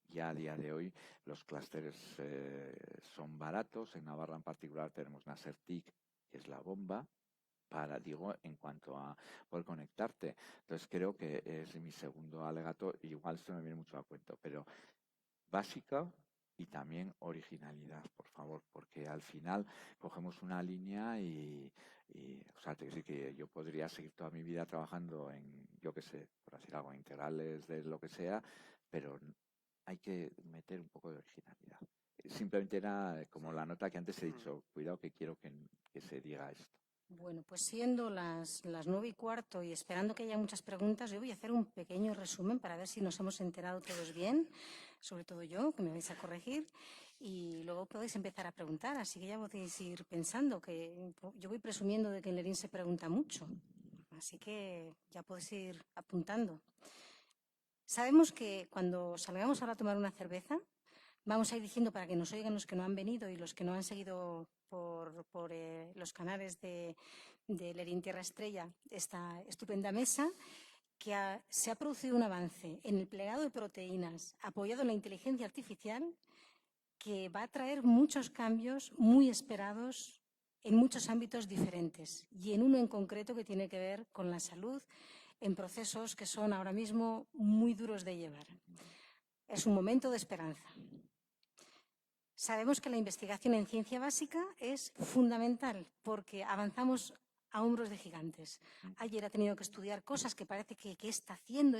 Ya a día de hoy los clústeres son baratos. En Navarra en particular tenemos Nasertic, que es la bomba, digo, en cuanto a poder conectarte. Entonces creo que es mi segundo alegato, igual esto me viene mucho a cuento, pero básica y también originalidad, por favor, porque al final cogemos una línea o sea, te decir que yo podría seguir toda mi vida trabajando en, yo qué sé, por decir algo, integrales de lo que sea, pero hay que meter un poco de originalidad. Simplemente era como la nota que antes he dicho, cuidado que quiero que se diga esto. Bueno, pues siendo las 9:15 y esperando que haya muchas preguntas, yo voy a hacer un pequeño resumen para ver si nos hemos enterado todos bien, sobre todo yo, que me vais a corregir, y luego podéis empezar a preguntar, así que ya podéis ir pensando, que yo voy presumiendo de que en Lerín se pregunta mucho, así que ya podéis ir apuntando. Sabemos que cuando salgamos ahora a tomar una cerveza, vamos a ir diciendo para que nos oigan los que no han venido y los que no han seguido por los canales de Lerín Tierra Estrella esta estupenda mesa, que se ha producido un avance en el plegado de proteínas apoyado en la inteligencia artificial que va a traer muchos cambios muy esperados en muchos ámbitos diferentes y en uno en concreto que tiene que ver con la salud en procesos que son ahora mismo muy duros de llevar. Es un momento de esperanza. Sabemos que la investigación en ciencia básica es fundamental porque avanzamos a hombros de gigantes. Ayer ha tenido que estudiar cosas que parece que está haciendo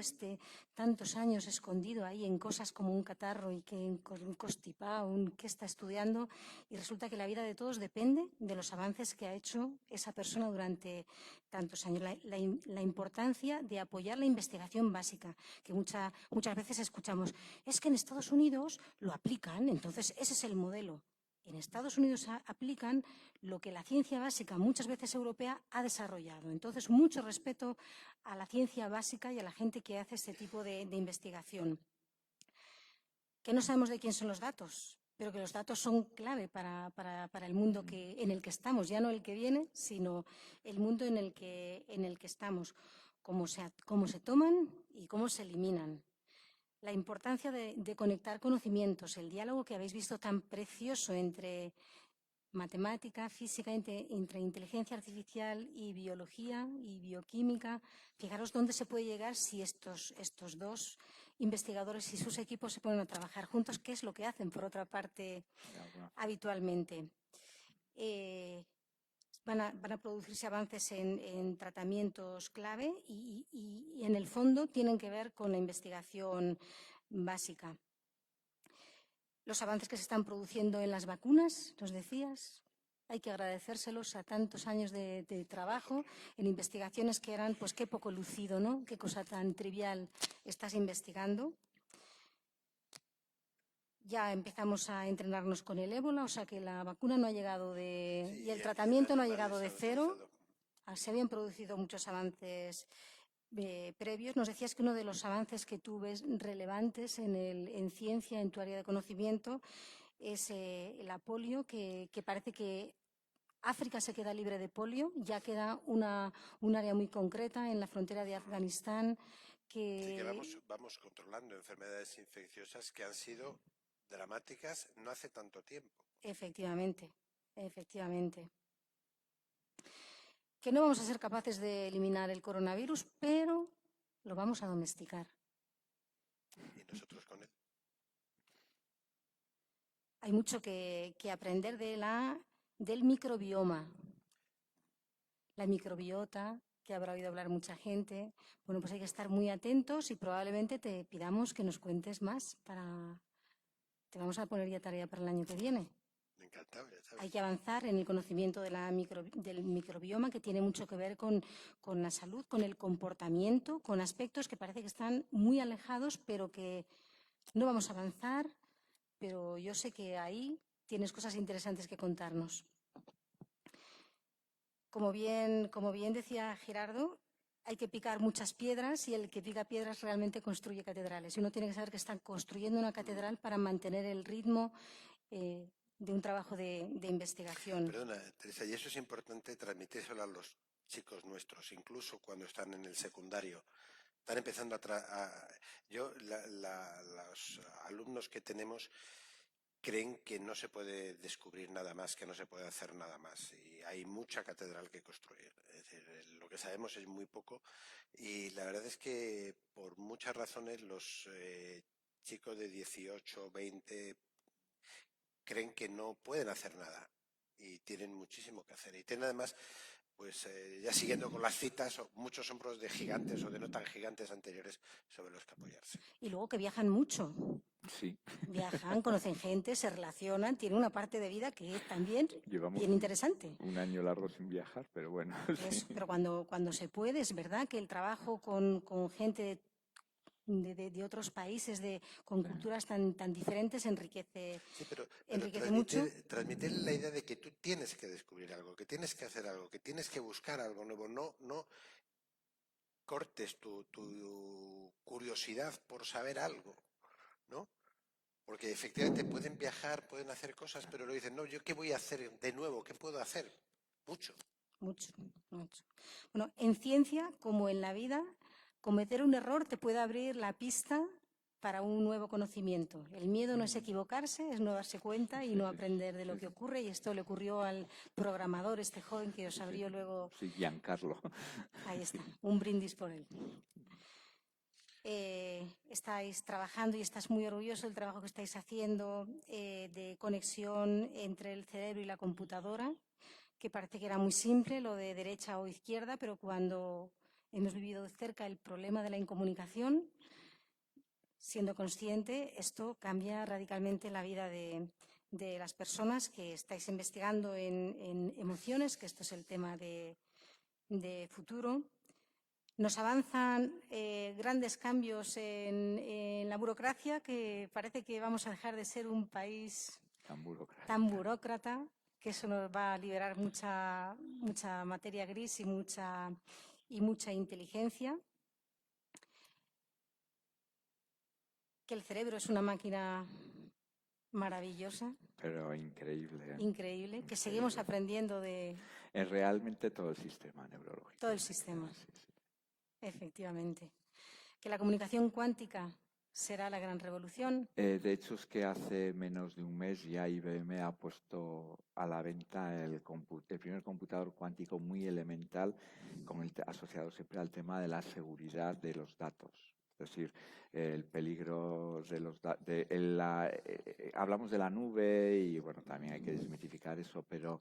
tantos años escondido ahí en cosas como un catarro y que un constipado, que está estudiando, y resulta que la vida de todos depende de los avances que ha hecho esa persona durante tantos años. La importancia de apoyar la investigación básica, que muchas veces escuchamos, es que en Estados Unidos lo aplican, entonces ese es el modelo. En Estados Unidos aplican lo que la ciencia básica, muchas veces europea, ha desarrollado. Entonces, mucho respeto a la ciencia básica y a la gente que hace este tipo de investigación. Que no sabemos de quién son los datos, pero que los datos son clave para el mundo en el que estamos, ya no el que viene, sino el mundo en el que estamos, cómo se toman y cómo se eliminan. La importancia de conectar conocimientos, el diálogo que habéis visto tan precioso entre matemática, física, entre inteligencia artificial y biología y bioquímica. Fijaros dónde se puede llegar si estos dos investigadores y sus equipos se ponen a trabajar juntos, qué es lo que hacen, por otra parte, habitualmente. Van a producirse avances en tratamientos clave y en el fondo tienen que ver con la investigación básica. Los avances que se están produciendo en las vacunas, nos decías, hay que agradecérselos a tantos años de trabajo en investigaciones que eran, pues qué poco lucido, ¿no? Qué cosa tan trivial estás investigando. Ya empezamos a entrenarnos con el ébola, o sea que la vacuna no ha llegado y el tratamiento no ha llegado de cero. Se habían producido muchos avances previos. Nos decías que uno de los avances que tú ves relevantes en ciencia, en tu área de conocimiento, es la polio, que parece que África se queda libre de polio, ya queda un área muy concreta en la frontera de Afganistán. Sí, que vamos controlando enfermedades infecciosas que han sido dramáticas no hace tanto tiempo. Efectivamente, efectivamente. Que no vamos a ser capaces de eliminar el coronavirus, pero lo vamos a domesticar. Y nosotros con él. Hay mucho que aprender del microbioma. La microbiota, que habrá oído hablar mucha gente. Bueno, pues hay que estar muy atentos y probablemente te pidamos que nos cuentes más Te vamos a poner ya tarea para el año que viene. Encantado, ya sabes. Hay que avanzar en el conocimiento del microbioma, que tiene mucho que ver con la salud, con el comportamiento, con aspectos que parece que están muy alejados, pero que no vamos a avanzar, pero yo sé que ahí tienes cosas interesantes que contarnos. Como bien decía Gerardo, hay que picar muchas piedras y el que pica piedras realmente construye catedrales. Y uno tiene que saber que están construyendo una catedral para mantener el ritmo de un trabajo de investigación. Perdona, Teresa, y eso es importante transmitírselo a los chicos nuestros, incluso cuando están en el secundario. Están empezando los alumnos que tenemos creen que no se puede descubrir nada más, que no se puede hacer nada más. Y hay mucha catedral que construir. Es decir, lo que sabemos es muy poco. Y la verdad es que por muchas razones los chicos de 18, 20 creen que no pueden hacer nada. Y tienen muchísimo que hacer. Y tienen además, pues ya siguiendo con las citas, muchos hombros de gigantes o de no tan gigantes anteriores sobre los que apoyarse. Y luego que viajan mucho. Sí. Viajan, conocen gente, se relacionan, tienen una parte de vida que es también bien interesante. Un año largo sin viajar, pero bueno. Sí. Pero cuando se puede, es verdad que el trabajo con gente de otros países, con culturas tan diferentes, enriquece, sí, pero mucho. Transmitir la idea de que tú tienes que descubrir algo, que tienes que hacer algo, que tienes que buscar algo nuevo. No cortes tu curiosidad por saber algo, ¿no? Porque efectivamente pueden viajar, pueden hacer cosas, pero lo dicen, no, ¿yo qué voy a hacer de nuevo? ¿Qué puedo hacer? Mucho. Bueno, en ciencia, como en la vida, cometer un error te puede abrir la pista para un nuevo conocimiento. El miedo no es equivocarse, es no darse cuenta y no aprender de lo que ocurre. Y esto le ocurrió al programador, este joven que os abrió luego. Sí, Giancarlo. Ahí está, un brindis por él. Estáis trabajando y estás muy orgulloso del trabajo que estáis haciendo de conexión entre el cerebro y la computadora, que parece que era muy simple, lo de derecha o izquierda, pero cuando hemos vivido de cerca el problema de la incomunicación, siendo consciente, esto cambia radicalmente la vida de las personas que estáis investigando en emociones, que esto es el tema de futuro. Nos avanzan grandes cambios en la burocracia, que parece que vamos a dejar de ser un país tan burócrata, que eso nos va a liberar mucha materia gris y mucha inteligencia. Que el cerebro es una máquina maravillosa, pero increíble. increíble, que seguimos aprendiendo de Es realmente todo el sistema neurológico. todo el sistema, Sí, sí. efectivamente. Que la comunicación cuántica será la gran revolución. De hecho, es que hace menos de un mes ya IBM ha puesto a la venta el primer computador cuántico muy elemental asociado siempre al tema de la seguridad de los datos. Es decir, el peligro de los datos. Hablamos de la nube y, bueno, también hay que desmitificar eso, pero,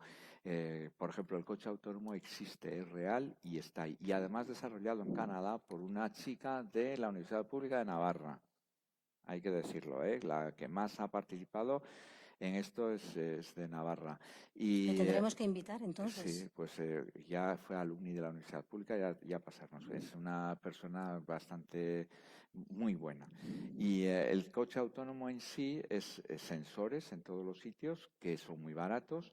por ejemplo, el coche autónomo existe, es real y está ahí. Y además desarrollado en Canadá por una chica de la Universidad Pública de Navarra. Hay que decirlo, la que más ha participado en esto es de Navarra. Le Y tendremos que invitar entonces. sí, pues ya fue alumni de la Universidad Pública, ya pasarnos. Es una persona bastante muy buena. Y el coche autónomo en sí es sensores en todos los sitios que son muy baratos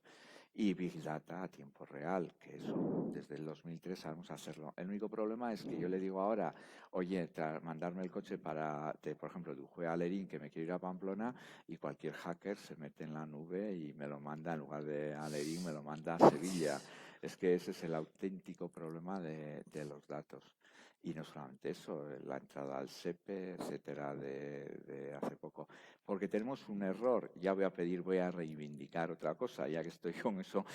y Big Data a tiempo real, que eso desde el 2003 sabemos hacerlo. El único problema es que yo le digo ahora, oye, mandarme el coche por ejemplo, de Ujue a Lerín, que me quiero ir a Pamplona, y cualquier hacker se mete en la nube y me lo manda, en lugar de a Lerín, me lo manda a Sevilla. Es que ese es el auténtico problema de los datos. Y no solamente eso, la entrada al SEPE, etcétera, de hace poco. Porque tenemos un error, voy a reivindicar otra cosa, ya que estoy con eso.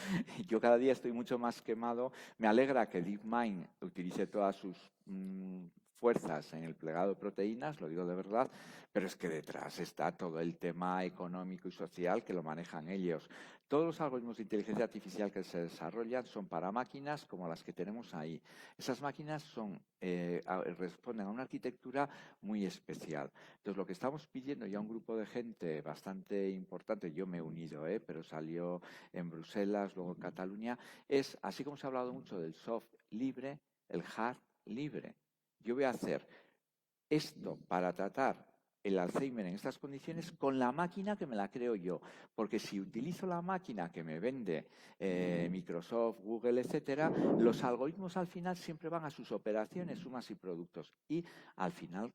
Yo cada día estoy mucho más quemado. Me alegra que DeepMind utilice todas sus fuerzas en el plegado de proteínas, lo digo de verdad, pero es que detrás está todo el tema económico y social que lo manejan ellos. Todos los algoritmos de inteligencia artificial que se desarrollan son para máquinas como las que tenemos ahí. Esas máquinas responden a una arquitectura muy especial. Entonces, lo que estamos pidiendo ya un grupo de gente bastante importante, yo me he unido, pero salió en Bruselas, luego en Cataluña, es, así como se ha hablado mucho del soft libre, el hard libre. Yo voy a hacer esto para tratar el Alzheimer en estas condiciones con la máquina que me la creo yo. Porque si utilizo la máquina que me vende Microsoft, Google, etcétera, los algoritmos al final siempre van a sus operaciones, sumas y productos. Y al final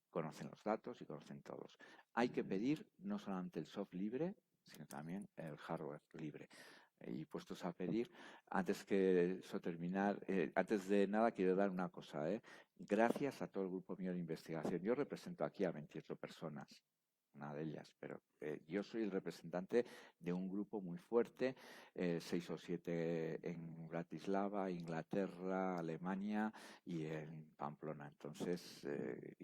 conocen los datos y conocen todos. Hay que pedir no solamente el soft libre, sino también el hardware libre. Y puestos a pedir, antes de nada quiero dar una cosa, gracias a todo el grupo mío de investigación. Yo represento aquí a 28 personas, una de ellas, pero yo soy el representante de un grupo muy fuerte, 6 o 7 en Bratislava, Inglaterra, Alemania y en Pamplona. Entonces,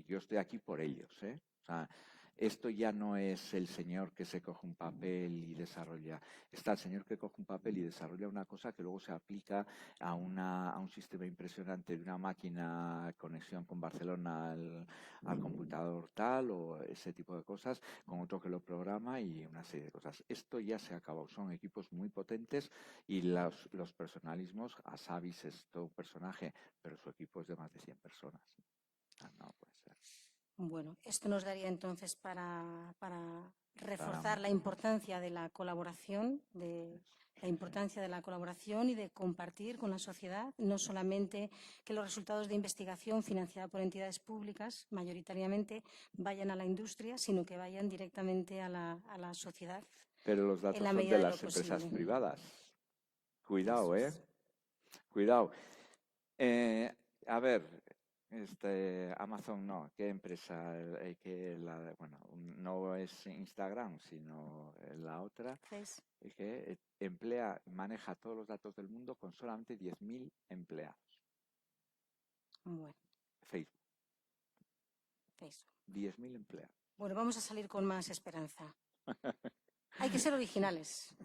yo estoy aquí por ellos, O sea, esto ya no es el señor que se coge un papel y desarrolla. Está el señor que coge un papel y desarrolla una cosa que luego se aplica a un sistema impresionante de una máquina, conexión con Barcelona al computador tal o ese tipo de cosas, con otro que lo programa y una serie de cosas. Esto ya se acabó. Son equipos muy potentes y los personalismos, Asabis es todo un personaje, pero su equipo es de más de 100 personas. No puede ser. Bueno, esto nos daría entonces para reforzar la importancia de la colaboración, y de compartir con la sociedad, no solamente que los resultados de investigación financiada por entidades públicas, mayoritariamente, vayan a la industria, sino que vayan directamente a la sociedad. Pero los datos son de las empresas privadas. Cuidado, Cuidado. A ver, Amazon no, ¿qué empresa? Bueno, no es Instagram, sino la otra, que maneja todos los datos del mundo con solamente 10.000 empleados. Bueno. Facebook. 10.000 empleados. Bueno, vamos a salir con más esperanza. Hay que ser originales.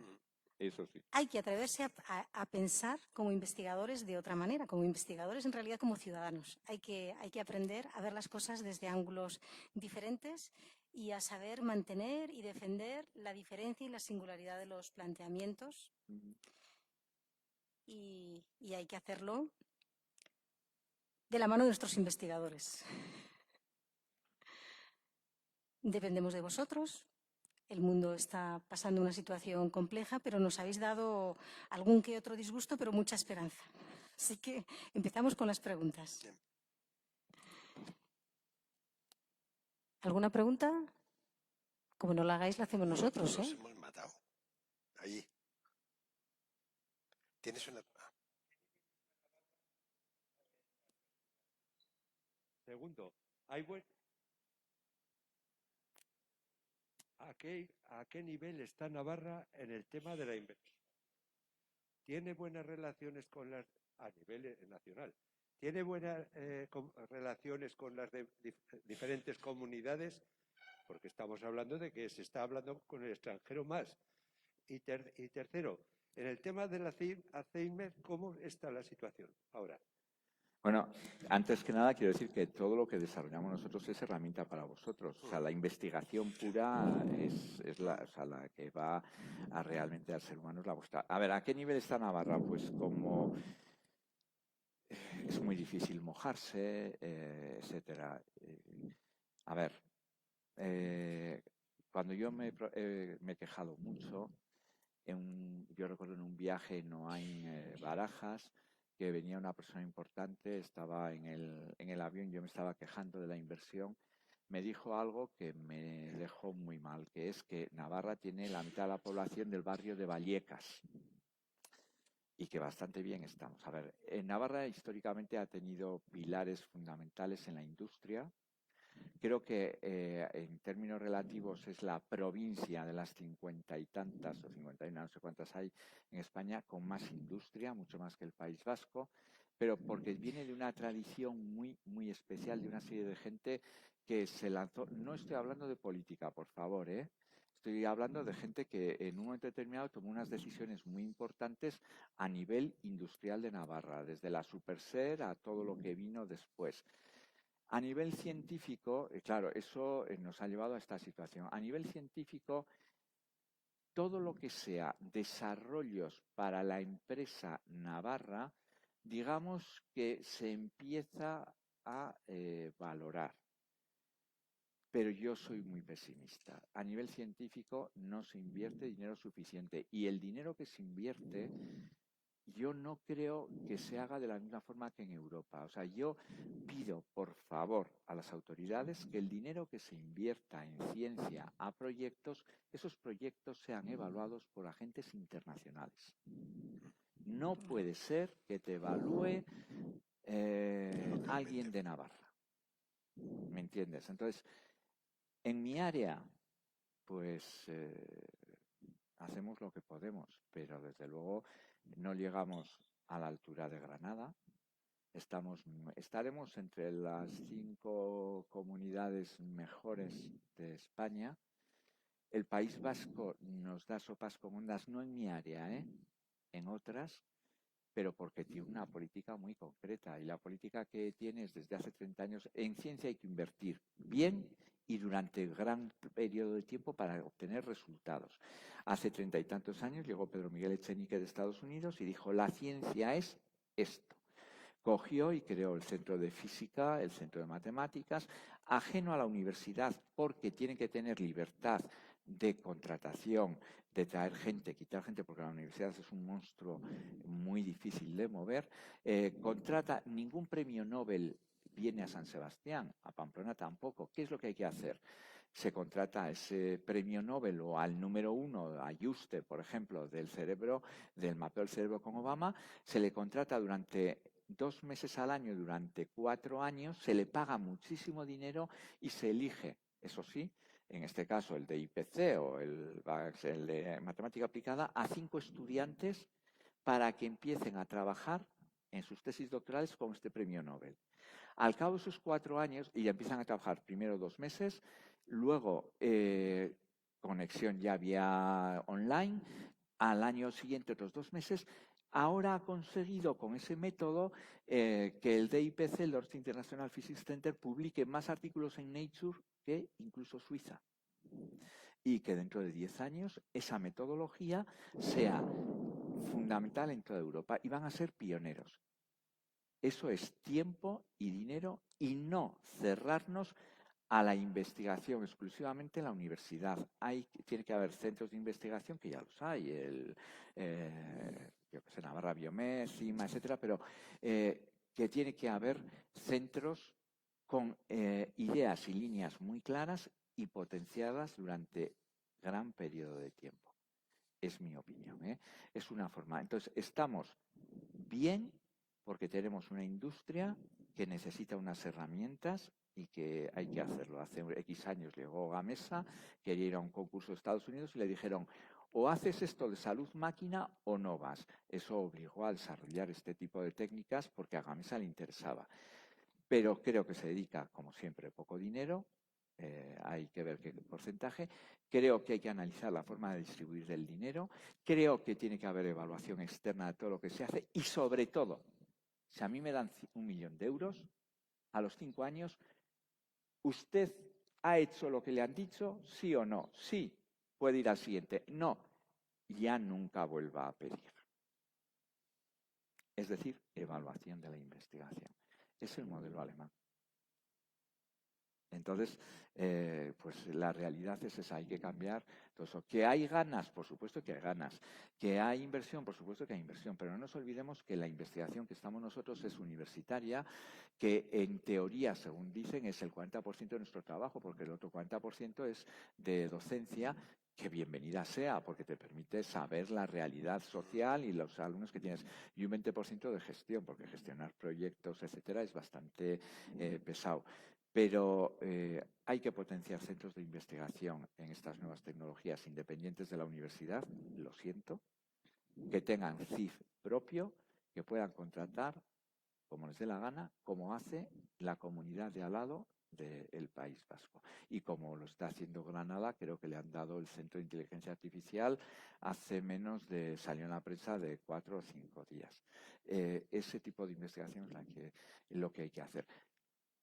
Eso sí. Hay que atreverse a pensar como investigadores de otra manera, como investigadores en realidad como ciudadanos. Hay que aprender a ver las cosas desde ángulos diferentes y a saber mantener y defender la diferencia y la singularidad de los planteamientos. Y hay que hacerlo de la mano de nuestros investigadores. Dependemos de vosotros. El mundo está pasando una situación compleja, pero nos habéis dado algún que otro disgusto, pero mucha esperanza. Así que empezamos con las preguntas. ¿Alguna pregunta? Como no la hagáis, la hacemos nosotros, Nos ¿eh? hemos matado. Allí. Tienes una... Segundo, ¿a qué nivel está Navarra en el tema de la inversión? ¿Tiene buenas relaciones con las, a nivel nacional? ¿Tiene buenas relaciones con las diferentes comunidades? Porque estamos hablando de que se está hablando con el extranjero más. Y tercero, en el tema de la Alzheimer, ¿cómo está la situación ahora? Bueno, antes que nada quiero decir que todo lo que desarrollamos nosotros es herramienta para vosotros. O sea, la investigación pura es la, o sea, la que va a realmente al ser humano es la vuestra. A ver, ¿a qué nivel está Navarra? Pues como es muy difícil mojarse, etcétera. A ver, cuando yo me he quejado mucho, yo recuerdo en un viaje en Noain, Barajas, que venía una persona importante, estaba en el avión, yo me estaba quejando de la inversión, me dijo algo que me dejó muy mal, que es que Navarra tiene la mitad de la población del barrio de Vallecas y que bastante bien estamos. A ver, Navarra históricamente ha tenido pilares fundamentales en la industria. Creo que en términos relativos es la provincia de las 50 y tantas, o 51, no sé cuántas hay en España, con más industria, mucho más que el País Vasco, pero porque viene de una tradición muy, muy especial de una serie de gente que se lanzó. No estoy hablando de política, por favor, ¿eh? Estoy hablando de gente que en un momento determinado tomó unas decisiones muy importantes a nivel industrial de Navarra, desde la Superser a todo lo que vino después. A nivel científico, claro, eso nos ha llevado a esta situación. A nivel científico, todo lo que sea desarrollos para la empresa navarra, digamos que se empieza a valorar. Pero yo soy muy pesimista. A nivel científico no se invierte dinero suficiente y el dinero que se invierte yo no creo que se haga de la misma forma que en Europa. O sea, yo pido, por favor, a las autoridades que el dinero que se invierta en ciencia a proyectos, esos proyectos sean evaluados por agentes internacionales. No puede ser que te evalúe alguien de Navarra. ¿Me entiendes? Entonces, en mi área, pues hacemos lo que podemos, pero desde luego no llegamos a la altura de Granada. Estaremos entre las 5 comunidades mejores de España. El País Vasco nos da sopas comunas, no en mi área, en otras, pero porque tiene una política muy concreta. Y la política que tiene es desde hace 30 años. En ciencia hay que invertir bien y durante gran periodo de tiempo para obtener resultados. Hace 30 y tantos años llegó Pedro Miguel Echenique de Estados Unidos y dijo, la ciencia es esto. Cogió y creó el centro de física, el centro de matemáticas, ajeno a la universidad, porque tiene que tener libertad de contratación, de traer gente, quitar gente, porque la universidad es un monstruo muy difícil de mover. Contrata, ningún premio Nobel viene a San Sebastián, a Pamplona tampoco. ¿Qué es lo que hay que hacer? Se contrata a ese premio Nobel o al número 1, a Juste, por ejemplo, del cerebro, del mapeo del cerebro con Obama, se le contrata durante 2 meses al año, durante 4 años, se le paga muchísimo dinero y se elige, eso sí, en este caso el de IPC o el de matemática aplicada, a 5 estudiantes para que empiecen a trabajar en sus tesis doctorales con este premio Nobel. Al cabo de esos 4 años, y ya empiezan a trabajar primero 2 meses, luego conexión ya vía online, al año siguiente otros 2 meses. Ahora ha conseguido con ese método que el DIPC, el Deutsche International Physics Center, publique más artículos en Nature que incluso Suiza. Y que dentro de 10 años esa metodología sea fundamental en toda Europa y van a ser pioneros. Eso es tiempo y dinero y no cerrarnos a la investigación exclusivamente en la universidad. Tiene que haber centros de investigación, que ya los hay, yo que sé, Navarra Biomed, CIMA, etcétera, pero que tiene que haber centros con ideas y líneas muy claras y potenciarlas durante gran periodo de tiempo. Es mi opinión, ¿eh? Es una forma. Entonces, estamos bien porque tenemos una industria que necesita unas herramientas y que hay que hacerlo. Hace X años llegó Gamesa, quería ir a un concurso de Estados Unidos y le dijeron: o haces esto de salud máquina o no vas. Eso obligó a desarrollar este tipo de técnicas porque a Gamesa le interesaba. Pero creo que se dedica, como siempre, poco dinero. Hay que ver qué porcentaje. Creo que hay que analizar la forma de distribuir el dinero. Creo que tiene que haber evaluación externa de todo lo que se hace. Y sobre todo, si a mí me dan 1 millón de euros, a los 5 años, ¿usted ha hecho lo que le han dicho? ¿Sí o no? Sí, puede ir al siguiente. No, ya nunca vuelva a pedir. Es decir, evaluación de la investigación. Es el modelo alemán. Entonces, pues la realidad es esa, hay que cambiar todo eso. ¿Que hay ganas? Por supuesto que hay ganas. ¿Que hay inversión? Por supuesto que hay inversión, pero no nos olvidemos que la investigación que estamos nosotros es universitaria, que en teoría, según dicen, es el 40% de nuestro trabajo, porque el otro 40% es de docencia, que bienvenida sea, porque te permite saber la realidad social y los alumnos que tienes. Y un 20% de gestión, porque gestionar proyectos, etcétera, es bastante pesado. Pero hay que potenciar centros de investigación en estas nuevas tecnologías independientes de la universidad, lo siento, que tengan CIF propio, que puedan contratar como les dé la gana, como hace la comunidad de al lado del País Vasco. Y como lo está haciendo Granada, creo que le han dado el Centro de Inteligencia Artificial hace menos de, salió en la prensa, de 4 o 5 días. Ese tipo de investigación es lo que hay que hacer.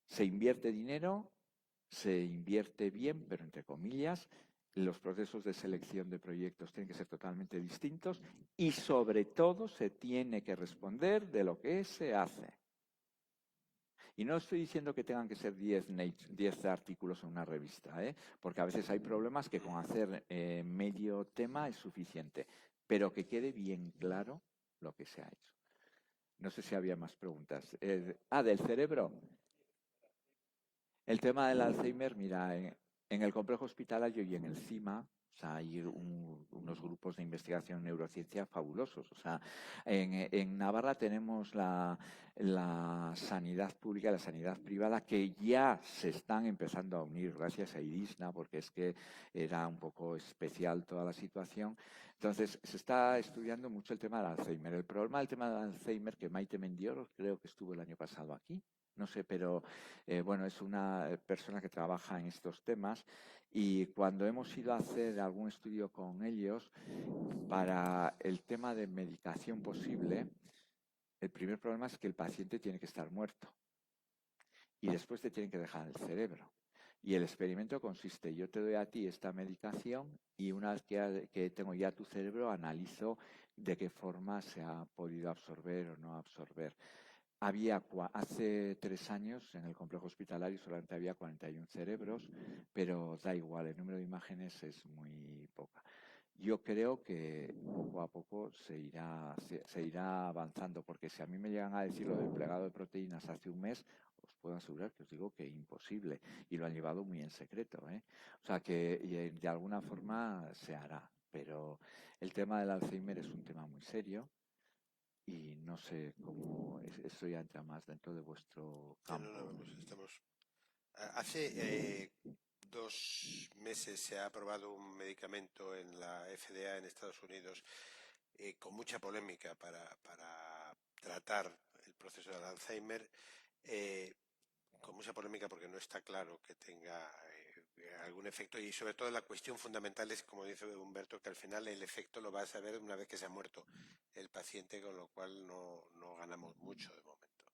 Se invierte dinero, se invierte bien, pero entre comillas, los procesos de selección de proyectos tienen que ser totalmente distintos y sobre todo se tiene que responder de lo que se hace. Y no estoy diciendo que tengan que ser 10 artículos en una revista, porque a veces hay problemas que con hacer medio tema es suficiente, pero que quede bien claro lo que se ha hecho. No sé si había más preguntas. Del cerebro. El tema del Alzheimer, mira, en el complejo hospitalario y en el CIMA, o sea, hay unos grupos de investigación en neurociencia fabulosos. O sea, en Navarra tenemos la sanidad pública y la sanidad privada que ya se están empezando a unir gracias a IRISNA, porque es que era un poco especial toda la situación. Entonces, se está estudiando mucho el tema del Alzheimer. El problema del tema del Alzheimer, que Maite Mendior creo que estuvo el año pasado aquí, no sé, pero bueno, es una persona que trabaja en estos temas y cuando hemos ido a hacer algún estudio con ellos para el tema de medicación posible, el primer problema es que el paciente tiene que estar muerto y después te tienen que dejar el cerebro. Y el experimento consiste: yo te doy a ti esta medicación y una vez que tengo ya tu cerebro, analizo de qué forma se ha podido absorber o no absorber. Hace 3 años en el complejo hospitalario solamente había 41 cerebros, pero da igual, el número de imágenes es muy poca. Yo creo que poco a poco se irá avanzando, porque si a mí me llegan a decir lo del plegado de proteínas hace un mes, os puedo asegurar que os digo que es imposible, y lo han llevado muy en secreto, O sea que de alguna forma se hará, pero el tema del Alzheimer es un tema muy serio. Y no sé cómo eso ya entra más dentro de vuestro campo. No, vamos, estamos. Hace 2 meses se ha aprobado un medicamento en la FDA en Estados Unidos con mucha polémica para tratar el proceso del Alzheimer, con mucha polémica porque no está claro que tenga algún efecto, y sobre todo la cuestión fundamental es, como dice Humberto, que al final el efecto lo va a saber una vez que se ha muerto el paciente, con lo cual no ganamos mucho de momento.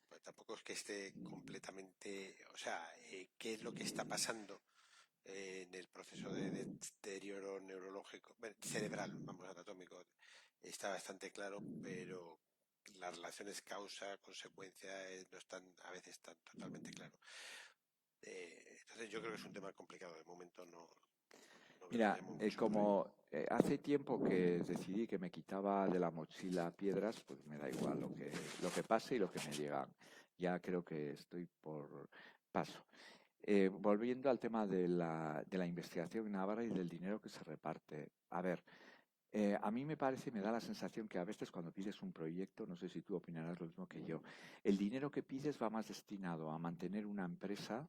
Pues tampoco es que esté completamente, o sea, qué es lo que está pasando en el proceso de deterioro neurológico, cerebral, vamos, anatómico, está bastante claro, pero las relaciones causa-consecuencia no están a veces tan totalmente claro. Entonces yo creo que es un tema complicado, de momento no Mira, llamo mucho. como hace tiempo que decidí que me quitaba de la mochila piedras, pues me da igual lo que pase y lo que me llegan. Ya creo que estoy por paso. Volviendo al tema de la investigación en Navarra y del dinero que se reparte. A ver, a mí me da la sensación que a veces cuando pides un proyecto, no sé si tú opinarás lo mismo que yo, el dinero que pides va más destinado a mantener una empresa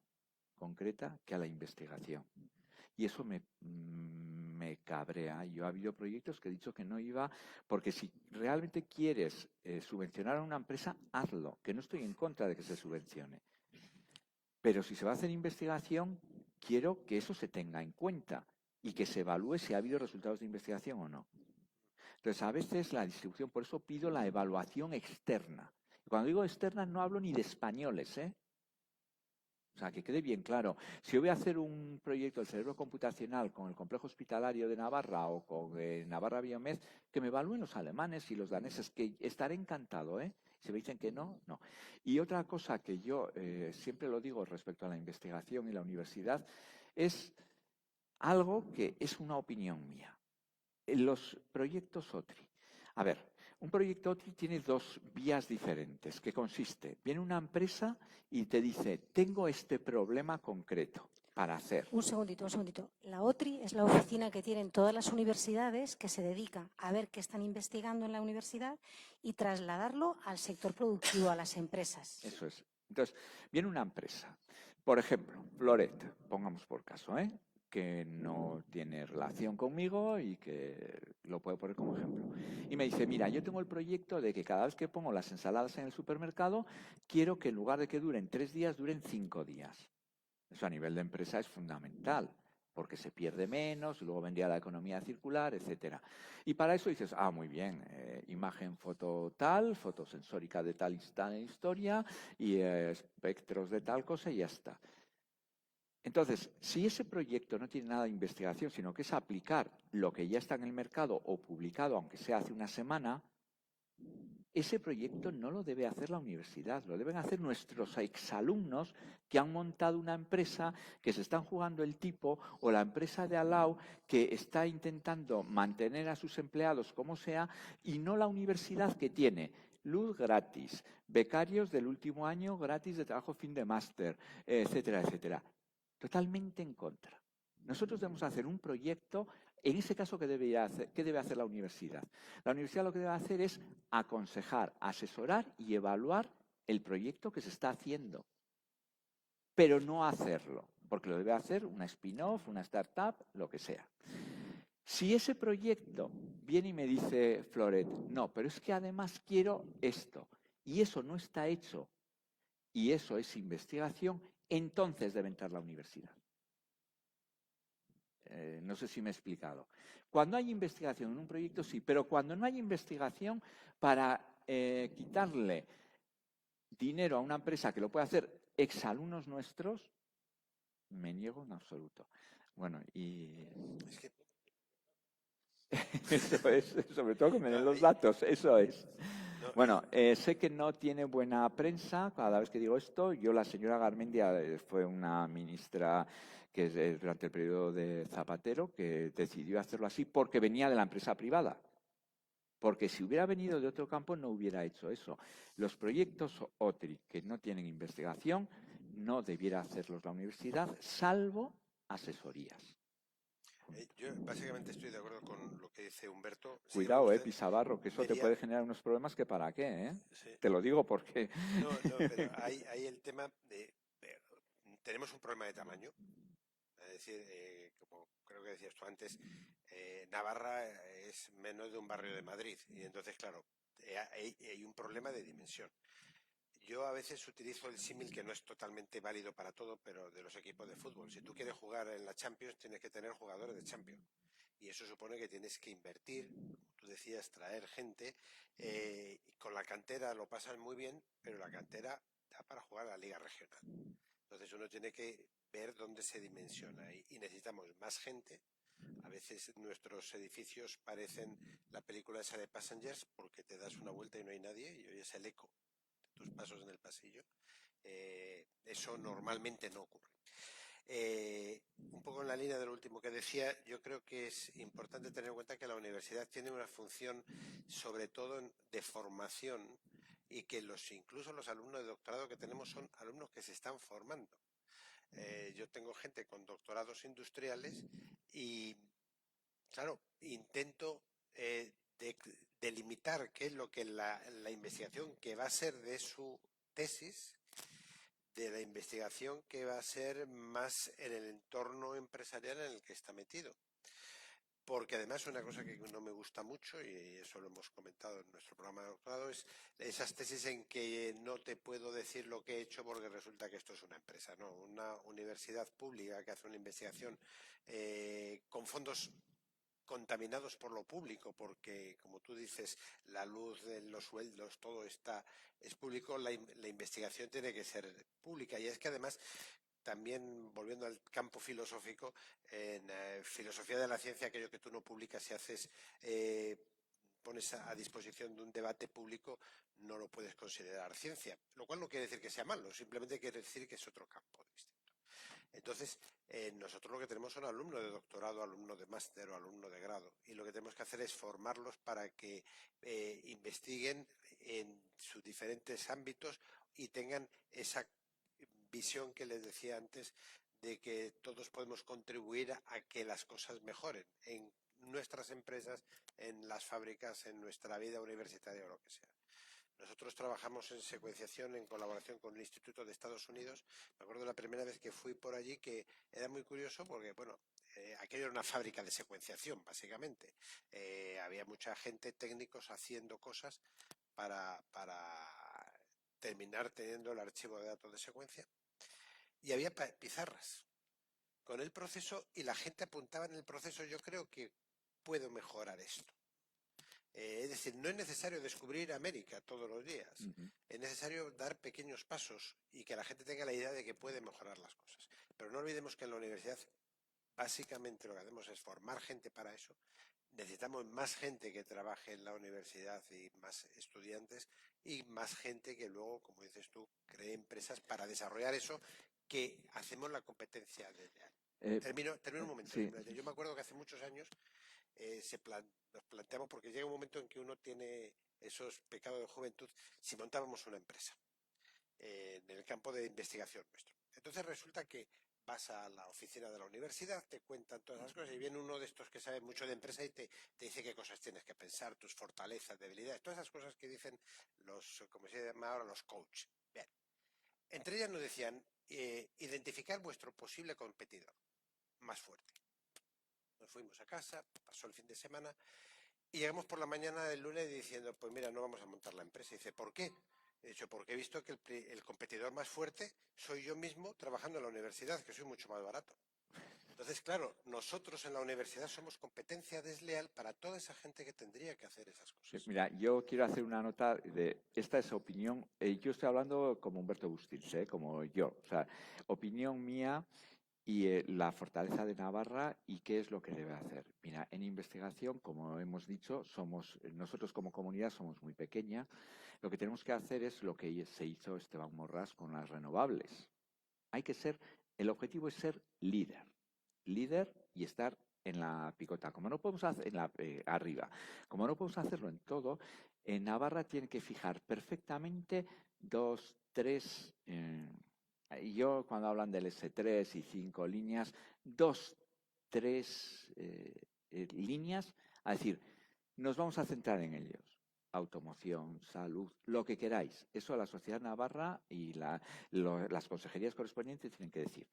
concreta que a la investigación. Y eso me cabrea. Yo ha habido proyectos que he dicho que no iba, porque si realmente quieres subvencionar a una empresa, hazlo, que no estoy en contra de que se subvencione. Pero si se va a hacer investigación, quiero que eso se tenga en cuenta y que se evalúe si ha habido resultados de investigación o no. Entonces, a veces la distribución, por eso pido la evaluación externa. Cuando digo externa no hablo ni de españoles, ¿eh? O sea, que quede bien claro. Si yo voy a hacer un proyecto del cerebro computacional con el complejo hospitalario de Navarra o con Navarra Biomed, que me evalúen los alemanes y los daneses, que estaré encantado, ¿eh? Si me dicen que no, no. Y otra cosa que yo siempre lo digo respecto a la investigación y la universidad, es algo que es una opinión mía. En los proyectos OTRI. A ver, un proyecto OTRI tiene dos vías diferentes, que consiste, viene una empresa y te dice, tengo este problema concreto para hacer. Un segundito. La OTRI es la oficina que tienen todas las universidades que se dedica a ver qué están investigando en la universidad y trasladarlo al sector productivo, a las empresas. Eso es. Entonces, viene una empresa, por ejemplo, Floret, pongamos por caso, que no tiene relación conmigo y que lo puedo poner como ejemplo. Y me dice, mira, yo tengo el proyecto de que cada vez que pongo las ensaladas en el supermercado, quiero que en lugar de que duren 3 días, duren 5 días. Eso a nivel de empresa es fundamental, porque se pierde menos, luego vendría la economía circular, etcétera. Y para eso dices, muy bien, imagen foto tal, fotosensórica de tal historia y espectros de tal cosa y ya está. Entonces, si ese proyecto no tiene nada de investigación, sino que es aplicar lo que ya está en el mercado o publicado, aunque sea hace una semana, ese proyecto no lo debe hacer la universidad, lo deben hacer nuestros exalumnos que han montado una empresa, que se están jugando el tipo, o la empresa de Alau que está intentando mantener a sus empleados como sea, y no la universidad que tiene luz gratis, becarios del último año gratis de trabajo fin de máster, etcétera, etcétera. Totalmente en contra. Nosotros debemos hacer un proyecto. En ese caso, ¿qué debe hacer la universidad? La universidad lo que debe hacer es aconsejar, asesorar y evaluar el proyecto que se está haciendo, pero no hacerlo, porque lo debe hacer una spin-off, una startup, lo que sea. Si ese proyecto viene y me dice Floret, no, pero es que además quiero esto, y eso no está hecho, y eso es investigación, entonces debe entrar la universidad. No sé si me he explicado. Cuando hay investigación en un proyecto, sí, pero cuando no hay investigación, para quitarle dinero a una empresa que lo puede hacer exalumnos nuestros, me niego en absoluto. Bueno, y Es que eso es, sobre todo que me den los datos, eso es. no, Bueno, sé que no tiene buena prensa cada vez que digo esto. La señora Garmendia fue una ministra que durante el periodo de Zapatero que decidió hacerlo así porque venía de la empresa privada. Porque si hubiera venido de otro campo no hubiera hecho eso. Los proyectos OTRI que no tienen investigación no debiera hacerlos la universidad, salvo asesorías. yo básicamente estoy de acuerdo con lo que dice Humberto. Sí que me Cuidado, gusta- Pisabarro, que eso te vería- puede generar unos problemas que para qué, ¿eh? sí. Te lo digo porque... No, pero hay el tema de- tenemos un problema de tamaño. Es decir, como creo que decías tú antes, Navarra es menos de un barrio de Madrid. Y entonces, claro, hay un problema de dimensión. Yo a veces utilizo el símil que no es totalmente válido para todo, pero de los equipos de fútbol. Si tú quieres jugar en la Champions, tienes que tener jugadores de Champions. Y eso supone que tienes que invertir, como tú decías, traer gente. Y con la cantera lo pasan muy bien, pero la cantera da para jugar a la Liga Regional. Entonces uno tiene que ver dónde se dimensiona y necesitamos más gente. A veces nuestros edificios parecen la película esa de Passengers porque te das una vuelta y no hay nadie y oyes el eco de tus pasos en el pasillo. Eso normalmente no ocurre. Un poco en la línea de lo último que decía, yo creo que es importante tener en cuenta que la universidad tiene una función sobre todo de formación y que incluso los alumnos de doctorado que tenemos son alumnos que se están formando. Yo tengo gente con doctorados industriales y, claro, intento delimitar qué es lo que la investigación que va a ser de su tesis, de la investigación que va a ser más en el entorno empresarial en el que está metido. Porque además una cosa que no me gusta mucho, y eso lo hemos comentado en nuestro programa de doctorado, es esas tesis en que no te puedo decir lo que he hecho porque resulta que esto es una empresa, ¿no? Una universidad pública que hace una investigación con fondos contaminados por lo público, porque como tú dices, la luz, los sueldos, todo es público, la investigación tiene que ser pública. Y es que además también, volviendo al campo filosófico, en filosofía de la ciencia, aquello que tú no publicas y haces, pones a disposición de un debate público, no lo puedes considerar ciencia. Lo cual no quiere decir que sea malo, simplemente quiere decir que es otro campo distinto. Entonces, nosotros lo que tenemos son alumnos de doctorado, alumnos de máster o alumnos de grado. Y lo que tenemos que hacer es formarlos para que investiguen en sus diferentes ámbitos y tengan esa visión que les decía antes de que todos podemos contribuir a que las cosas mejoren en nuestras empresas, en las fábricas, en nuestra vida universitaria o lo que sea. Nosotros trabajamos en secuenciación en colaboración con el Instituto de Estados Unidos. Me acuerdo la primera vez que fui por allí, que era muy curioso porque, bueno, aquello era una fábrica de secuenciación, básicamente. Había mucha gente, técnicos, haciendo cosas para terminar teniendo el archivo de datos de secuencia. Y había pizarras con el proceso y la gente apuntaba en el proceso: yo creo que puedo mejorar esto. Es decir, no es necesario descubrir América todos los días. Es necesario dar pequeños pasos y que la gente tenga la idea de que puede mejorar las cosas. Pero no olvidemos que en la universidad básicamente lo que hacemos es formar gente para eso. Necesitamos más gente que trabaje en la universidad y más estudiantes y más gente que luego, como dices tú, cree empresas para desarrollar eso que hacemos la competencia desleal. Termino un momento. Sí. Yo me acuerdo que hace muchos años nos planteamos, porque llega un momento en que uno tiene esos pecados de juventud, si montábamos una empresa en el campo de investigación nuestro. Entonces resulta que vas a la oficina de la universidad, te cuentan todas las cosas y viene uno de estos que sabe mucho de empresa y te dice qué cosas tienes que pensar, tus fortalezas, debilidades, todas esas cosas que dicen los, como se llama ahora, los coach. Bien. Entre ellas nos decían, identificar vuestro posible competidor más fuerte. Nos fuimos a casa, pasó el fin de semana y llegamos por la mañana del lunes diciendo, pues mira, no vamos a montar la empresa. Y dice, ¿por qué? He dicho, porque he visto que el competidor más fuerte soy yo mismo trabajando en la universidad, que soy mucho más barato. Entonces, claro, nosotros en la universidad somos competencia desleal para toda esa gente que tendría que hacer esas cosas. Mira, yo quiero hacer una nota de esta es opinión. Yo estoy hablando como Humberto Bustils, como yo. O sea, opinión mía y la fortaleza de Navarra y qué es lo que debe hacer. Mira, en investigación, como hemos dicho, nosotros como comunidad somos muy pequeña. Lo que tenemos que hacer es lo que se hizo Esteban Morrás con las renovables. El objetivo es ser líder y estar en la picota. Como no podemos hacer arriba, como no podemos hacerlo en todo, en Navarra tiene que fijar perfectamente 2, 3. Yo cuando hablan del S3 y 5 líneas, 2, 3 líneas, a decir, nos vamos a centrar en ellos. Automoción, salud, lo que queráis. Eso la sociedad navarra y las consejerías correspondientes tienen que decir.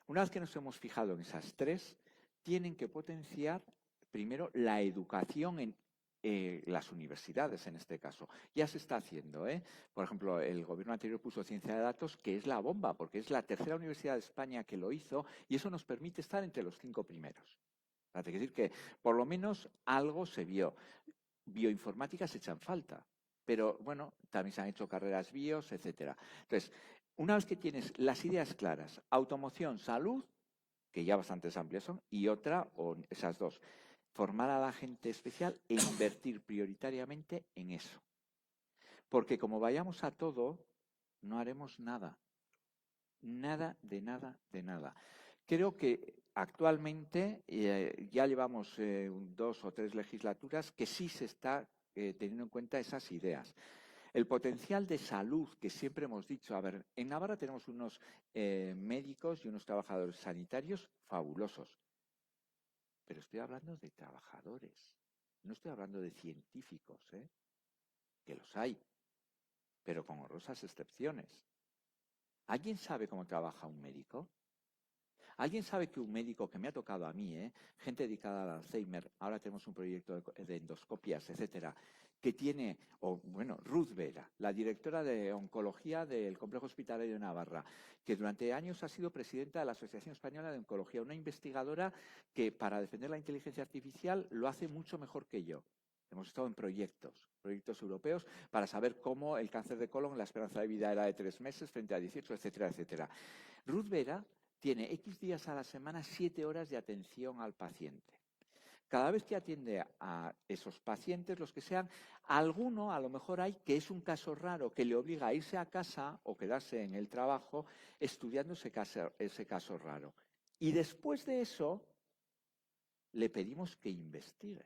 Una vez que nos hemos fijado en esas 3, tienen que potenciar primero la educación en las universidades, en este caso. Ya se está haciendo, ¿eh? Por ejemplo, el gobierno anterior puso ciencia de datos, que es la bomba, porque es la tercera universidad de España que lo hizo, y eso nos permite estar entre los 5 primeros. Hay que decir que por lo menos algo se vio. Bioinformática se echan falta, pero bueno, también se han hecho carreras bios, etcétera. Entonces, una vez que tienes las ideas claras, automoción, salud, que ya bastantes amplias son, y otra, o esas dos, formar a la gente especial e invertir prioritariamente en eso. Porque como vayamos a todo, no haremos nada. Nada, de nada, de nada. Creo que actualmente ya llevamos 2 o 3 legislaturas que sí se está teniendo en cuenta esas ideas. El potencial de salud que siempre hemos dicho, a ver, en Navarra tenemos unos médicos y unos trabajadores sanitarios fabulosos, pero estoy hablando de trabajadores, no estoy hablando de científicos, que los hay, pero con honrosas excepciones. ¿Alguien sabe cómo trabaja un médico? ¿Alguien sabe que un médico que me ha tocado a mí, gente dedicada al Alzheimer, ahora tenemos un proyecto de endoscopias, etcétera, que tiene, Ruth Vera, la directora de oncología del Complejo Hospitalario de Navarra, que durante años ha sido presidenta de la Asociación Española de Oncología, una investigadora que para defender la inteligencia artificial lo hace mucho mejor que yo. Hemos estado en proyectos europeos para saber cómo el cáncer de colon, la esperanza de vida era de 3 meses frente a 18, etcétera, etcétera. Ruth Vera tiene X días a la semana 7 horas de atención al paciente. Cada vez que atiende a esos pacientes, los que sean, alguno a lo mejor hay que es un caso raro que le obliga a irse a casa o quedarse en el trabajo estudiando ese caso raro. Y después de eso, le pedimos que investigue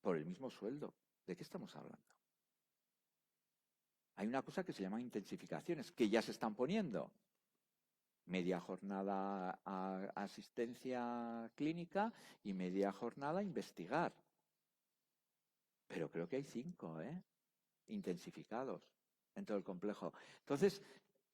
por el mismo sueldo. ¿De qué estamos hablando? Hay una cosa que se llama intensificaciones, que ya se están poniendo. Media jornada a asistencia clínica y media jornada a investigar. Pero creo que hay 5, intensificados en todo el complejo. Entonces,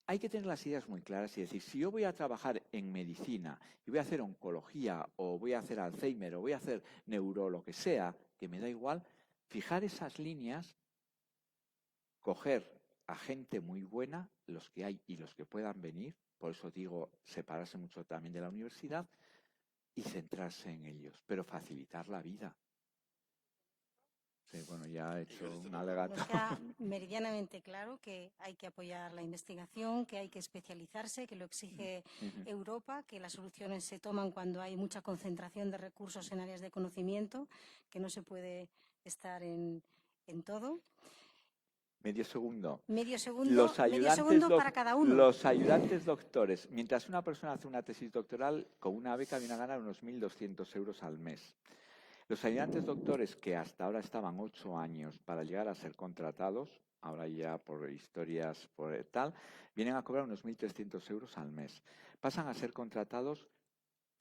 hay que tener las ideas muy claras y decir, si yo voy a trabajar en medicina y voy a hacer oncología o voy a hacer Alzheimer o voy a hacer neuro, lo que sea, que me da igual, fijar esas líneas, coger a gente muy buena, los que hay y los que puedan venir, por eso digo separarse mucho también de la universidad y centrarse en ellos, pero facilitar la vida. Sí, bueno, ya he hecho un alegato. Nos queda meridianamente claro que hay que apoyar la investigación, que hay que especializarse, que lo exige Europa, que las soluciones se toman cuando hay mucha concentración de recursos en áreas de conocimiento, que no se puede estar en todo. Medio segundo. Medio segundo para cada uno. Los ayudantes doctores, mientras una persona hace una tesis doctoral, con una beca viene a ganar unos 1.200 euros al mes. Los ayudantes doctores que hasta ahora estaban 8 años para llegar a ser contratados, ahora ya por historias, por tal, vienen a cobrar unos 1.300 euros al mes. Pasan a ser contratados,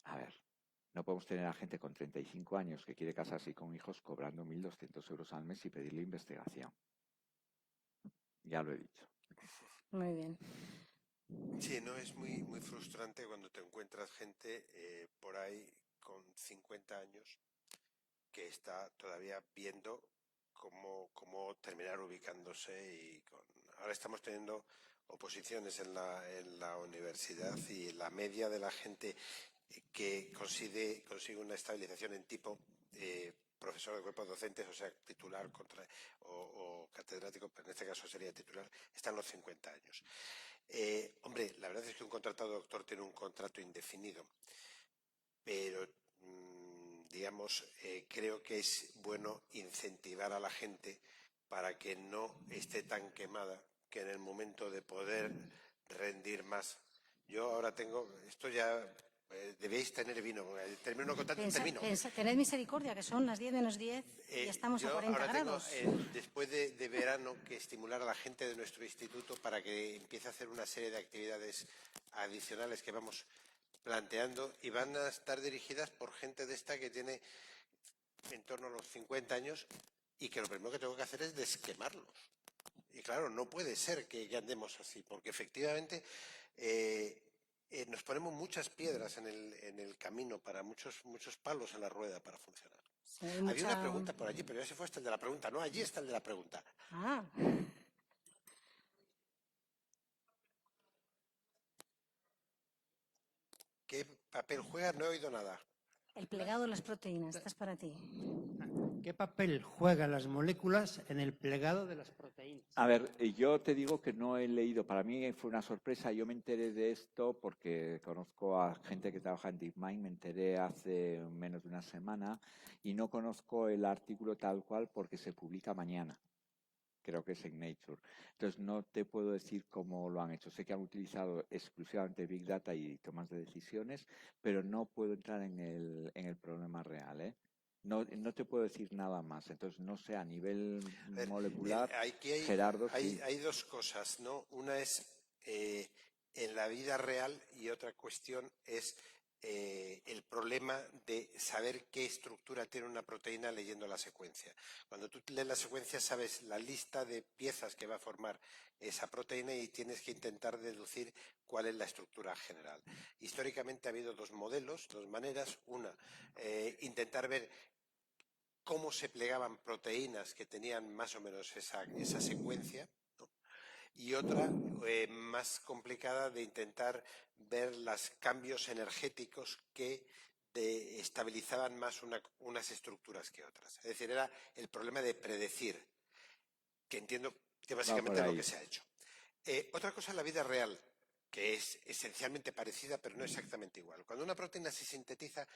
a ver, no podemos tener a gente con 35 años que quiere casarse y con hijos cobrando 1.200 euros al mes y pedirle investigación. Ya lo he dicho. Muy bien. Sí, no, es muy, muy frustrante cuando te encuentras gente por ahí con 50 años que está todavía viendo cómo terminar ubicándose y ahora estamos teniendo oposiciones en la universidad y la media de la gente que consigue una estabilización en tipo profesor de cuerpos docentes, o sea, titular o catedrático, pero en este caso sería titular, está en los 50 años. Hombre, la verdad es que un contratado doctor tiene un contrato indefinido, pero digamos, creo que es bueno incentivar a la gente para que no esté tan quemada, que en el momento de poder rendir más. Yo ahora esto ya debéis tener vino, termino contando, termino. Tened misericordia, que son las 10 menos 10 y estamos a 40 grados. Después de verano, que estimular a la gente de nuestro instituto para que empiece a hacer una serie de actividades adicionales que vamos planteando y van a estar dirigidas por gente de esta que tiene en torno a los 50 años y que lo primero que tengo que hacer es desquemarlos. Y claro, no puede ser que andemos así, porque efectivamente nos ponemos muchas piedras en el camino, para muchos palos en la rueda para funcionar. Sí, Había una pregunta por allí, pero ya se fue hasta el de la pregunta. No, allí está el de la pregunta. Ah. ¿Qué papel juega? No he oído nada. El plegado de las proteínas, esta es para ti. ¿Qué papel juegan las moléculas en el plegado de las proteínas? A ver, yo te digo que no he leído, para mí fue una sorpresa, yo me enteré de esto porque conozco a gente que trabaja en DeepMind, me enteré hace menos de una semana y no conozco el artículo tal cual porque se publica mañana. Creo que es en Nature. Entonces no te puedo decir cómo lo han hecho. Sé que han utilizado exclusivamente Big Data y tomas de decisiones, pero no puedo entrar en el problema real, No te puedo decir nada más. Entonces, no sé, a nivel A ver, molecular, aquí Gerardo, sí. hay dos cosas, ¿no? Una es en la vida real y otra cuestión es el problema de saber qué estructura tiene una proteína leyendo la secuencia. Cuando tú lees la secuencia sabes la lista de piezas que va a formar esa proteína y tienes que intentar deducir cuál es la estructura general. Históricamente ha habido dos modelos, dos maneras. Una, intentar ver cómo se plegaban proteínas que tenían más o menos esa secuencia, ¿no? Y otra más complicada de intentar ver los cambios energéticos que estabilizaban más unas estructuras que otras. Es decir, era el problema de predecir, que entiendo que básicamente es lo que se ha hecho. Otra cosa es la vida real, que es esencialmente parecida, pero no exactamente igual. Cuando una proteína se sintetiza,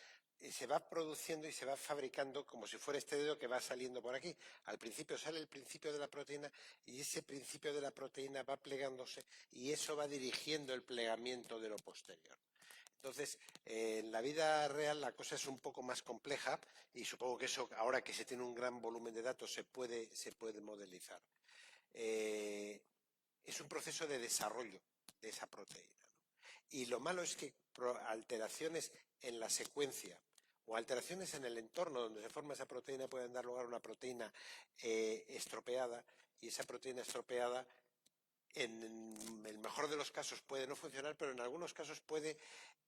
se va produciendo y se va fabricando como si fuera este dedo que va saliendo por aquí. Al principio sale el principio de la proteína y ese principio de la proteína va plegándose y eso va dirigiendo el plegamiento de lo posterior. Entonces, en la vida real la cosa es un poco más compleja y supongo que eso, ahora que se tiene un gran volumen de datos, se puede modelizar. Es un proceso de desarrollo de esa proteína, ¿no? Y lo malo es que alteraciones en la secuencia o alteraciones en el entorno donde se forma esa proteína pueden dar lugar a una proteína estropeada, y esa proteína estropeada en el mejor de los casos puede no funcionar, pero en algunos casos puede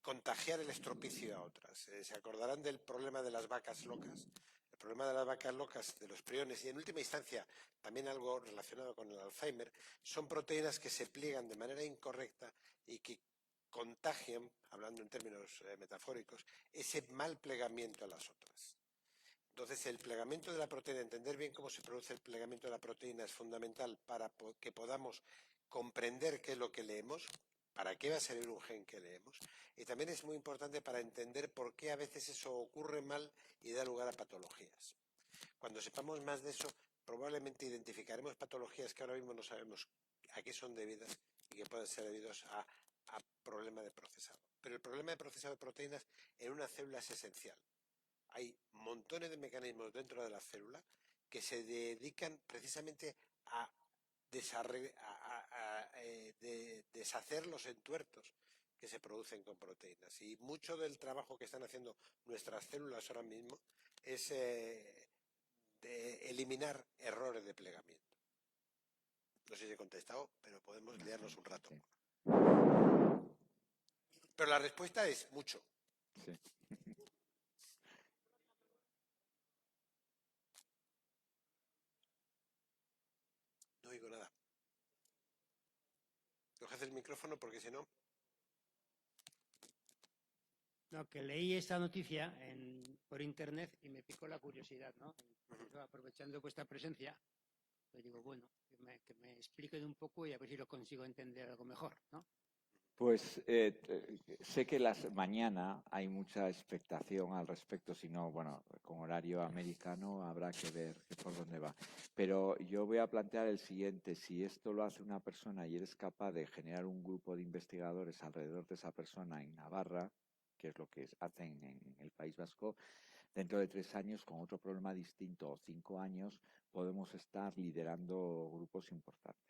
contagiar el estropicio a otras. Se acordarán del problema de las vacas locas. El problema de las vacas locas, de los priones y en última instancia también algo relacionado con el Alzheimer, son proteínas que se pliegan de manera incorrecta y que contagian, hablando en términos metafóricos, ese mal plegamiento a las otras. Entonces, el plegamiento de la proteína, entender bien cómo se produce el plegamiento de la proteína es fundamental para que podamos comprender qué es lo que leemos, para qué va a servir un gen que leemos, y también es muy importante para entender por qué a veces eso ocurre mal y da lugar a patologías. Cuando sepamos más de eso, probablemente identificaremos patologías que ahora mismo no sabemos a qué son debidas y que pueden ser debidos a problemas de procesado. Pero el problema de procesado de proteínas en una célula es esencial. Hay montones de mecanismos dentro de la célula que se dedican precisamente a deshacer los entuertos que se producen con proteínas. Y mucho del trabajo que están haciendo nuestras células ahora mismo es de eliminar errores de plegamiento. No sé si he contestado, pero podemos liarnos un rato. Sí. Pero la respuesta es mucho. Sí. No oigo nada. Coges el micrófono porque si no... No, que leí esta noticia por internet y me picó la curiosidad, ¿no? Yo, aprovechando vuestra presencia, pues digo, bueno, que me expliquen un poco y a ver si lo consigo entender algo mejor, ¿no? Pues sé que mañana hay mucha expectación al respecto, si no, bueno, con horario americano habrá que ver por dónde va. Pero yo voy a plantear el siguiente: si esto lo hace una persona y eres capaz de generar un grupo de investigadores alrededor de esa persona en Navarra, que es lo que hacen en el País Vasco, dentro de 3 años, con otro problema distinto, o 5 años, podemos estar liderando grupos importantes.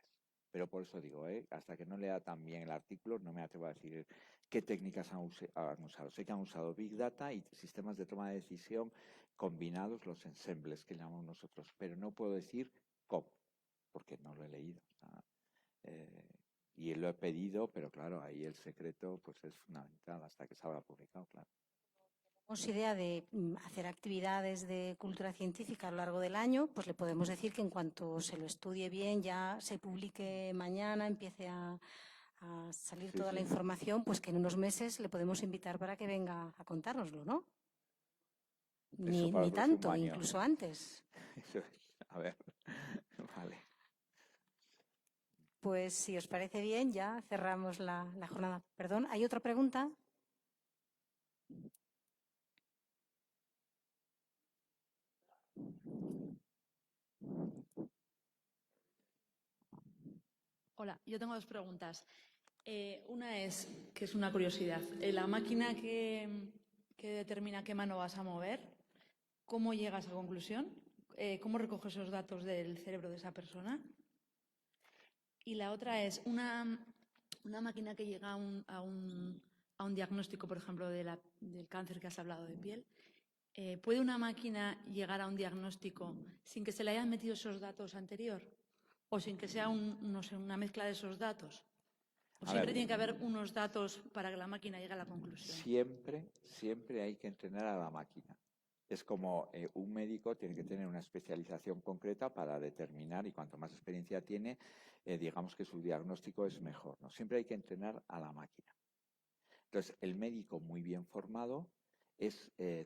Pero por eso digo, hasta que no lea tan bien el artículo, no me atrevo a decir qué técnicas han usado. Sé que han usado Big Data y sistemas de toma de decisión combinados, los ensembles que llamamos nosotros, pero no puedo decir cómo, porque no lo he leído. Y lo he pedido, pero claro, ahí el secreto pues es fundamental hasta que salga publicado, claro. Tenemos idea de hacer actividades de cultura científica a lo largo del año, pues le podemos decir que en cuanto se lo estudie bien, ya se publique mañana, empiece a salir toda la información, pues que en unos meses le podemos invitar para que venga a contárnoslo, ¿no? Ni tanto, incluso antes. Eso es. A ver, vale. Pues si os parece bien, ya cerramos la jornada. Perdón, ¿hay otra pregunta? Hola, yo tengo dos preguntas. Una es, que es una curiosidad, la máquina que determina qué mano vas a mover, ¿cómo llega a esa conclusión? ¿Cómo recoge esos datos del cerebro de esa persona? Y la otra es una máquina que llega a un diagnóstico, por ejemplo, del cáncer que has hablado de piel. ¿Puede una máquina llegar a un diagnóstico sin que se le hayan metido esos datos anterior? ¿O sin que sea no sé, una mezcla de esos datos? ¿O siempre tiene que haber unos datos para que la máquina llegue a la conclusión? Siempre hay que entrenar a la máquina. Es como un médico tiene que tener una especialización concreta para determinar, y cuanto más experiencia tiene, digamos que su diagnóstico es mejor, ¿no? Siempre hay que entrenar a la máquina. Entonces, el médico muy bien formado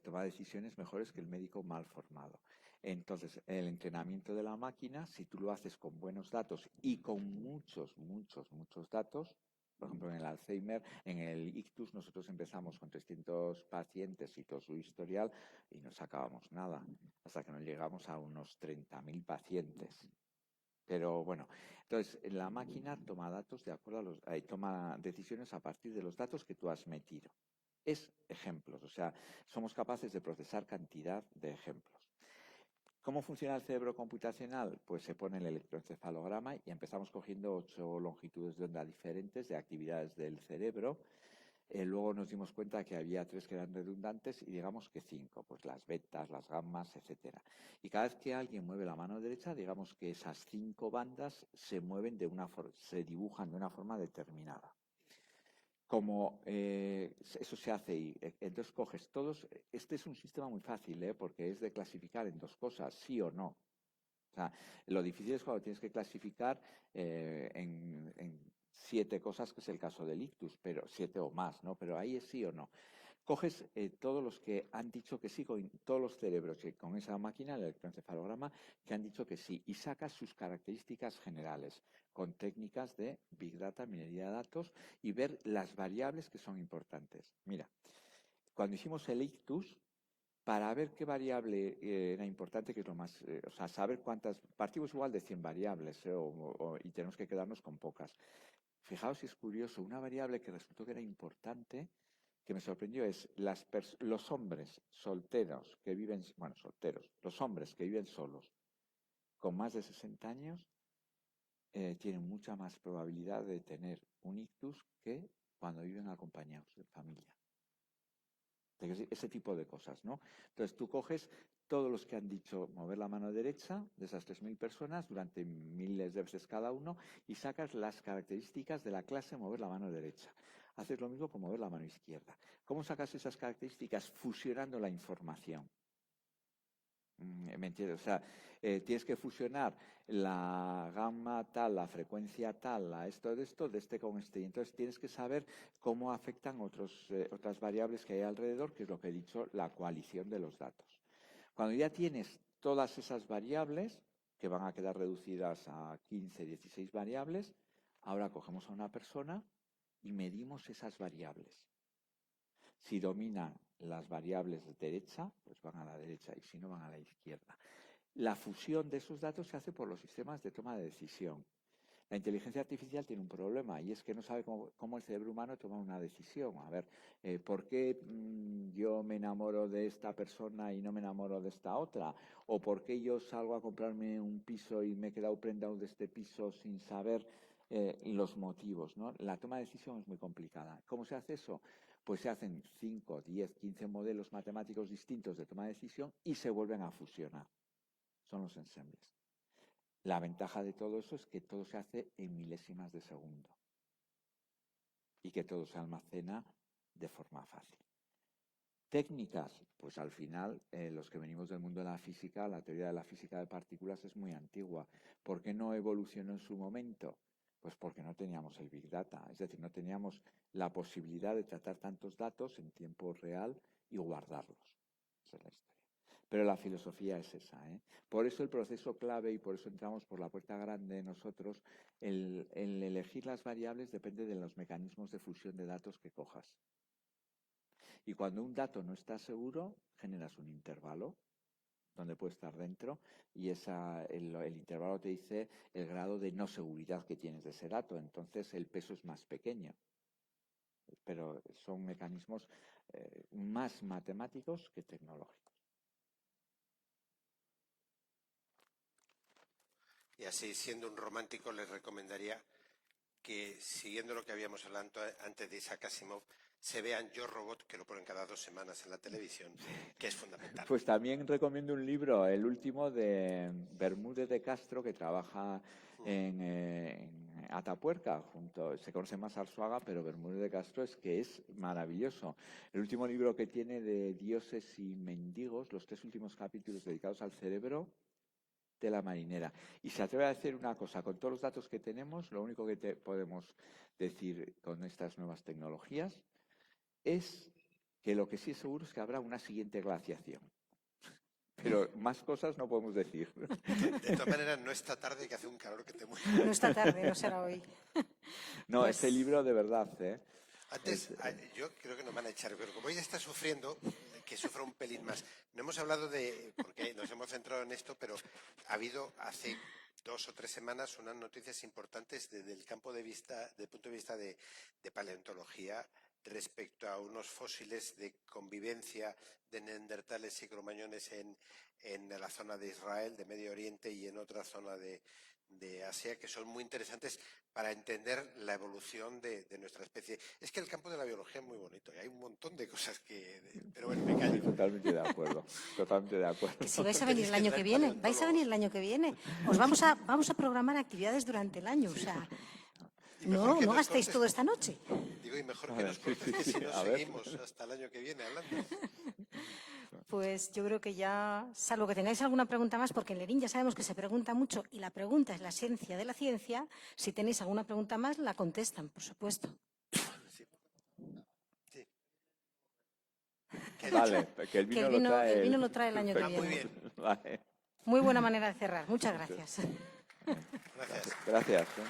toma decisiones mejores que el médico mal formado. Entonces, el entrenamiento de la máquina, si tú lo haces con buenos datos y con muchos datos, por ejemplo, en el Alzheimer, en el ictus, nosotros empezamos con 300 pacientes y todo su historial y no sacábamos nada, hasta que nos llegamos a unos 30.000 pacientes. Pero bueno, entonces la máquina toma datos de acuerdo toma decisiones a partir de los datos que tú has metido. Es ejemplos, o sea, somos capaces de procesar cantidad de ejemplos. ¿Cómo funciona el cerebro computacional? Pues se pone el electroencefalograma y empezamos cogiendo 8 longitudes de onda diferentes de actividades del cerebro. Luego nos dimos cuenta que había 3 que eran redundantes y digamos que 5, pues las betas, las gammas, etcétera. Y cada vez que alguien mueve la mano derecha, digamos que esas 5 bandas se mueven se dibujan de una forma determinada. Como eso se hace y entonces coges todos, este es un sistema muy fácil, porque es de clasificar en 2 cosas, sí o no. O sea, lo difícil es cuando tienes que clasificar en 7 cosas, que es el caso del ictus, pero 7 o más, ¿no? Pero ahí es sí o no. Coges todos los que han dicho que sí, con todos los cerebros que con esa máquina, el electroencefalograma, que han dicho que sí, y sacas sus características generales con técnicas de Big Data, minería de datos, y ver las variables que son importantes. Mira, cuando hicimos el ictus, para ver qué variable era importante, que es lo más, o sea, saber cuántas, partimos igual de 100 variables y tenemos que quedarnos con pocas. Fijaos si es curioso, una variable que resultó que era importante, que me sorprendió, es los hombres solteros que viven, bueno, solteros, los hombres que viven solos con más de 60 años tienen mucha más probabilidad de tener un ictus que cuando viven acompañados de familia. Ese tipo de cosas, ¿no? Entonces tú coges todos los que han dicho mover la mano derecha de esas 3.000 personas durante miles de veces cada uno y sacas las características de la clase mover la mano derecha. Haces lo mismo con mover la mano izquierda. ¿Cómo sacas esas características? Fusionando la información. ¿Me entiendes? O sea, tienes que fusionar la gamma tal, la frecuencia tal, de este con este. Y entonces tienes que saber cómo afectan otras variables que hay alrededor, que es lo que he dicho, la coalición de los datos. Cuando ya tienes todas esas variables, que van a quedar reducidas a 15, 16 variables, ahora cogemos a una persona y medimos esas variables. Si dominan las variables de derecha, pues van a la derecha, y si no, van a la izquierda. La fusión de esos datos se hace por los sistemas de toma de decisión. La inteligencia artificial tiene un problema, y es que no sabe cómo el cerebro humano toma una decisión. A ver, ¿por qué yo me enamoro de esta persona y no me enamoro de esta otra? ¿O por qué yo salgo a comprarme un piso y me he quedado prendado de este piso sin saber los motivos, ¿no? La toma de decisión es muy complicada. ¿Cómo se hace eso? Pues se hacen 5, 10, 15 modelos matemáticos distintos de toma de decisión y se vuelven a fusionar. Son los ensembles. La ventaja de todo eso es que todo se hace en milésimas de segundo y que todo se almacena de forma fácil. Técnicas, pues al final, los que venimos del mundo de la física, la teoría de la física de partículas es muy antigua. ¿Por qué no evolucionó en su momento? Pues porque no teníamos el Big Data, es decir, no teníamos la posibilidad de tratar tantos datos en tiempo real y guardarlos. Esa es la historia. Pero la filosofía es esa, ¿eh? Por eso el proceso clave, y por eso entramos por la puerta grande nosotros, el elegir las variables depende de los mecanismos de fusión de datos que cojas. Y cuando un dato no está seguro, generas un intervalo donde puede estar dentro, y el intervalo te dice el grado de no seguridad que tienes de ese dato, entonces el peso es más pequeño. Pero son mecanismos más matemáticos que tecnológicos. Y así, siendo un romántico, les recomendaría que, siguiendo lo que habíamos hablado antes de Isaac Asimov, se vean Yo Robot, que lo ponen cada 2 semanas en la televisión, que es fundamental. Pues también recomiendo un libro, el último de Bermúdez de Castro, que trabaja en Atapuerca, se conoce más Arzuaga, pero Bermúdez de Castro es maravilloso. El último libro que tiene de Dioses y Mendigos, los 3 últimos capítulos dedicados al cerebro de la marinera. Y se atreve a decir una cosa, con todos los datos que tenemos, lo único que podemos decir con estas nuevas tecnologías es que lo que sí es seguro es que habrá una siguiente glaciación. Pero más cosas no podemos decir. De todas maneras, no está tarde, que hace un calor que te muere. No está tarde, no será hoy. No, Pues- este libro de verdad, ¿eh? Antes, yo creo que nos van a echar, pero como ella está sufriendo, que sufra un pelín más. No hemos hablado porque nos hemos centrado en esto, pero ha habido hace 2 o 3 semanas unas noticias importantes desde el punto de vista de paleontología respecto a unos fósiles de convivencia de neandertales y cromañones en la zona de Israel, de Medio Oriente y en otra zona de Asia, que son muy interesantes para entender la evolución de nuestra especie. Es que el campo de la biología es muy bonito y hay un montón de cosas pero bueno, me callo. Totalmente de acuerdo, totalmente de acuerdo. Que si vais a venir el año que viene, vais a venir el año que viene. Os vamos a programar actividades durante el año, o sea, Y mejor no que nos gastéis cortes. todo esta noche. Digo, y mejor A que ver, nos cortes, sí, que sí, si no a ver. seguimos hasta el año que viene hablando. Pues yo creo que ya, salvo que tengáis alguna pregunta más, porque en Lerín ya sabemos que se pregunta mucho y la pregunta es la esencia de la ciencia, si tenéis alguna pregunta más, la contestan, por supuesto. Sí. ¿Qué he Vale, dicho? que el vino, el vino lo trae el año que Ah, muy viene. bien. Vale, Muy buena manera de cerrar. Muchas gracias. Gracias. gracias. ¿eh?